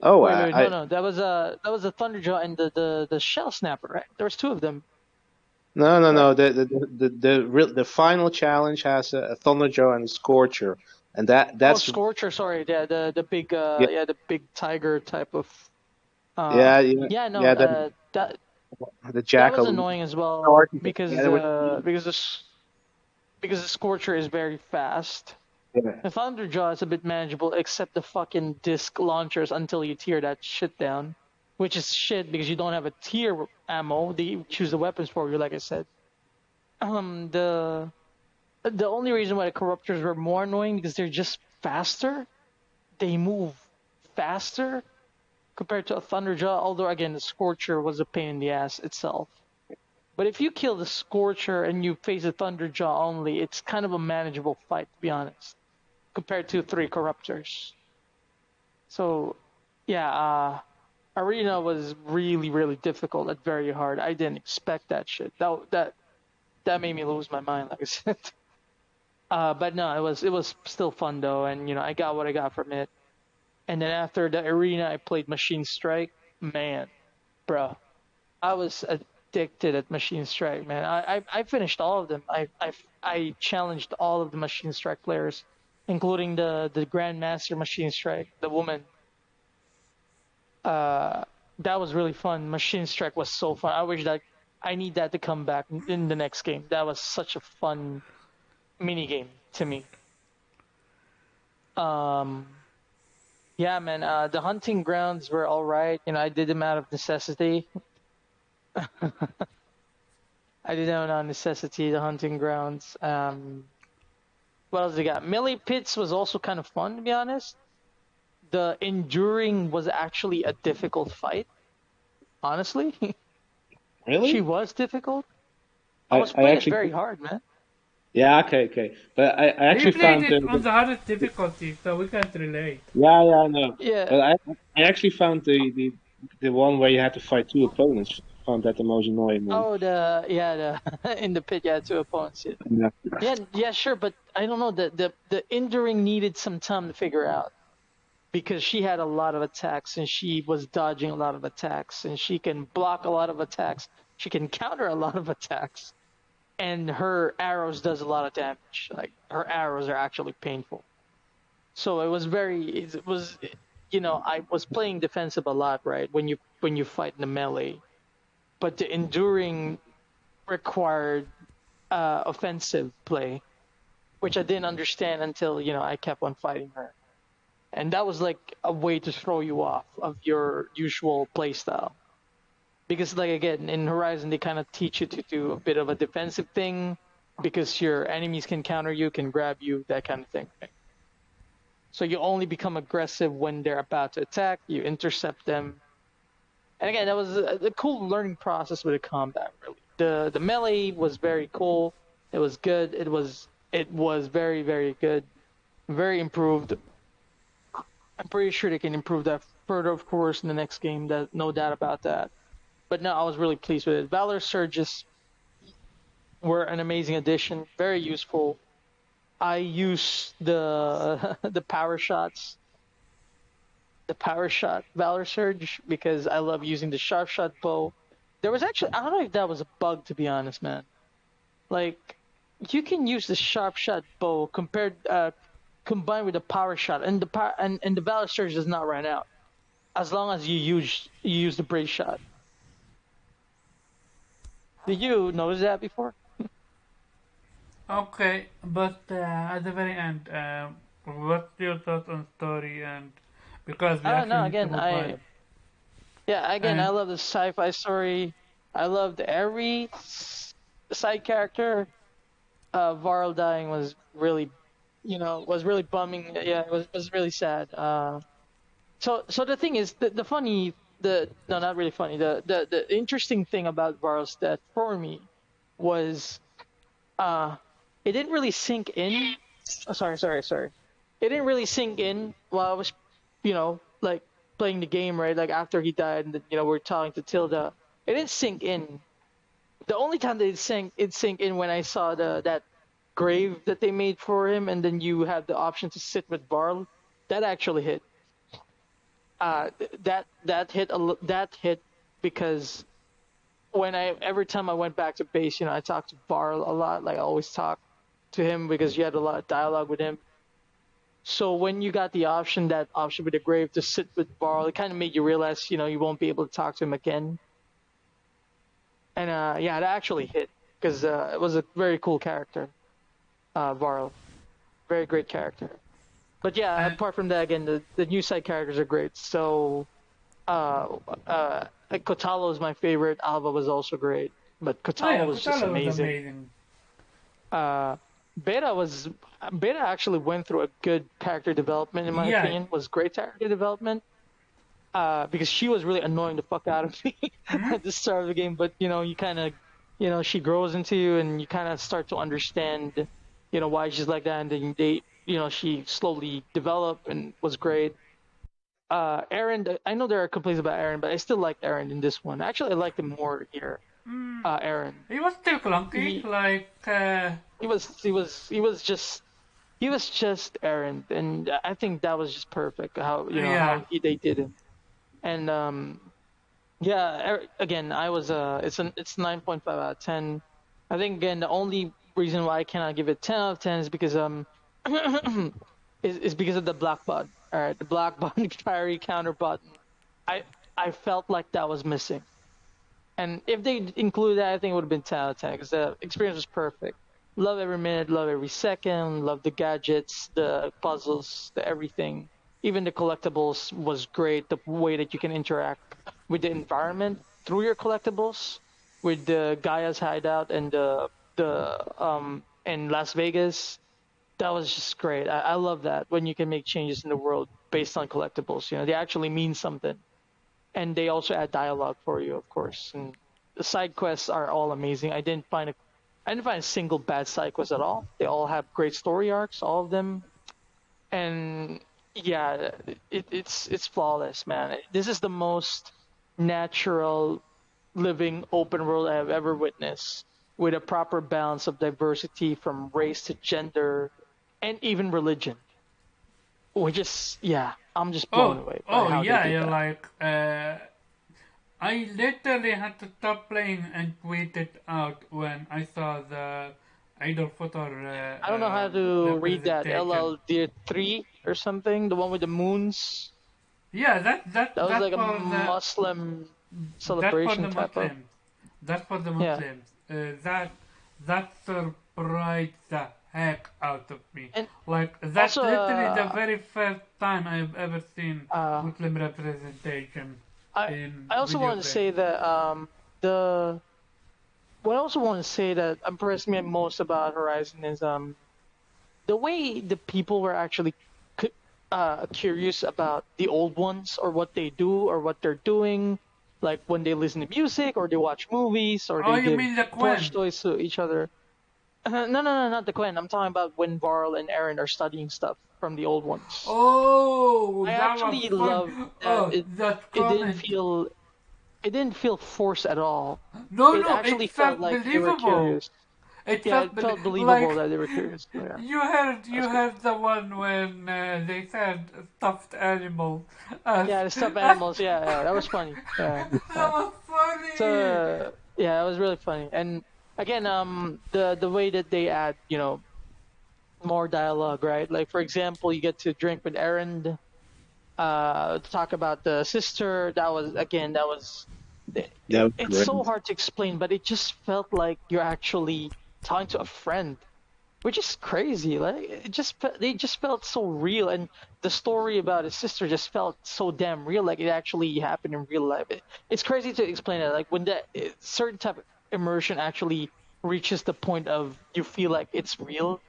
Oh, Wait, no, that was a Thunderjaw and the Shell Snapper, right? There was 2 of them, right? no. The final challenge has a Thunder Joe and a Scorcher, and Oh, that's Scorcher, sorry, the big yeah the big tiger type of yeah yeah yeah, no, yeah the that was Jackal. annoying as well Started because together with the the Scorcher is very fast. yeah. The Thunderjaw is a bit manageable, except the fucking disc launchers until you tear that shit down, which is shit because you don't have a tier ammo. They choose the weapons for you, like I said. The only reason why the Corruptors were more annoying because they're just faster. They move faster compared to a Thunderjaw. Although again, the Scorcher was a pain in the ass itself. But if you kill the Scorcher and you face a Thunderjaw only, it's kind of a manageable fight, to be honest, compared to 3 Corruptors. So, yeah, Arena was really, really difficult and very hard. I didn't expect that shit. That made me lose my mind, like I said. But no, it was still fun though, and I got what I got from it. And then after the arena, I played Machine Strike. Man, bro, I was addicted at Machine Strike. Man, I finished all of them. I challenged all of the Machine Strike players, including the Grandmaster Machine Strike, the woman. Uh, that was really fun. Machine Strike was so fun. I wish that I need that to come back in the next game. That was such a fun mini game to me. Um, yeah, man. The hunting grounds were all right. I did them out of necessity. I did them out of necessity. The hunting grounds. What else they got? Melee pits was also kind of fun, to be honest. The enduring was actually a difficult fight. Honestly, she Really? was difficult. I I was I playing it actually very hard, man. yeah okay, but I We actually played found it on the hardest difficulty, so we can't relate. yeah I know, Yeah. but I actually found the one where you had to fight 2 opponents. Found that the most annoying one. Oh, the in the pit, yeah, 2 opponents. Yeah. Yeah. Yeah, sure, but I don't know. The enduring needed some time to figure out because she had a lot of attacks and she was dodging a lot of attacks and she can block a lot of attacks. She can counter a lot of attacks, and her arrows does a lot of damage. Like her arrows are actually painful. So it was I was playing defensive a lot, right? When you fight in the melee, but the enduring required offensive play, which I didn't understand until I kept on fighting her, and that was like a way to throw you off of your usual play style. because like again in Horizon they kind of teach you to do a bit of a defensive thing because your enemies can counter you, can grab you, that kind of thing. So you only become aggressive when they're about to attack. You intercept them, and again that was a cool learning process with the combat. Really, the melee was very cool. It was good. It was very very good, very improved. I'm pretty sure they can improve that further, of course, in the next game. That no doubt about that. But no, I was really pleased with it. Valor Surges were an amazing addition, very useful. I use the the power shots, the power shot Valor Surge because I love using the sharp shot bow. There was actually I don't know if that was a bug to be honest, man. Like you can use the sharp shot bow combined with the power shot, and the Valor Surge does not run out as long as you use the brace shot. Did you notice that before? Okay, but at the very end, what's your thoughts on story and because we I don't actually know. need to Again, move on. I And love the sci-fi story. I loved every side character. Varl dying was really, was really bumming. Yeah, it was really sad. So the thing is, the funny, the no, not really funny. The interesting thing about Varl's death for me was, uh, it didn't really sink in. Oh, sorry. It didn't really sink in while I was, like playing the game, right? Like after he died, and we're talking to Tilda. It didn't sink in. The only time that it sank in when I saw that grave that they made for him, and then you have the option to sit with Varl. That actually hit. That hit because every time I went back to base, I talked to Varl a lot. Like I always talk to him because you had a lot of dialogue with him. So when you got that option with the grave to sit with Varl, it kind of made you realize, you won't be able to talk to him again. And yeah, that actually hit because it was a very cool character, Varl, very great character. But yeah, and apart from that, again, the new side characters are great. So, like Kotalo is my favorite. Alva was also great, but oh yeah, Kotalo was just Kutala was amazing. amazing. Uh, Beta actually went through a good character development in my Yeah, opinion. Was great character development. Because she was really annoying the fuck out of me mhm. at the start of the game. But you kind of, she grows into you, and you kind of start to understand, why she's like that. And then she slowly developed and was great. Aaron, I know there are complaints about Aaron, but I still like Aaron in this one. Actually, I liked him more here. Mm, Aaron, he was still clunky, he like he was just Aaron, and I think that was just perfect. How yeah. they did him, and yeah, again, I was it's 9.5 out of 10. I think again the only reason why I cannot give it 10 out of 10 is because is because of the black button. All right, the black button fiery counter button. I I felt like that was missing. And if they include that, I think it would have been 10 out of 10 because the experience was perfect. Love every minute, love every second, love the gadgets, the puzzles, the everything. Even the collectibles was great. The way that you can interact with the environment through your collectibles, with the Gaia's hideout and the in Las Vegas, that was just great. I love that when you can make changes in the world based on collectibles. They actually mean something, and they also add dialogue for you, of course. And the side quests are all amazing. I didn't find a single bad side quest at all. They all have great story arcs, all of them. And yeah, it's flawless, man. This is the most natural living open world I have ever witnessed, with a proper balance of diversity from race to gender and even religion. Which is, yeah, I'm just blown away by Oh how they yeah, did yeah. that. Like I literally had to stop playing and tweet it out when I saw the Idol photo I don't know how to read that. representation. LL3 or something, the one with the moons. Yeah, That was that's like a for the Muslim that's for celebration the type of. Muslims. That's for the Yeah. Muslims. That surprised the heck out of me. And Like that's also, literally the very first time I've ever seen uh, Muslim representation. I in I also video want to say games. that the what I also want to say that impressed me most about Horizon is the way the people were actually curious about the old ones or what they do or what they're doing, like when they listen to music or they watch movies or Oh, they you give mean the plush Quen? toys to each other. No, not the Quinn. I'm talking about when Varl and Aaron are studying stuff from the old ones. Oh, I that was actually fun. love that Oh, that it didn't comment. feel it didn't feel forced at all. No, It no, it actually felt felt like they were believable. curious. It Yeah, felt it felt believable like that they were curious. So, yeah, you that's good. heard the one when they said stuffed animal. Yeah, the stuffed That animals. Yeah, yeah, that was funny. Yeah, yeah. was funny. So yeah, it was really funny. And again, the way that they add, more dialogue, right? Like for example, you get to drink with Aaron, talk about the sister. That was That was it's great. so hard to explain, but it just felt like you're actually talking to a friend, which is crazy. Like they just felt so real, and the story about his sister just felt so damn real, like it actually happened in real life. It's crazy to explain it. Like when that certain type of immersion actually reaches the point of you feel like it's real.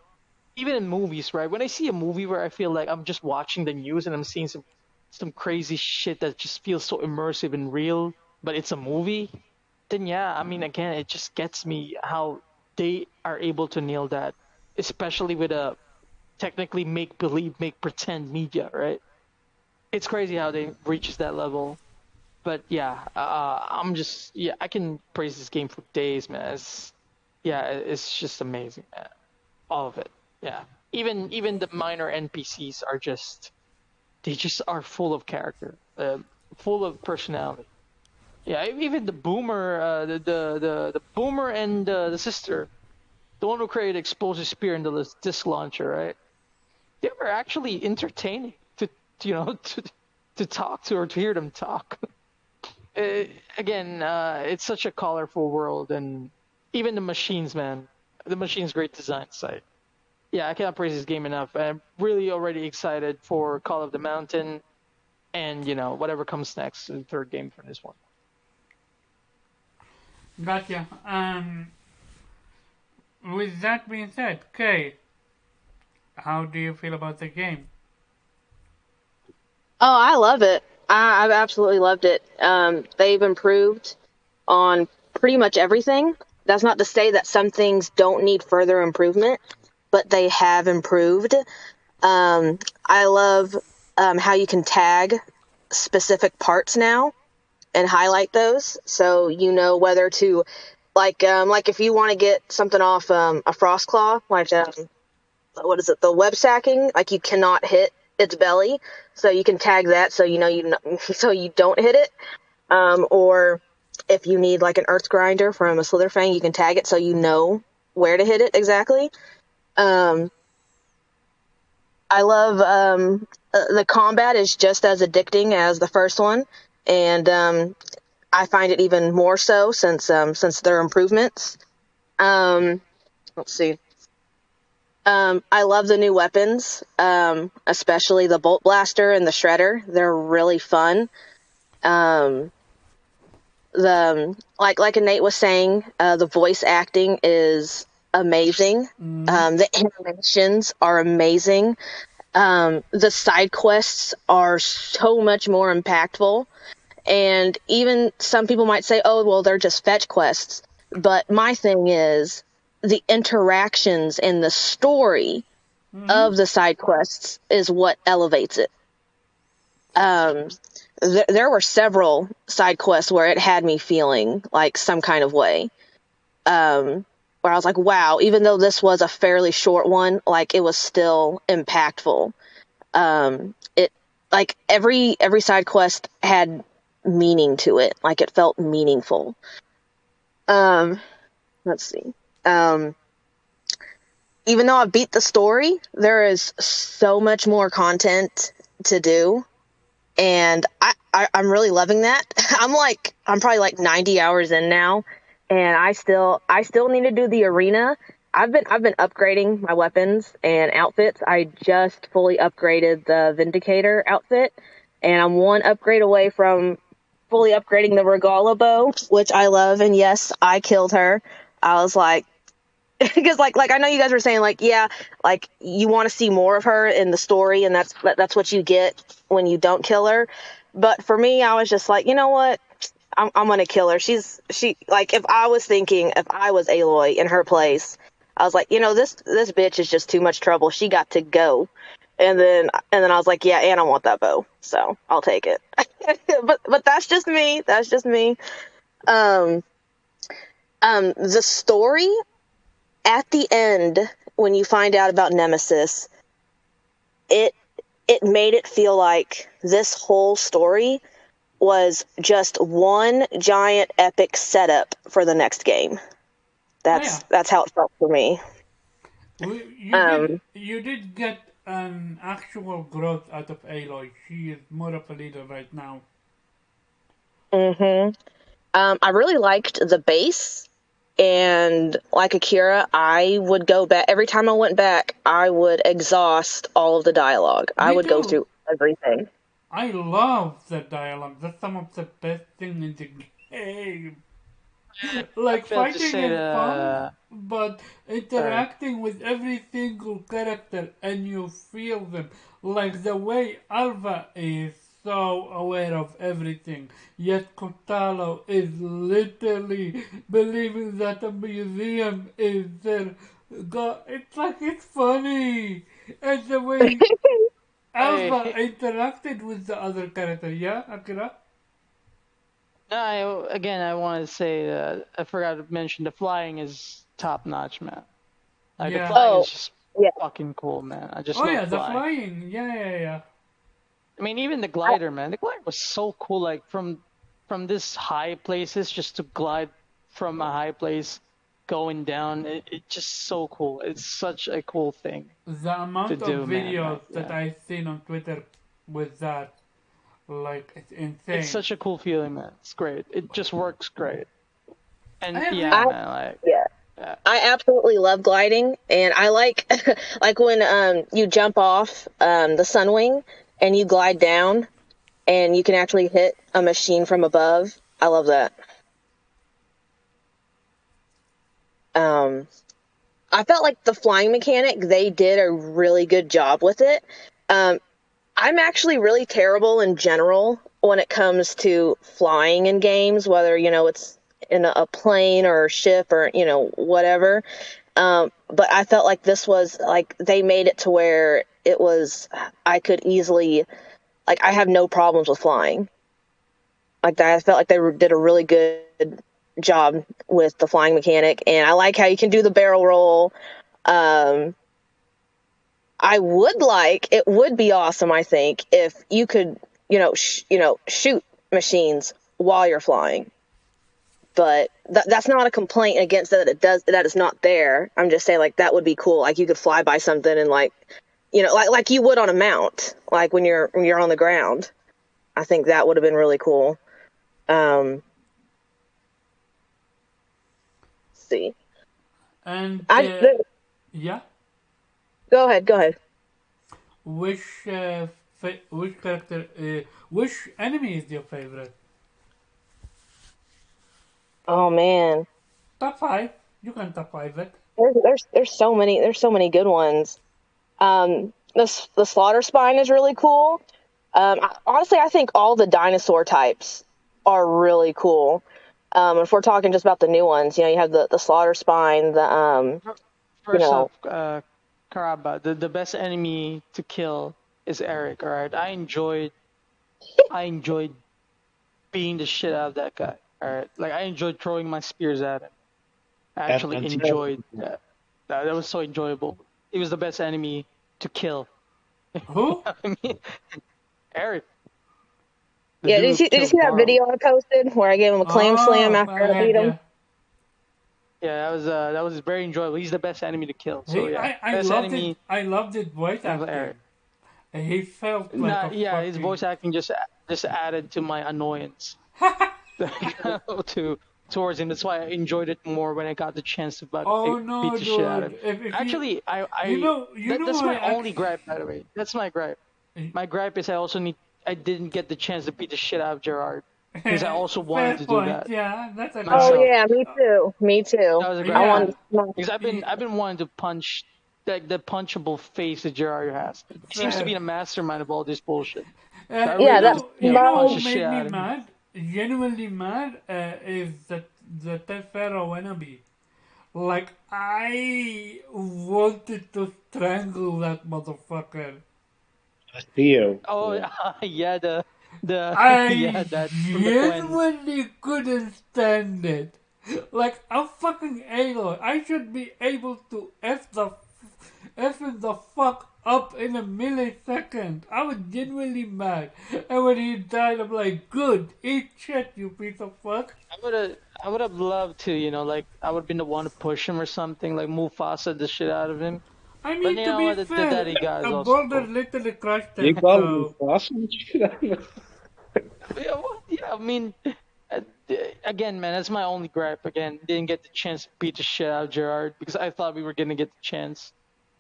Even in movies, right? When I see a movie where I feel like I'm just watching the news and I'm seeing some crazy shit that just feels so immersive and real, but it's a movie, then yeah, I mean, again, it just gets me how they are able to nail that, especially with a technically make believe, make pretend media, right? It's crazy how they reaches that level. But yeah, yeah, I can praise this game for days, man. It's just amazing, man. All of it. Yeah. Even the minor NPCs are just they just are full of character, full of personality. Yeah, even the boomer, the boomer and the sister, the one who created explosive spear and the disc launcher, right? They were actually entertaining you know to talk to or to hear them talk. Uh, Again, it's such a colorful world, and even the machines, man. The machines, great design site. Yeah, I cannot praise this game enough. I'm really already excited for Call of the Mountain and whatever comes next, the third game for this one. Gotcha. With that being said, Kay, how do you feel about the game? Oh, I love it. I've absolutely loved it. They've improved on pretty much everything. That's not to say that some things don't need further improvement, but they have improved. I love how you can tag specific parts now and highlight those, so you know whether to like if you want to get something off a frost claw, like what is it, the web sacking, like you cannot hit its belly, so you can tag that so so you don't hit it. Or if you need like an earth grinder from a Slitherfang, you can tag it so you know where to hit it exactly. Um, I love the combat is just as addicting as the first one, and I find it even more so since there are improvements. Um, let's see. I love the new weapons, especially the Bolt Blaster and the Shredder. They're really fun. Um, the like Nate was saying, the voice acting is amazing. Mm-hmm. The animations are amazing. The side quests are so much more impactful. And even some people might say, oh, well, they're just fetch quests. But my thing is the interactions and the story Mm-hmm. of the side quests is what elevates it. Um, there were several side quests where it had me feeling like some kind of way. Where I was like, wow, even though this was a fairly short one, like it was still impactful. It like every side quest had meaning to it. Like it felt meaningful. Um, let's see. Um, Even though I beat the story, there is so much more content to do, and I'm really loving that. I'm probably like 90 hours in now, and I still need to do the arena. I've been upgrading my weapons and outfits. I just fully upgraded the Vindicator outfit, and I'm one upgrade away from fully upgrading the Regala bow, which I love, and yes, I killed her. I was like, because like I know you guys were saying like yeah, like you want to see more of her in the story, and that's what you get when you don't kill her. But for me, I was just like, you know what? I'm gonna kill her. She like if I was thinking if I was Aloy in her place, I was like, you know, this bitch is just too much trouble. She got to go. And then I was like, yeah, and I want that bow, so I'll take it. But that's just me. That's just me. Um, the story at the end when you find out about Nemesis, it it made it feel like this whole story was just one giant epic setup for the next game. Oh yeah, That's how it felt for me. you Um, did get an actual growth out of Aloy. She is more of a leader right now. hmm I really liked the base, and like Akira, I would go back every time I went back. I would exhaust all of the dialogue. I Me would go too. through everything. I love the dialogue. That's some of the best thing in the game. I Like failed to fighting say is fun, the. but Sorry. interacting with every single character and you feel them. Like the way Alva is so aware of everything, yet Kotalo is literally believing that a museum is there. God, it's like it's funny. And the way Alva Hey, interacted with the other character, yeah, Akira? no, again, I want to say that I forgot to mention the flying is top notch, man. Like the Yeah. flying is Oh, just yeah. fucking cool, man. I just Oh love yeah, the flying. flying. Yeah, yeah, yeah. I mean, even the glider, man. The glider was so cool. Like from this high places, just to glide from a high place going down. It's just so cool. It's such a cool thing The to amount of do, man. videos Like, that yeah, I've seen on Twitter with that, like, it's it's insane. such a cool feeling, man. It's great. It just works great. I And agree. yeah, I man. Like, yeah. yeah. I absolutely love gliding, and I like like when you jump off the Sunwing and you glide down, and you can actually hit a machine from above. I love that. Um, I felt like the flying mechanic, they did a really good job with it. Um, I'm actually really terrible in general when it comes to flying in games, whether, you know, it's in a plane or a ship or, you know, whatever. But I felt like this was like they made it to where it was, I could easily, like, I have no problems with flying. Like that, I felt like did a really good job with the flying mechanic. And I like how you can do the barrel roll. Um, I would like it would be awesome. I think if you could, shoot machines while you're flying. But that's not a complaint against that. It does that is not there. I'm just saying like that would be cool. Like you could fly by something and like like you would on a mount, like when you're on the ground. I think that would have been really cool. Um, let's see. And, I yeah, go ahead. Go ahead. which character, which enemy is your favorite? Oh man, Top 5. You can top 5 it. there's so many good ones. The slaughter spine is really cool. Honestly, I think all the dinosaur types are really cool. If we're talking just about the new ones, you have the slaughter spine, you First off, know, Karaba, the best enemy to kill is Eric. All right, I enjoyed beating the shit out of that guy. All right, like I enjoyed throwing my spears at him. I actually Advantage. enjoyed that. That was so enjoyable. He was the best enemy to kill. Who? I mean, Eric, the yeah. dude Did you who see, did you killed see that Varl. video I posted where I gave him a clam slam Oh, after I beat him? yeah. Yeah, that was very enjoyable. He's the best enemy to kill. So yeah, I best loved it. enemy I loved it voice of Eric. acting. He felt like a Not yeah, his fucking. voice acting just added to my annoyance to towards him. That's why I enjoyed it more when I got the chance to Oh beat no, the shit out of dude! him. If you, Actually, you know, that's I my only actually. gripe, by the way. That's my gripe. My gripe is I didn't get the chance to beat the shit out of Gerard. because I also Fair wanted to do point. that Yeah, that's a good Oh one. myself. yeah, me too. Me That too. was a I great Yeah. wanted point to smash. because I've been wanting to punch like the punchable face that Jiraiya has. He seems to Fair. be the mastermind of all this bullshit. So I Yeah, really want that's to You know punch who the my. shit made me out of him. mad? Genuinely mad is the Ted Pharaoh wannabe. Like I wanted to strangle that motherfucker. Theo. Oh Yeah. yeah, the yeah I that from the cleanse. genuinely couldn't stand it. Like I'm fucking Aloy. I should be able to f the fuck up in a millisecond. I was genuinely mad. And when he died, I'm like, good, eat shit, you piece of fuck. I would have loved to, like I would have been the one to push him or something, like Mufasa the shit out of him. I But mean, you to know be what? The fair, daddy guy is a also boulder cool. literally crushed You him, call him so. awesome? Yeah, well, yeah, I mean, uh, again, man, that's my only gripe. Again, didn't get the chance to beat the shit out of Gerard because I thought we were gonna get the chance.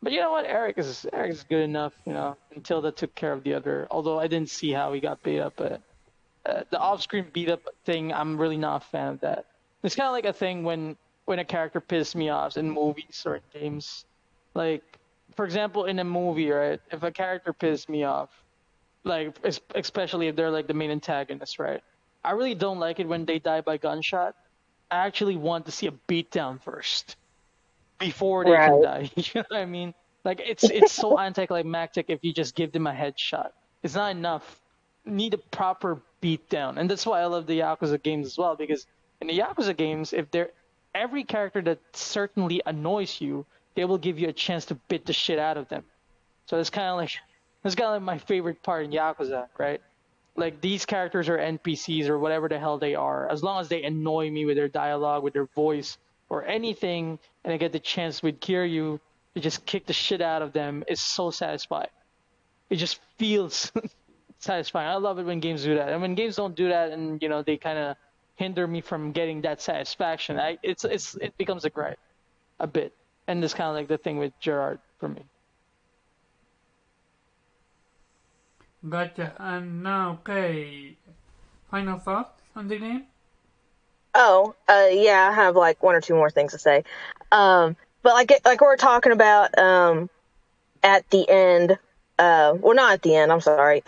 But you know what? Eric is good enough, until that took care of the other. Although I didn't see how he got beat up, but the off-screen beat up thing, I'm really not a fan of that. It's kind of like a thing when a character pisses me off in movies or in games. Like, for example, in a movie, right? If a character pisses me off, like especially if they're like the main antagonist, right? I really don't like it when they die by gunshot. I actually want to see a beatdown first before they can Right. die. You know what I mean? Like it's so anticlimactic if you just give them a headshot. It's not enough. Need a proper beatdown, and that's why I love the Yakuza games as well. Because in the Yakuza games, if they're every character that certainly annoys you, they will give you a chance to beat the shit out of them. So that's kind of like my favorite part in Yakuza, right? Like these characters are NPCs or whatever the hell they are. As long as they annoy me with their dialogue, with their voice, or anything, and I get the chance with Kiryu to just kick the shit out of them, it's so satisfying. It just feels satisfying. I love it when games do that. And when games don't do that, and they kind of hinder me from getting that satisfaction, it becomes a gripe a bit. And it's kind of like the thing with Gerard for me. Gotcha. And now, okay. Final thoughts on the game? Oh, yeah, I have like one or two more things to say. But like we were talking about at the end, well, not at the end. I'm sorry.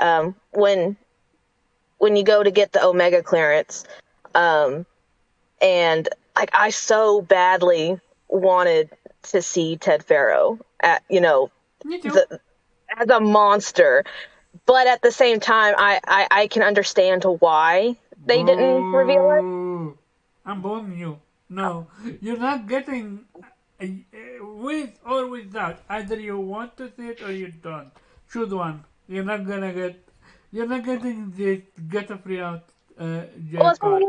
When you go to get the Omega clearance, um, and like I so badly wanted to see Ted Faro at Me too. the as a monster, but at the same time, I can understand why they didn't reveal it. Boo! I'm booing you. No, you're not getting with or without. Either you want to see it or you don't. Choose one. You're not gonna get. You're not getting this get a free out Well, it's jackpot.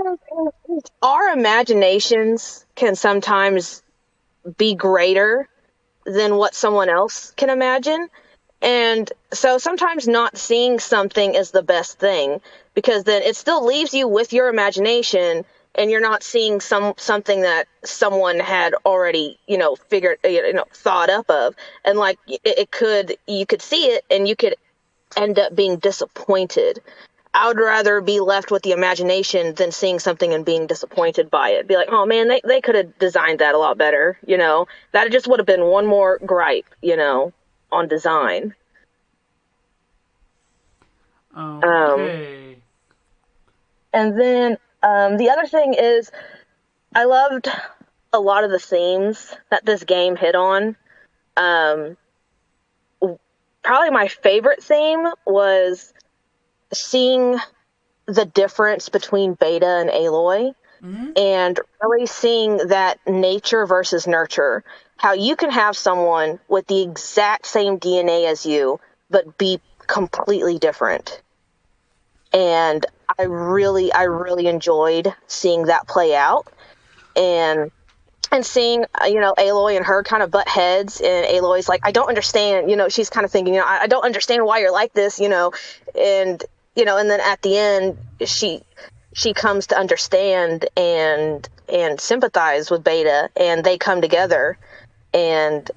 our imaginations can sometimes be greater than what someone else can imagine. And so sometimes not seeing something is the best thing because then it still leaves you with your imagination and you're not seeing something that someone had already, figured, thought up of. And like you could see it and you could end up being disappointed. I would rather be left with the imagination than seeing something and being disappointed by it. Be like, oh man, they could have designed that a lot better, That just would have been one more gripe, on design. Um, Okay. and then the other thing is, I loved a lot of the themes that this game hit on. Um, Probably my favorite theme was seeing the difference between Beta and Aloy. Hmm. And really seeing that nature versus nurture, how you can have someone with the exact same DNA as you, but be completely different. And I really enjoyed seeing that play out, and seeing Aloy and her kind of butt heads, and Aloy's like, I don't understand, she's kind of thinking, I don't understand why you're like this, and and then at the end she comes to understand and sympathize with Beta, and they come together, and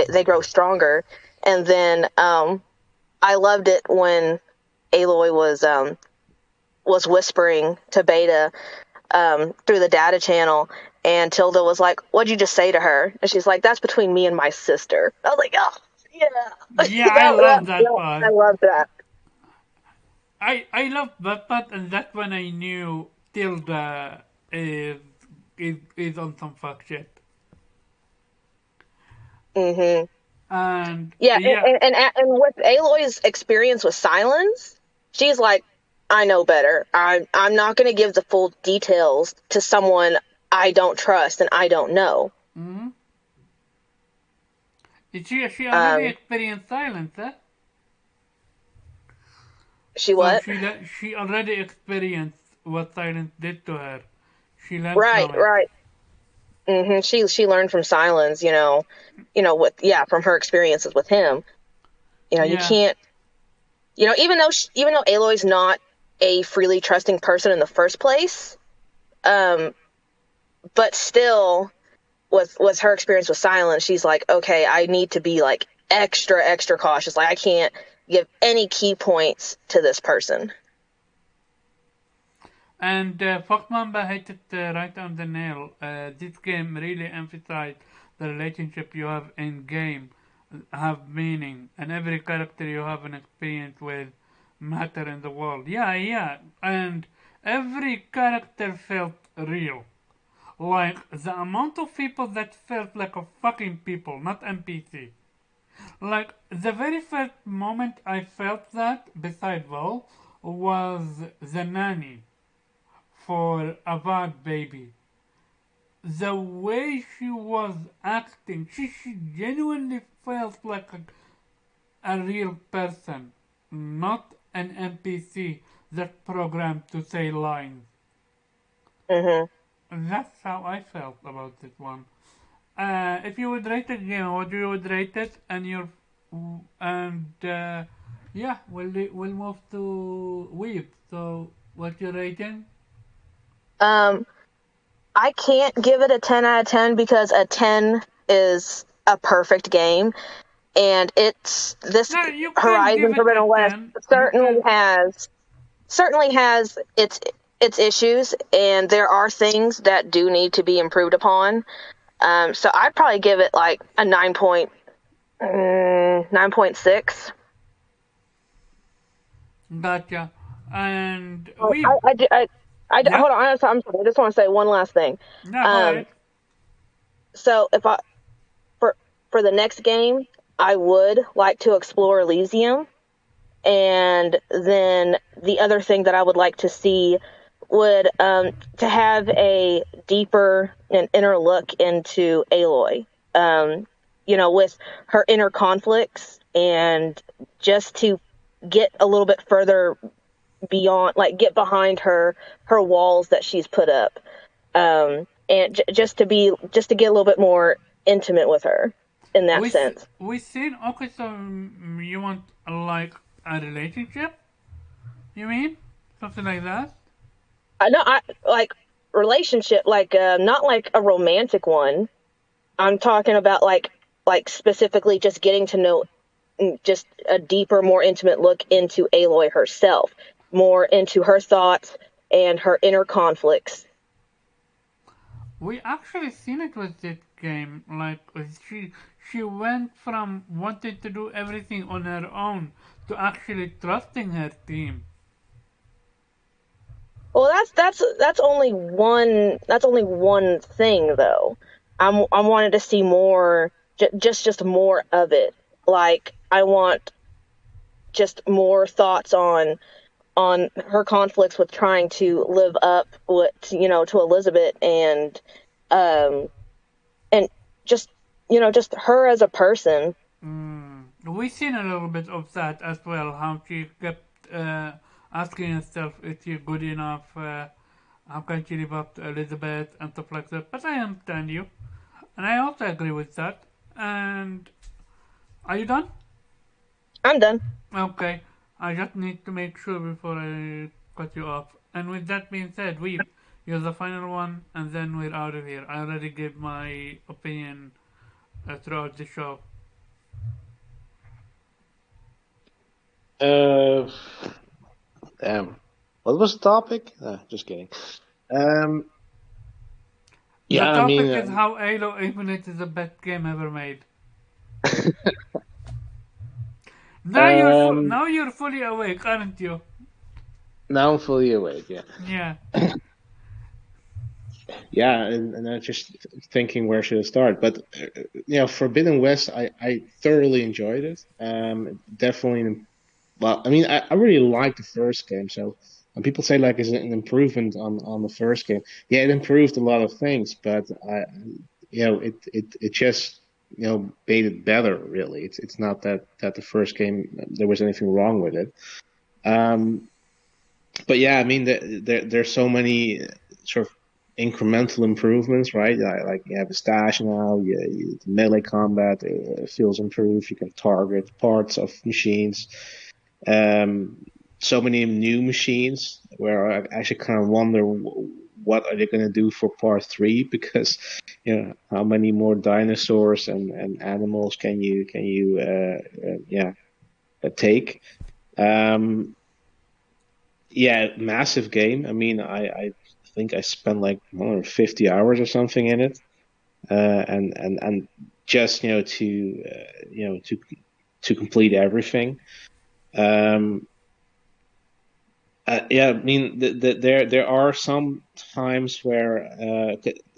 they grow stronger. And then I loved it when Aloy was was whispering to Beta through the data channel, and Tilda was like, "What'd you just say to her?" And she's like, "That's between me and my sister." I was like, "Oh, yeah." Yeah, I love that I part. love that. I love that part, and that's when I knew Tilda is is on some fuck shit. Hmm. And Yeah, yeah, and with Aloy's experience with Silence, she's like, "I know better. I'm not going to give the full details to someone I don't trust and I don't know." mm-hmm. She already Um, experienced silence, huh? she So what? she already experienced what silence did to her. She learned Right, from it. right. She learned from Silence, with from her experiences with him. You Yeah, can't, even though Aloy's not a freely trusting person in the first place, um, but still, with her experience with Silence, she's like, okay, I need to be like extra extra cautious. Like I can't give any key points to this person. and Fox Mamba hit it right on the nail. This game really emphasized the relationship you have in game have meaning, and every character you have an experience with matter in the world. Yeah, yeah, and every character felt real. Like the amount of people that felt like a fucking people, not NPC. Like the very first moment I felt that beside Val was the nanny for Avad baby. The way she was acting, she genuinely felt like a real person, not an NPC that's programmed to say lines. Hmm. That's how I felt about this one. If you would rate it, what you would rate it, and yeah, we'll move to Weave. So, what's your rating? Um, I can't give it a 10 out of 10 because a 10 is a perfect game, and this No, you can give Horizon it a Forbidden West 10. You certainly can. has its issues, and there are things that do need to be improved upon. So I'd probably give it like a 9.6. Gotcha. And Oh, Weave. Yeah? hold on. I'm sorry. I just want to say one last thing. No, go Um, ahead. so if I for for the next game, I would like to explore Elysium, and then the other thing that I would like to see would to have a deeper and inner look into Aloy. With her inner conflicts, and just to get a little bit further beyond, like get behind her walls that she's put up, and just to get a little bit more intimate with her in that sense. We seen. Okay, so you want like a relationship? You mean something like that? I know, I like relationship, like not like a romantic one. I'm talking about like specifically just getting to know, just a deeper, more intimate look into Aloy herself, more into her thoughts and her inner conflicts. We actually seen it with this game. Like she went from wanting to do everything on her own to actually trusting her team. Well, that's only one thing though. I wanted to see more, just more of it. Like I want just more thoughts on her conflicts with trying to live up to Elizabeth, um and just just her as a person. We seen a little bit of that as well. How she kept asking herself, "Is she good enough? How can she live up to Elizabeth and stuff like that?" But I understand you, and I also agree with that. And are you done? I'm done. Okay, I just need to make sure before I cut you off. And with that being said, you're the final one, and then we're out of here. I already gave my opinion throughout the show. Uh, damn. What was the topic? Just kidding. The Yeah, I topic mean, is how Halo Infinite is the best game ever made. um, Now you're fully awake, aren't you? now I'm fully awake. Yeah, Yeah. yeah, and I'm just thinking where should I start. But Forbidden West, I thoroughly enjoyed it. Definitely. Well, I mean, I really like the first game. So when people say like it's an improvement on the first game, yeah, it improved a lot of things, but it just made it better. Really, it's not that the first game there was anything wrong with it. Um, but yeah, I mean, there's so many sort of incremental improvements, right? Like you have a stash now, the melee combat feels improved. You can target parts of machines. Um, so many new machines where I actually kind of wonder what are they going to do for part 3 because how many more dinosaurs and animals can you take. Um, yeah, massive game. I mean, I think I spent like 150 hours or something in it, and just to complete everything. Um, yeah, I mean, there are some times where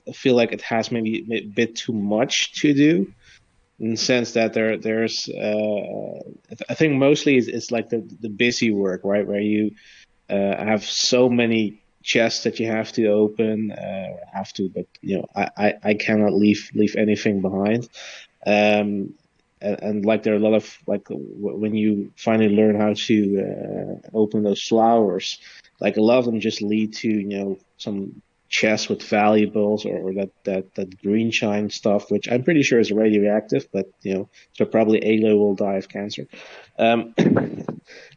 I feel like it has maybe a bit too much to do, in the sense that there's I think mostly it's like the busy work, right, where you have so many chests that you have to open, but I cannot leave anything behind. Um, and like there are a lot of like when you finally learn how to open those flowers, like a lot of them just lead to some chests with valuables or that green shine stuff, which I'm pretty sure is radioactive, but so probably Aloy will die of cancer. Um,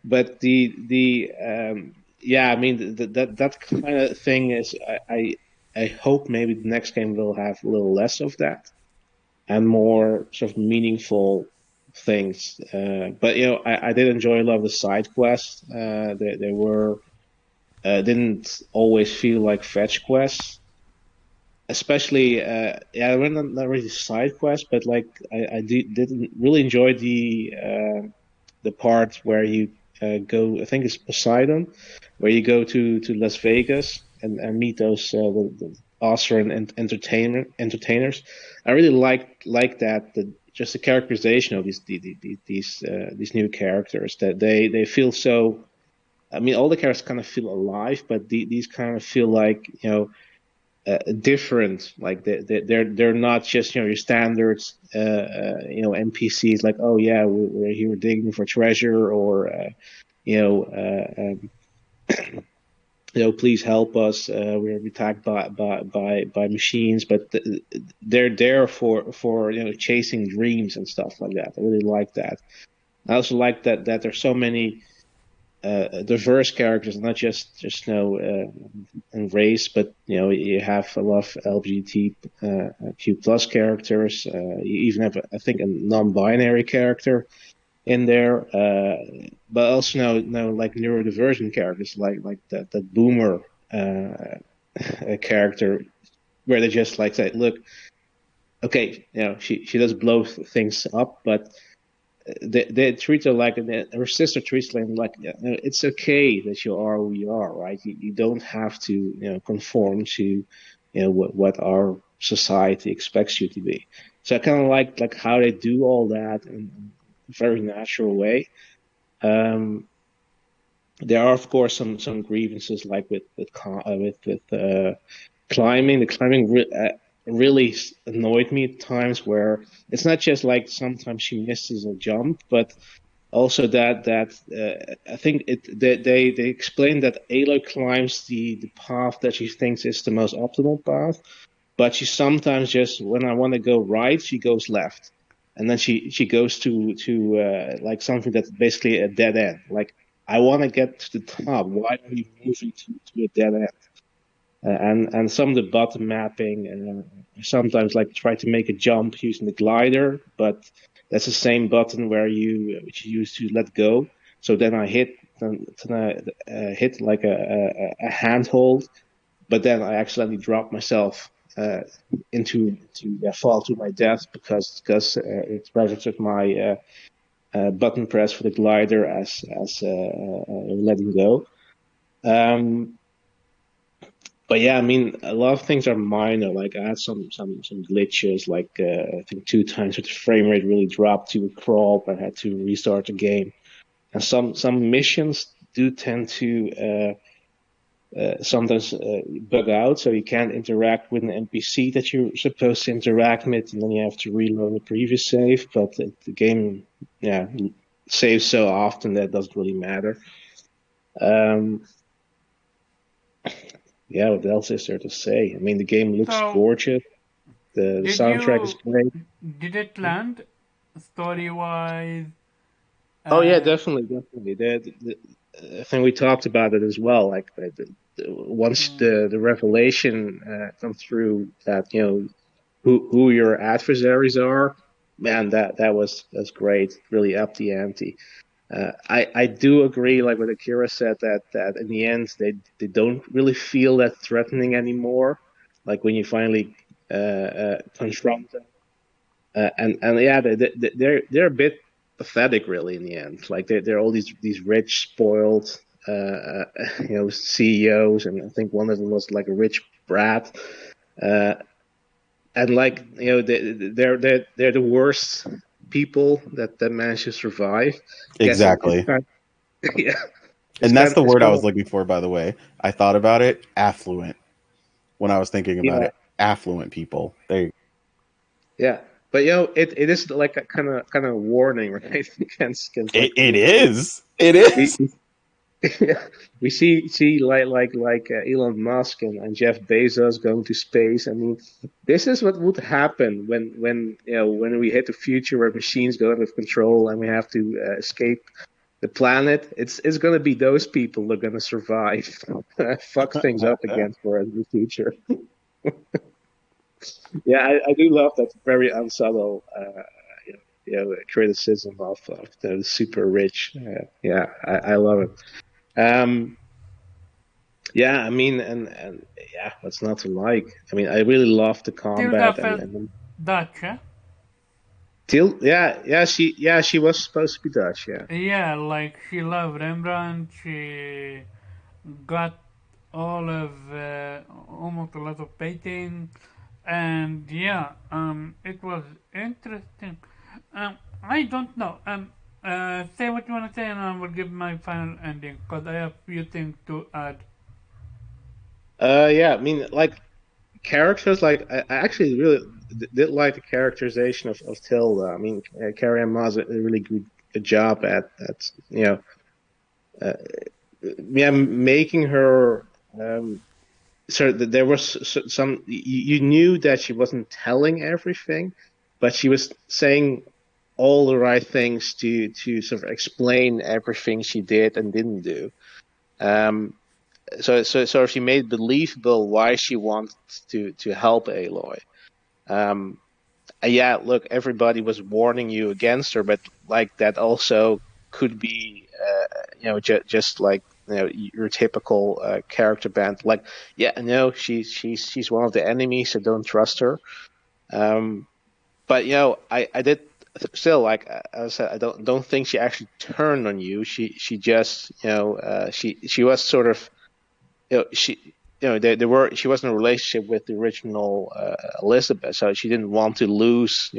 but the yeah, I mean that kind of thing is I hope maybe the next game will have a little less of that and more sort of meaningful things. But I did enjoy a lot of the side quests. They were didn't always feel like fetch quests, especially yeah, they were not really side quests, but like didn't really enjoy the part where you go. I think it's Poseidon, where you go to Las Vegas and meet those the Oscar and entertainers. I really like that just the characterization of these new characters that they feel so. I mean, all the characters kind of feel alive, but these kind of feel like different. Like they're not just your standards NPCs. Like, oh yeah, we're here digging for treasure, or please help us. We're attacked by machines, but they're there for chasing dreams and stuff like that. I really like that. I also like that there's so many diverse characters, not just in race, but you have a lot of LGBTQ plus characters. You even have, I think, a non-binary character in there, but also no like neurodivergent characters, like that boomer character, where they just like say, look, okay, she does blow things up, but they treat her like her sister treats her like it's okay that you are who you are, right? You don't have to conform to what our society expects you to be. So I kind of like how they do all that in a very natural way. There are of course some grievances like with climbing. The climbing really annoyed me at times, where it's not just like sometimes she misses a jump, but also that I think they explain that Aloy climbs the path that she thinks is the most optimal path, but she sometimes just, when I want to go right, she goes left, and then she goes to like something that's basically a dead end. Like, I want to get to the top. Why are you moving to a dead end? And some of the button mapping, sometimes like try to make a jump using the glider, but that's the same button which you use to let go. So then I hit then I hit like a handhold, but then I accidentally dropped myself into fall to my death because it registered my button press for the glider as letting go. But yeah, I mean, a lot of things are minor. Like I had some glitches. Like I think 2 times where the frame rate really dropped to a crawl. I had to restart the game. And some missions do tend to sometimes bug out, so you can't interact with an NPC that you're supposed to interact with, and then you have to reload the previous save. But the game, yeah, saves so often that doesn't really matter. Yeah, what else is there to say? I mean, the game looks So, gorgeous. The did soundtrack is you great. did it land story wise? Oh yeah, definitely. I think we talked about it as well. Like once the revelation comes through that who your adversaries are, man, that's great. Really up the ante. I do agree, like what Akira said, that in the end they don't really feel that threatening anymore. Like when you finally confront them, and yeah, they're a bit pathetic, really, in the end. Like they're all these rich, spoiled, CEOs, and I think one of them was like a rich brat. And like they're the worst people that manage to survive. Guess Exactly. yeah, And that's the it's word I kind was of looking for, by the way. I thought about it, affluent, when I was thinking about yeah, it. Affluent people. They yeah. But it is like a kind of warning, right? against like it is. It is. we yeah, we see like Elon Musk and Jeff Bezos going to space. I mean, this is what would happen when when we hit the future where machines go out of control and we have to escape the planet. It's going to be those people that are going to survive. Fuck things up again for us in the future. Yeah, I do love that very unsubtle criticism of the super rich. Yeah, I love it. Yeah, I mean, and yeah, what's not to like? I mean, I really love the Tilda combat felt and Dutch, eh? she was supposed to be Dutch, yeah. Yeah, like she loved Rembrandt. She got all of almost a lot of painting, and yeah, it was interesting. I don't know. Say what you want to say, and I will give my final ending because I have few things to add. Yeah, I mean, like characters, like I actually really did like the characterization of Tilda. I mean, Carrie Ann Moss did a really good job at uh, yeah, making her. So there was some. You knew that she wasn't telling everything, but she was saying all the right things to sort of explain everything she did and didn't do. Um, so she made believable why she wanted to help Aloy. Yeah, look, everybody was warning you against her, but like that also could be, just like your typical character band. Like, yeah, no, she's one of the enemies, so don't trust her. But I did still like I said, I don't think she actually turned on you. She just she was sort of she she was in a relationship with the original Elizabeth, so she didn't want to lose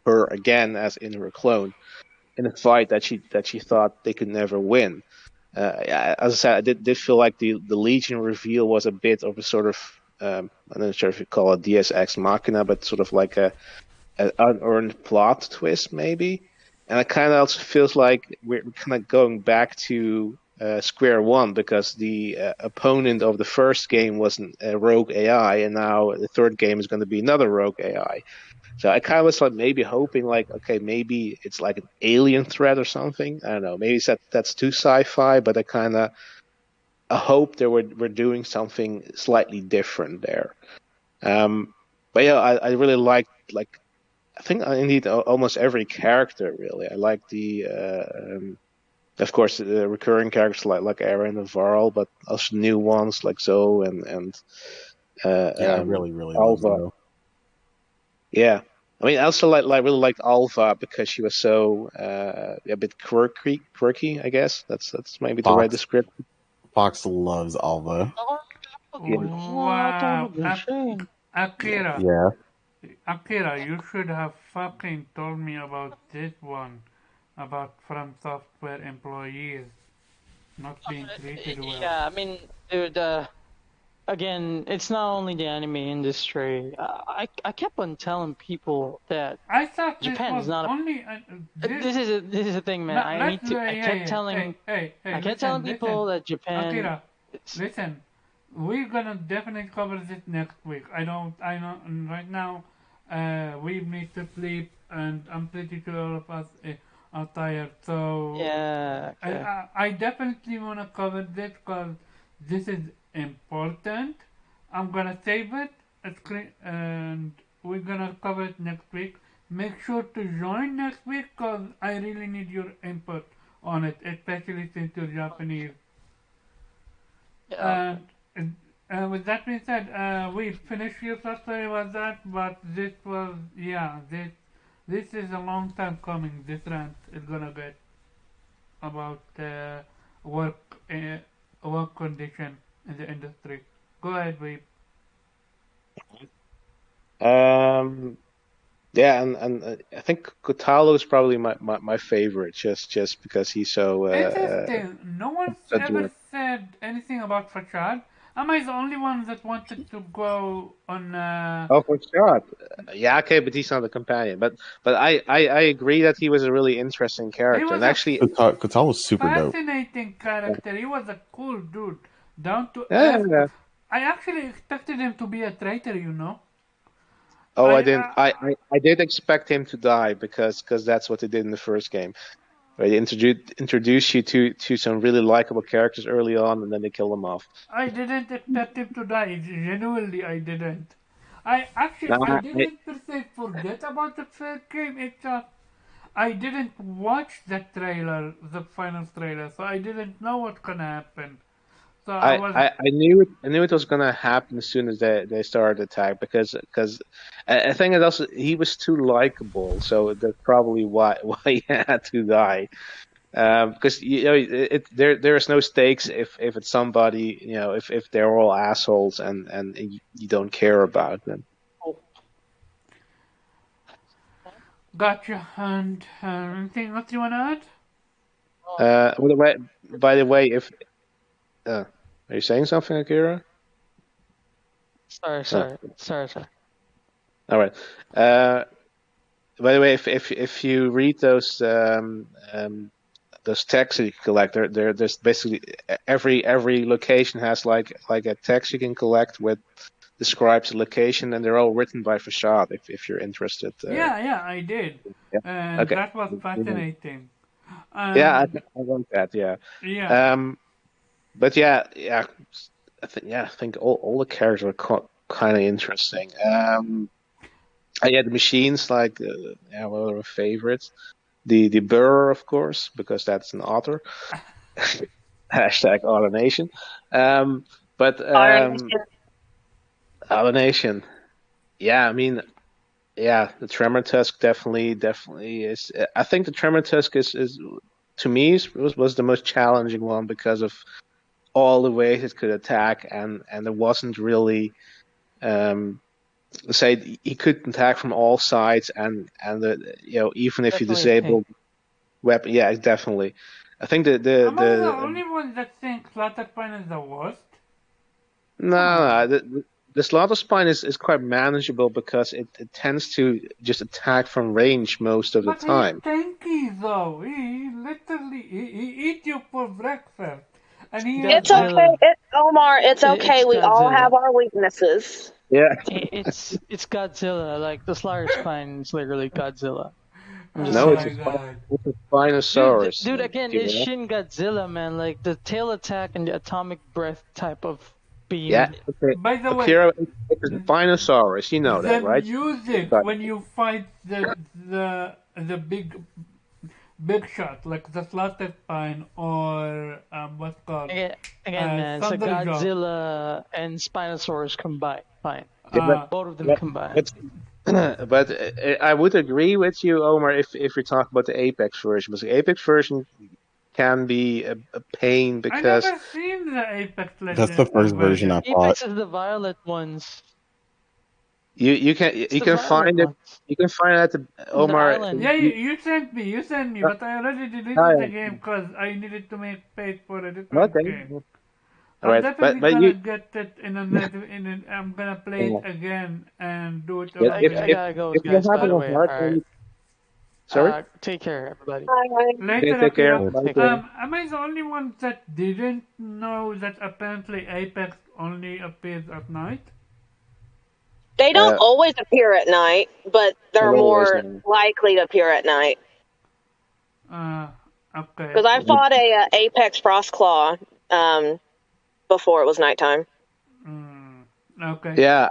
her again as in her clone in a fight that she thought they could never win. As I said, I did feel like the Legion reveal was a bit of a sort of I'm not sure if you call it Deus Ex Machina, but sort of like an unearned plot twist maybe. And it kind of also feels like we're kind of going back to square one because the opponent of the first game wasn't a rogue AI, and now the third game is going to be another rogue AI. So I kind of was like maybe hoping like, okay, maybe it's like an alien threat or something. I don't know. Maybe that's too sci-fi, but I hope that we're doing something slightly different there. But yeah, I really liked like I think indeed almost every character really. I like the of course, recurring characters like Aaron and Varl, but also new ones like Zoe and Yeah, I really love Alva. Zoe. Yeah, I mean, I also really liked Alva because she was so a bit quirky. I guess that's maybe the right Fox description. Fox loves Alva. Wow. Akira. Yeah. Akira, you should have fucking told me about this one. About From Software employees not being treated well. Yeah, I mean, dude, again, it's not only the anime industry. I kept on telling people that I thought this Japan was is not a. only. This is a thing, man. I need to. I kept telling. Hey, I kept telling people that Japan. Akira, listen. We're gonna definitely cover this next week. I know. Right now, we need to sleep, and I'm pretty sure all of us are tired. So Yeah. Okay. I definitely wanna cover this because this is important. I'm gonna save it, and we're gonna cover it next week. Make sure to join next week because I really need your input on it, especially since you're Japanese. Yeah. With that being said, we finished your first story about that, but this was, this is a long time coming. This rant is gonna get about work work condition in the industry. Go ahead, Weeb. Yeah, and I think Kotalo is probably my favorite, just because he's so Interesting. No one's such ever a said anything about Fashad. Am I the only one that wanted to go on? oh, for sure. Yeah, okay, but he's not a companion. But I agree that he was a really interesting He character, was and a actually, Kotal was super dope. fascinating character. He was a cool dude, down to yeah, earth. yeah. I actually expected him to be a traitor, you know. Oh, I I didn't. I did expect him to die because that's what they did in the first game. Right, they introduce you to some really likable characters early on, and then they kill them off. I didn't expect him to die. Genuinely, I didn't. I Nah, didn't per se forget about the first game. It's just I didn't watch the trailer, the final trailer, so I didn't know what gonna happen. So I was I knew it was gonna happen as soon as they started attack because I think it also he was too likable, so that's probably why he had to die. Because there is no stakes if it's somebody if they're all assholes and you don't care about them. gotcha. And anything else you wanna add? By the way, if are you saying something, Akira? Sorry. All right. By the way, if you read those texts that you can collect, there's basically every location has like a text you can collect with describes the location, and they're all written by Fashad. If you're interested. Yeah, I did, Yeah. and Okay. that was fascinating. Yeah, I want that. Yeah. Yeah. But yeah. I think all the characters are kind of interesting. I had the machines like one of my favorites. The Burr, of course, because that's an otter. Hashtag AutoNation. But AutoNation. Yeah, I mean, yeah, the Tremor Tusk definitely is. I think the Tremor Tusk is to me was the most challenging one because of all the ways it could attack, and there wasn't really say he could attack from all sides, and even if you Definitely disable weapon, yeah, definitely. I think Am I the only one that thinks Slaughterspine is the worst? no, the Slaughter Spine is quite manageable because it tends to just attack from range most of the But time. he's tanky though. He literally he eat you for breakfast, and he has It's okay, Omar. It's okay. We all Godzilla. have our weaknesses. Yeah, It's Godzilla. Like the Slayer Spine is literally Godzilla. I'm just no, saying. it's a Spinosaurus. Dude, again, you it's know? Shin Godzilla, man. Like the tail attack and the atomic breath type of beam. Yeah. Okay. By the way, Akira, it's a Spinosaurus. You know the that, right? music But- when you fight the big big shot like the Slaughter Spine or what's called Again, man, it's a Thunderjaw. Godzilla and Spinosaurus combined. Fine. Yeah, Both of them but, combined. but I would agree with you, Omar, if we talk about the Apex version, because the Apex version can be a pain I because never seen the Apex That's the Legends first version I bought. Apex is the violet ones. you can It's you the can violet find it ones. you can find it at the On the Omar. island. Yeah, you sent me, but I already deleted the game because I needed to make space for a different Okay, game. all I'm right, definitely but gonna you get it I'm gonna play it again and do it if over if I if, gotta go, if you're guys, by having the a way. hard Alright. time, sorry, Take care, everybody. okay, later, take care. Akira. Bye, Take care. Am I the only one that didn't know that apparently Apex only appears at night? They don't always appear at night, but they're Not always, more no. likely to appear at night. Okay. Because I fought a Apex Frostclaw before it was nighttime. Okay. Yeah,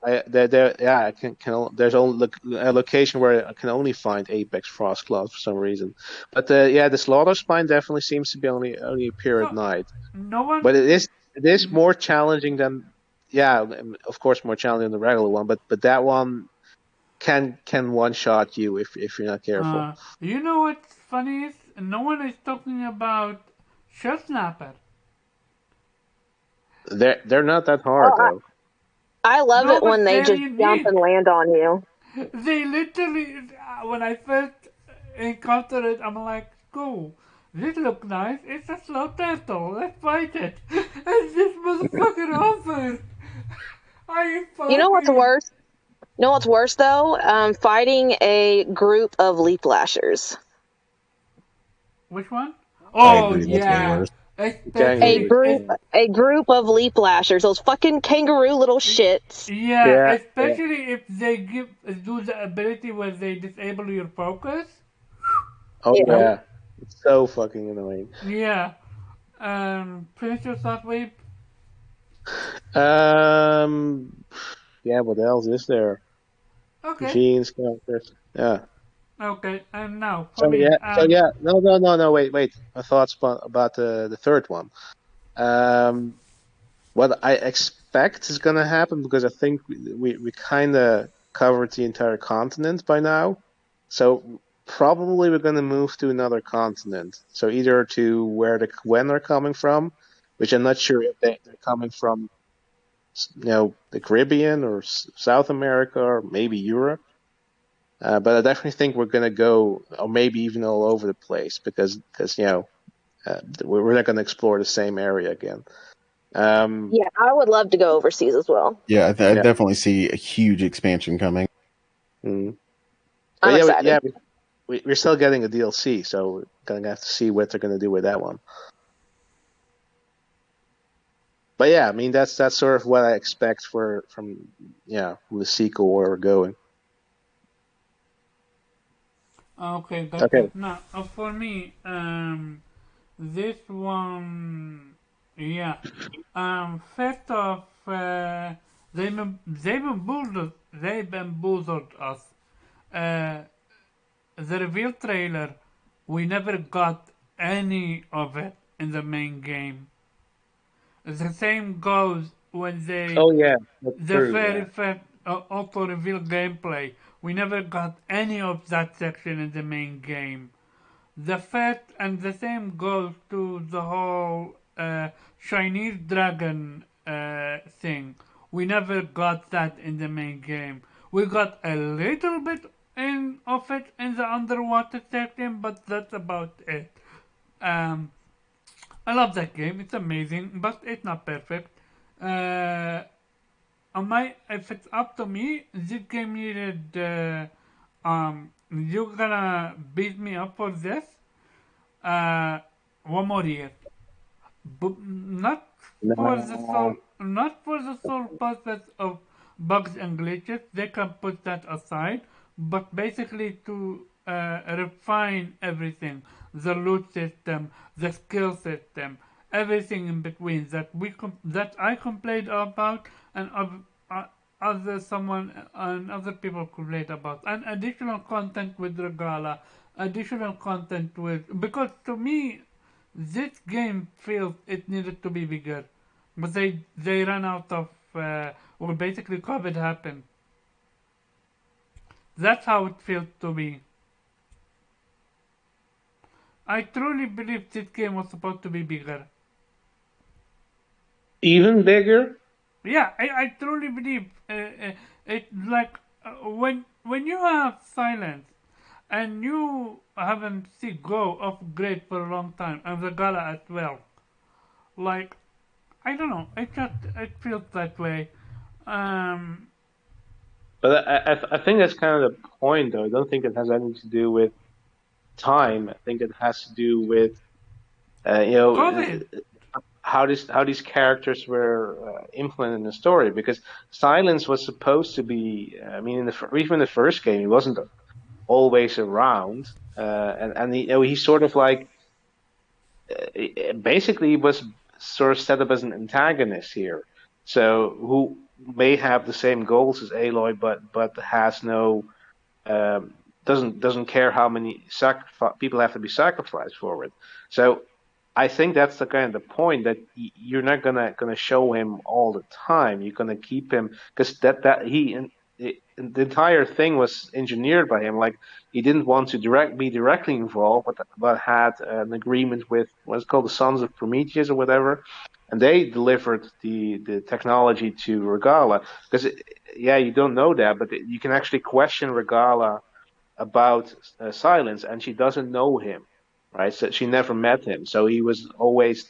I there's only a location where I can only find Apex Frostclaw for some reason. But the Slaughter Spine definitely seems to be only appear at So, night. no one. But it is more challenging than of course more challenging than the regular one. But that one can one shot you if you're not careful. You know what's funny is no one is talking about Shell Snapper. They're not that hard though. I love No, it when but they they're just jump and unique. land on you. They literally, when I first encountered it, I'm like, cool. This looks nice. It's a slow turtle. Let's fight it. And this motherfucker offer. Are you You know what's fucking? worse? You know what's worse though? Fighting a group of leaf lashers. Which one? I Oh agree. That's way yeah. worse. Especially, A group of leaf lashers. Those fucking kangaroo little shits. yeah, Yeah, especially if they do the ability where they disable your focus. oh Yeah. yeah, it's so fucking annoying. Yeah. Finish your thought, Weep. Yeah, what else is there? Okay. Machines, characters. Yeah. Okay. And now for So me. no, wait. My thoughts about the third one. What I expect is gonna happen because I think we kind of covered the entire continent by now. So probably we're gonna move to another continent. So either to where the Gwen are coming from, which I'm not sure if they're coming from, the Caribbean or South America or maybe Europe. But I definitely think we're gonna go, or maybe even all over the place because we're not gonna explore the same area again. Yeah, I would love to go overseas as well. Yeah, I definitely see a huge expansion coming. Mm. I'm excited. We're still getting a DLC, so we're gonna have to see what they're gonna do with that one. But yeah, I mean that's sort of what I expect from the sequel where we're going. Okay, gotcha. Okay. Now, for me, this one, yeah. First off, they bamboozled us. The reveal trailer, we never got any of it in the main game. The same goes when they Oh yeah, that's the true. very first auto reveal gameplay. We never got any of that section in the main game. The first and the same goes to the whole Chinese dragon thing. We never got that in the main game. We got a little bit of it in the underwater section, but that's about it. I love that game. It's amazing, but it's not perfect. If it's up to me, this game needed. You're gonna beat me up for this. One more year, but not for the sole purpose of bugs and glitches. They can put that aside, but basically to refine everything, the loot system, the skill system, everything in between that I complained about and other people complained about, and additional content with Regala additional content with, because to me this game feels it needed to be bigger, but they ran out of well, basically COVID happened. That's how it feels to me. I truly believe this game was supposed to be bigger. Even bigger? Yeah, I truly believe it. Like when you have silence and you haven't seen Go off grid for a long time, and the Gala as well. Like I don't know, it feels that way. Um, But I think that's kind of the point, though. I don't think it has anything to do with time. I think it has to do with you know COVID. how these characters were implemented in the story. Because Silence was supposed to be. I mean, even in the first game, he wasn't always around, and he sort of like basically was sort of set up as an antagonist here. So who may have the same goals as Aloy, but has no doesn't care how many people have to be sacrificed for it. So I think that's the kind of the point that you're not gonna show him all the time. You're gonna keep him because the entire thing was engineered by him. Like he didn't want to be directly involved, but had an agreement with what's called the Sons of Prometheus or whatever, and they delivered the technology to Regala. Because yeah, you don't know that, but you can actually question Regala about Silence, and she doesn't know him, right? So she never met him, so he was always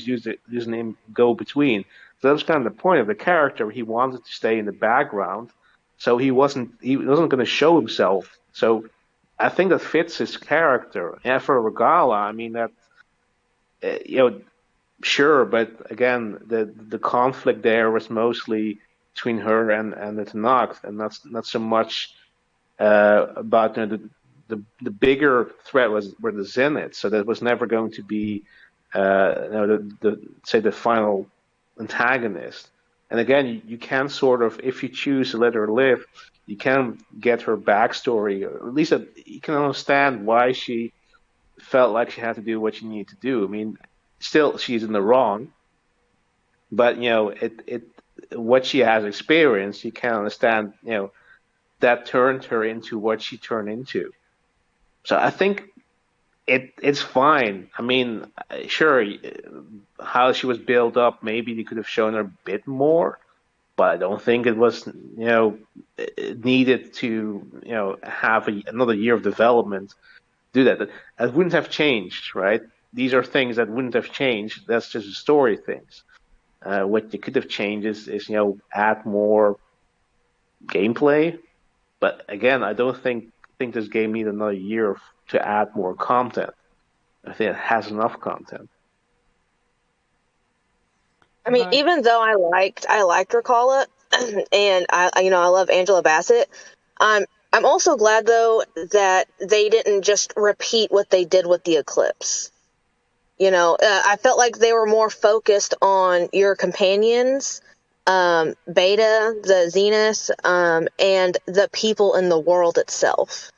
using him go between. So that was kind of the point of the character. He wanted to stay in the background, so he wasn't going to show himself. So I think that fits his character. And for Regala, I mean that sure, but again, the conflict there was mostly between her and the Tanakh, and not so much about the bigger threat were the Zenith, so that was never going to be the final antagonist. And again, you can sort of, if you choose to let her live, you can get her backstory, or at least you can understand why she felt like she had to do what she needed to do. I mean, still she's in the wrong, but it what she has experienced, you can understand, that turned her into what she turned into. So I think it's fine. I mean, sure, how she was built up, maybe they could have shown her a bit more, but I don't think it was, needed to, have another year of development. Do that. That wouldn't have changed, right? These are things that wouldn't have changed. That's just story things. What you could have changed is add more gameplay. But again, I don't think this game needs another year to add more content. I think it has enough content. I mean, But even though I liked Recalla, and I love Angela Bassett. I'm also glad though that they didn't just repeat what they did with the Eclipse. I felt like they were more focused on your companions, Beta, the Zenith, and the people in the world itself.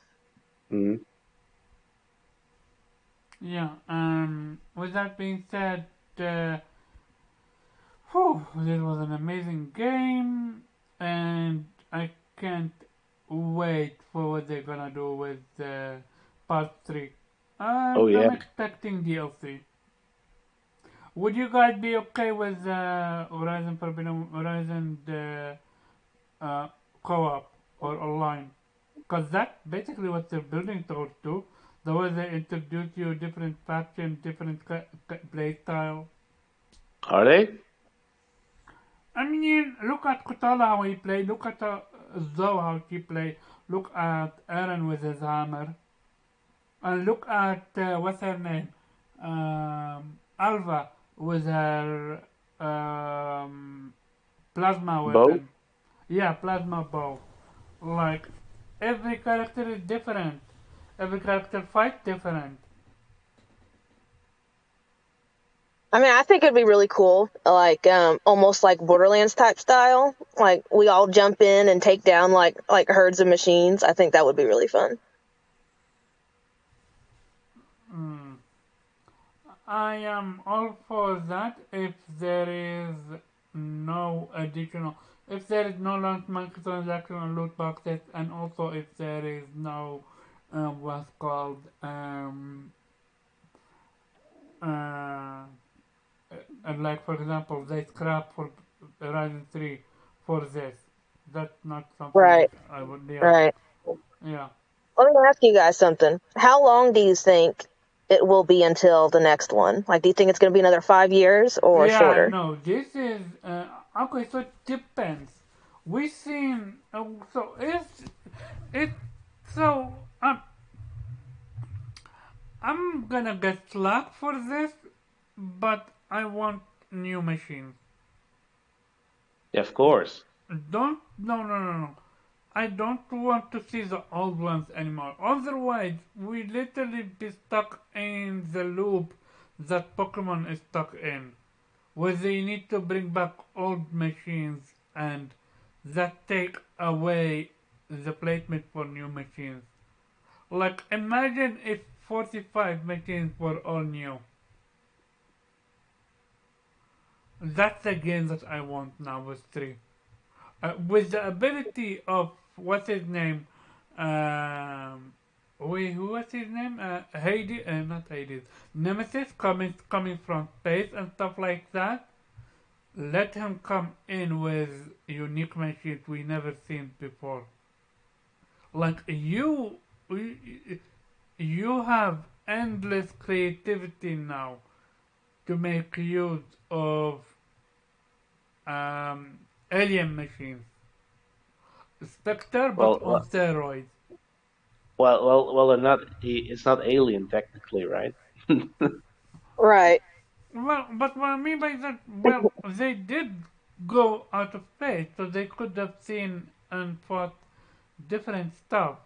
Mm-hmm. yeah, with that being said, this was an amazing game, and I can't wait for what they're gonna do with part 3. Oh yeah. I'm expecting DLC. Would you guys be okay with Horizon Forbidden Horizon co-op or online? Because that's basically what they're building towards too. The way they introduce you different faction, different play style. Are they? I mean, look at Kutala how he played. Look at Zoe how she played. Look at Aaron with his hammer. And look at what's her name? Alva with her plasma Bow? weapon. Yeah, plasma bow. Like every character is different. Every character fight different. I mean, I think it'd be really cool, like almost like Borderlands type style. Like we all jump in and take down like herds of machines. I think that would be really fun. Mm. I am all for that if there is no additional, if there is no launch microtransaction or loot boxes, and also if there is no what's called uh, like for example they scrap for Horizon 3 for this. That's not something that Right, I would, right. yeah. Let me ask you guys something. How long do you think it will be until the next one? Like, do you think it's going to be another 5 years or Yeah, shorter? no, this is okay. So it depends. We seen so it so I'm gonna get slack for this, but I want new machines. Yeah, of course. Don't no. I don't want to see the old ones anymore. Otherwise, we literally be stuck in the loop that Pokemon is stuck in, where they need to bring back old machines and that take away the placement for new machines. Like imagine if 45 machines were all new. That's the game that I want now with 3. With the ability of what's his name? Wait, who was his name? Hades, not Hades. Nemesis coming from space and stuff like that. Let him come in with unique machines we never seen before. Like you have endless creativity now to make use of alien machines. Spectre, but Well, on steroids. they're not. It's not alien technically, right? Right. Well, but what I mean by that, well, they did go out of space, so they could have seen and fought different stuff.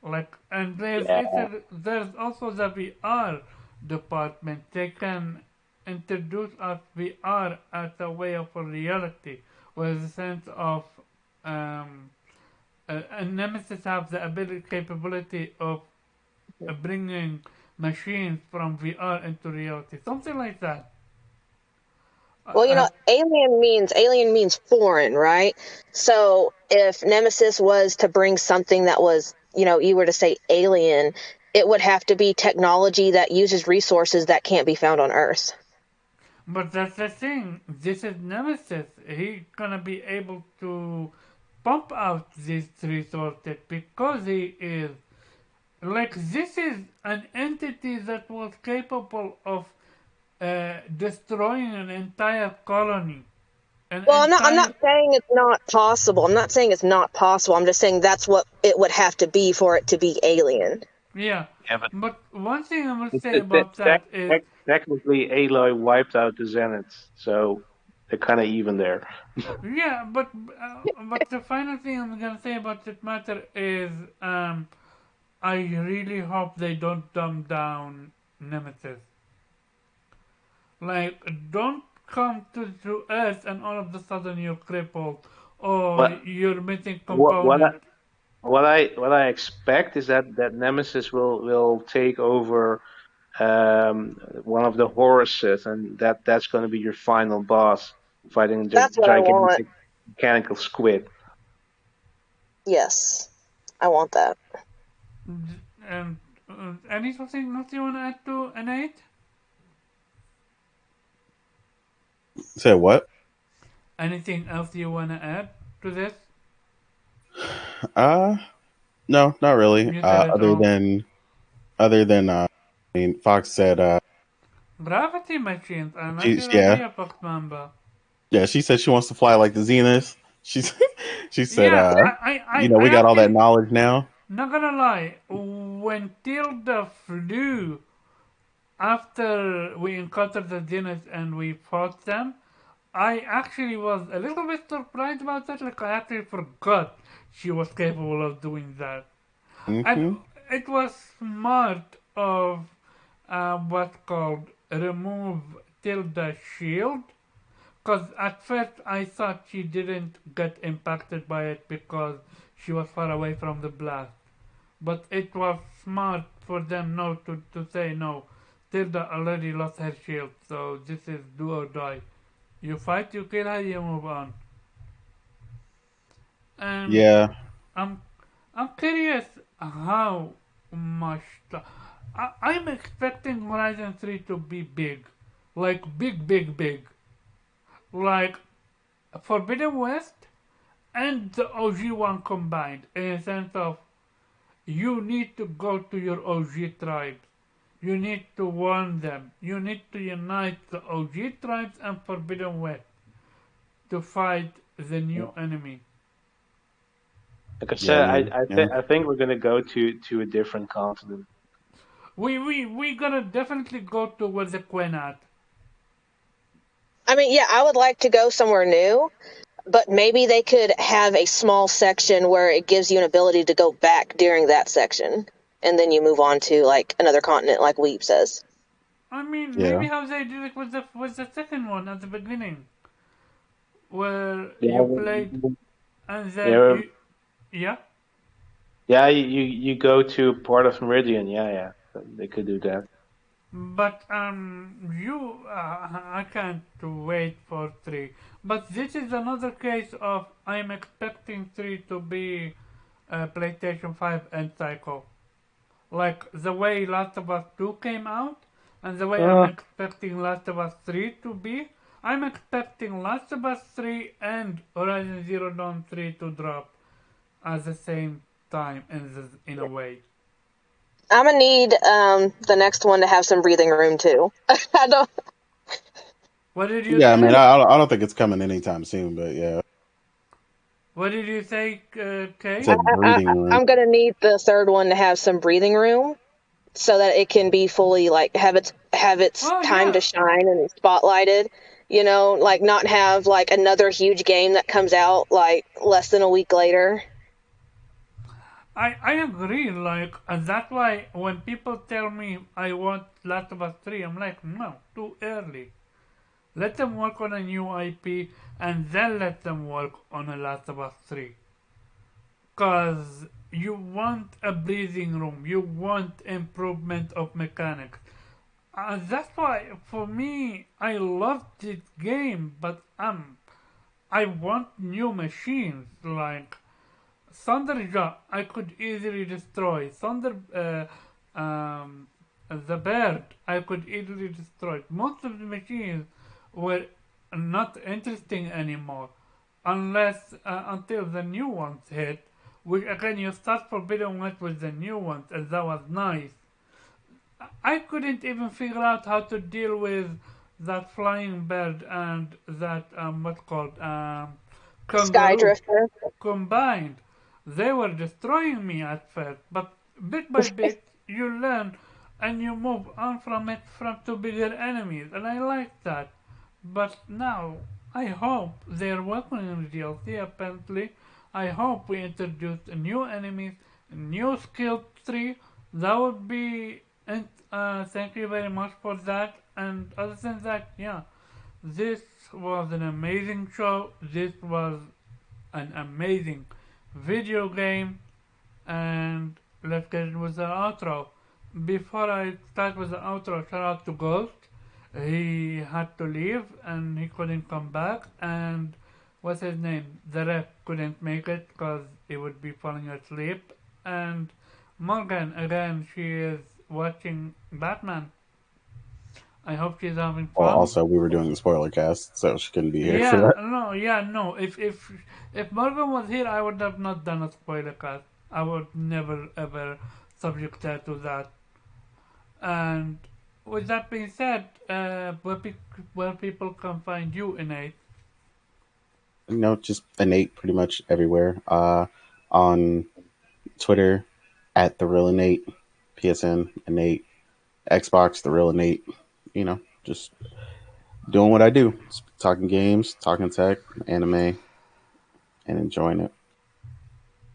Like, and Yeah. there's also the VR department. They can introduce us VR as a way of a reality, with a sense of um, and Nemesis have the ability capability of bringing machines from VR into reality, something like that. Well, Uh, alien means foreign, right? So if Nemesis was to bring something that was, you were to say alien, it would have to be technology that uses resources that can't be found on Earth. but that's the thing. This is Nemesis. He's gonna be able to pump out these resources because he is like this is an entity that was capable of destroying an entire colony, an Well, I'm entire. not saying it's not possible. I'm not saying it's not possible. I'm just saying that's what it would have to be for it to be alien. Yeah, Yeah, but but one thing I will say about te- that is technically, Aloy wiped out the Zeniths, so they're kind of even there. yeah, but the final thing I'm gonna say about this matter is I really hope they don't dumb down Nemesis. Like, don't come to Earth and all of a sudden you're crippled or What you're missing what what I component. what I expect is that Nemesis will take over one of the Horuses, and that's going to be your final boss, fighting the That's what I want. gigantic mechanical squid. Yes, I want that. And anything else you want to add to an 8? Say what? Anything else you want to add to this? Uh no, not really. You said it all. Other than I mean, Fox said Gravity machines are not she's your yeah idea, Fox Mamba. yeah she said she wants to fly like the Zenith. She's she said Yeah, we I got all that actually, knowledge now. not gonna lie, when Tilda flew after we encountered the Zenith and we fought them, I actually was a little bit surprised about that. Like, I actually forgot she was capable of doing that. And Hmm. it was smart of what's called remove Tilda's shield. Because at first I thought she didn't get impacted by it because she was far away from the blast. But it was smart for them not to say no. Tilda already lost her shield, so this is do or die. You fight, you kill her, you move on. And Yeah, I'm I'm curious how much. I'm expecting Horizon 3 to be big, like big, like Forbidden West and the OG one combined, in a sense of you need to go to your OG tribes. You need to warn them. You need to unite the OG tribes and Forbidden West to fight the new enemy. Like I yeah, said, man. Yeah. I think we're gonna go to a different continent. We gonna definitely go to where the Queen at. I mean, yeah, I would like to go somewhere new, but maybe they could have a small section where it gives you an ability to go back during that section, and then you move on to like another continent, like Weeb says. I mean, maybe Yeah. how they did it with the second one at the beginning, where Yeah, you played and then yeah, you, yeah. yeah. You go to Port of Meridian. Yeah, yeah. They could do that. But I can't wait for 3. But this is another case of I'm expecting 3 to be PlayStation 5 and Psycho. Like the way Last of Us 2 came out, and the way I'm Uh, expecting Last of Us 3 to be, I'm expecting Last of Us 3 and Horizon Zero Dawn 3 to drop at the same time in a way. I'm gonna need the next one to have some breathing room too. I don't. What did you Yeah, I mean, say? I don't think it's coming anytime soon, but yeah, What did you say, I Kay? said breathing room. I'm gonna need the third one to have some breathing room so that it can be fully like have its Oh time to yeah, shine and spotlighted. You know, like not have like another huge game that comes out like less than a week later. I agree. Like, and that's why when people tell me I want Last of Us 3, I'm like, no, too early. Let them work on a new IP and then let them work on a Last of Us 3. Because you want a breathing room, you want improvement of mechanics. That's why, for me, I love this game, but I want new machines. Like, Thunderjaw, I could easily destroy. The bird, I could easily destroy. Most of the machines were not interesting anymore, until the new ones hit. Which again, you start Forbidden West with the new ones, and that was nice. I couldn't even figure out how to deal with that flying bird and that what's called kangaroo Skydrifter. combined. They were destroying me at first, but bit by bit you learn and you move on from it from to bigger enemies, and I like that. But now I hope they're working on the DLC. Apparently, I hope we introduce new enemies, new skill tree. That would be. And thank you very much for that. And other than that, yeah, this was an amazing show. This was an amazing video game, and let's get with the outro. Before I start with the outro, shout out to Ghost. He had to leave and he couldn't come back. And what's his name? The ref couldn't make it because he would be falling asleep. And Morgan, again, she is watching Batman. I hope she's having Well, fun. also we were doing the spoiler cast, so she couldn't be here for Yeah, that. no, yeah, no. If Morgan was here, I would have not done a spoiler cast. I would never ever subject her to that. And with that being said, where people can find you, Innate? You know, just innate pretty much everywhere. On Twitter at the real innate, PSN innate, Xbox the real innate. You know, just doing what I do, just talking games, talking tech, anime, and enjoying it.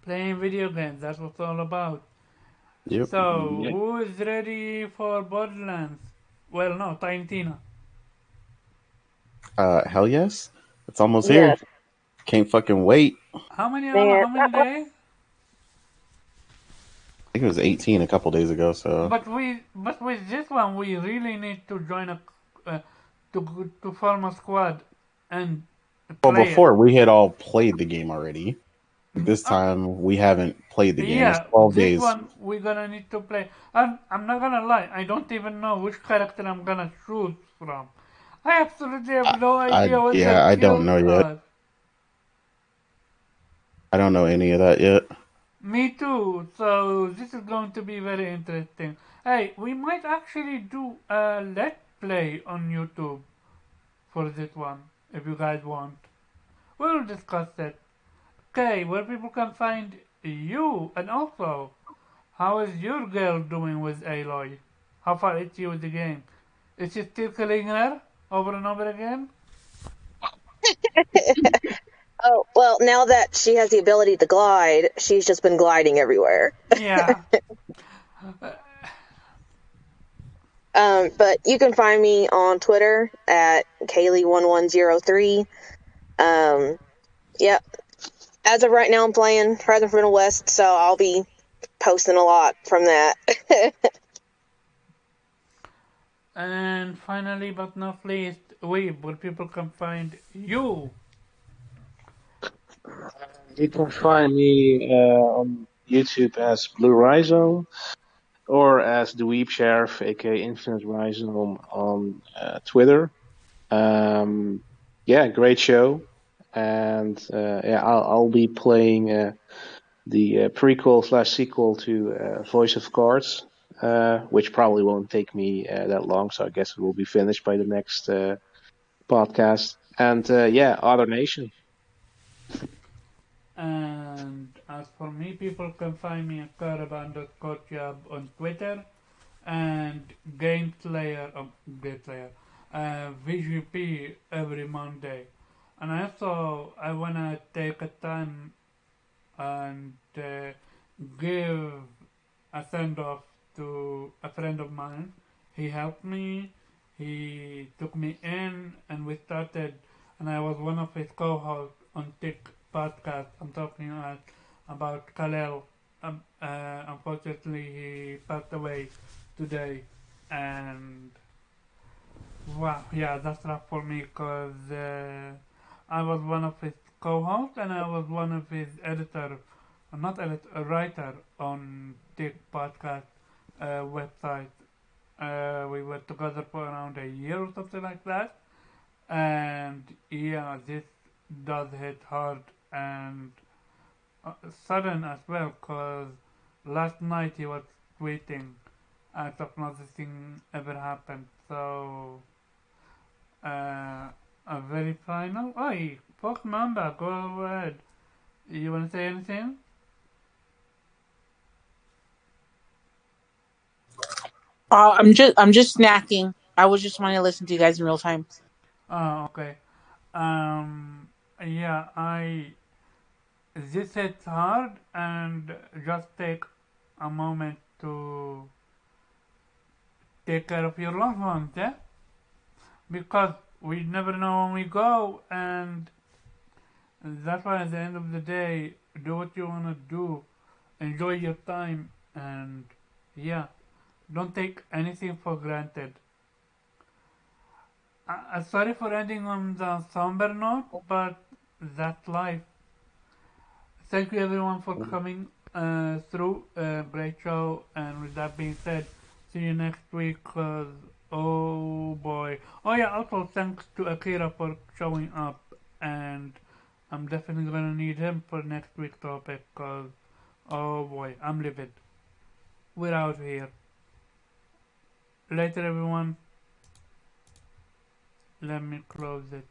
Playing video games. That's what it's all about. Yep. So, yeah. who is ready for Borderlands? Well, no, Tiny Tina. Hell yes, it's almost here. Yes, Can't fucking wait. How many man. days? think it was 18 a couple days ago. So But with this one, we really need to join to form a squad and well, play it. before we had all played the game already. This Uh, time we haven't played the game. It's yeah, 12 this days. one we're gonna need to play. And I'm not gonna lie, I don't even know which character I'm gonna choose from. I absolutely have no idea what the I don't skills know yet. are. I don't know any of that yet. Me too. So this is going to be very interesting. Hey, we might actually do a let's play on YouTube for this one if you guys want. We'll discuss it. Okay, where people can find you, and also, how is your girl doing with Aloy? How far is she with the game? Is she still killing her over and over again? Oh, well, now that she has the ability to glide, she's just been gliding everywhere. Yeah. But you can find me on Twitter at Kaylee1103. Yeah. As of right now, I'm playing Horizon Forbidden West, so I'll be posting a lot from that. And finally, but not least, Weeb, where people can find you. You can find me on YouTube as Blue Rhizome or as the Weep Sheriff, aka Infinite Rhizome, on Twitter. Yeah, great show, and yeah, I'll be playing the prequel / sequel to Voice of Cards, which probably won't take me that long, so I guess it will be finished by the next podcast. And yeah, Other Nation. And as for me, people can find me at Caravan.courtyard on Twitter and VGP every Monday. And also, I wanna take a time and give a send off to a friend of mine. He helped me, he took me in, and we started, and I was one of his co hosts on Tick Podcast. I'm talking about Kalel. Unfortunately, he passed away today, and wow, yeah, that's rough for me because I was one of his co-hosts and I was one of his not editor, a writer on the podcast website. We were together for around a year or something like that, and yeah, this does hit hard and sudden as well because last night he was tweeting as if nothing ever happened. So a very final. Oi, Fox Mamba, go ahead. You want to say anything? I'm just snacking. I was just wanting to listen to you guys in real time. Oh, okay. Um, yeah, this hits hard and just take a moment to take care of your loved ones, yeah? Because we never know when we go, and that's why at the end of the day, do what you want to do, enjoy your time, and yeah, don't take anything for granted. Sorry for ending on the somber note, but that's life. Thank you everyone for coming through. Great show. And with that being said, see you next week. Cause oh boy. Oh yeah. Also thanks to Akira for showing up, and I'm definitely gonna need him for next week's topic. Cause oh boy, I'm livid. We're out here. Later, everyone. Let me close it.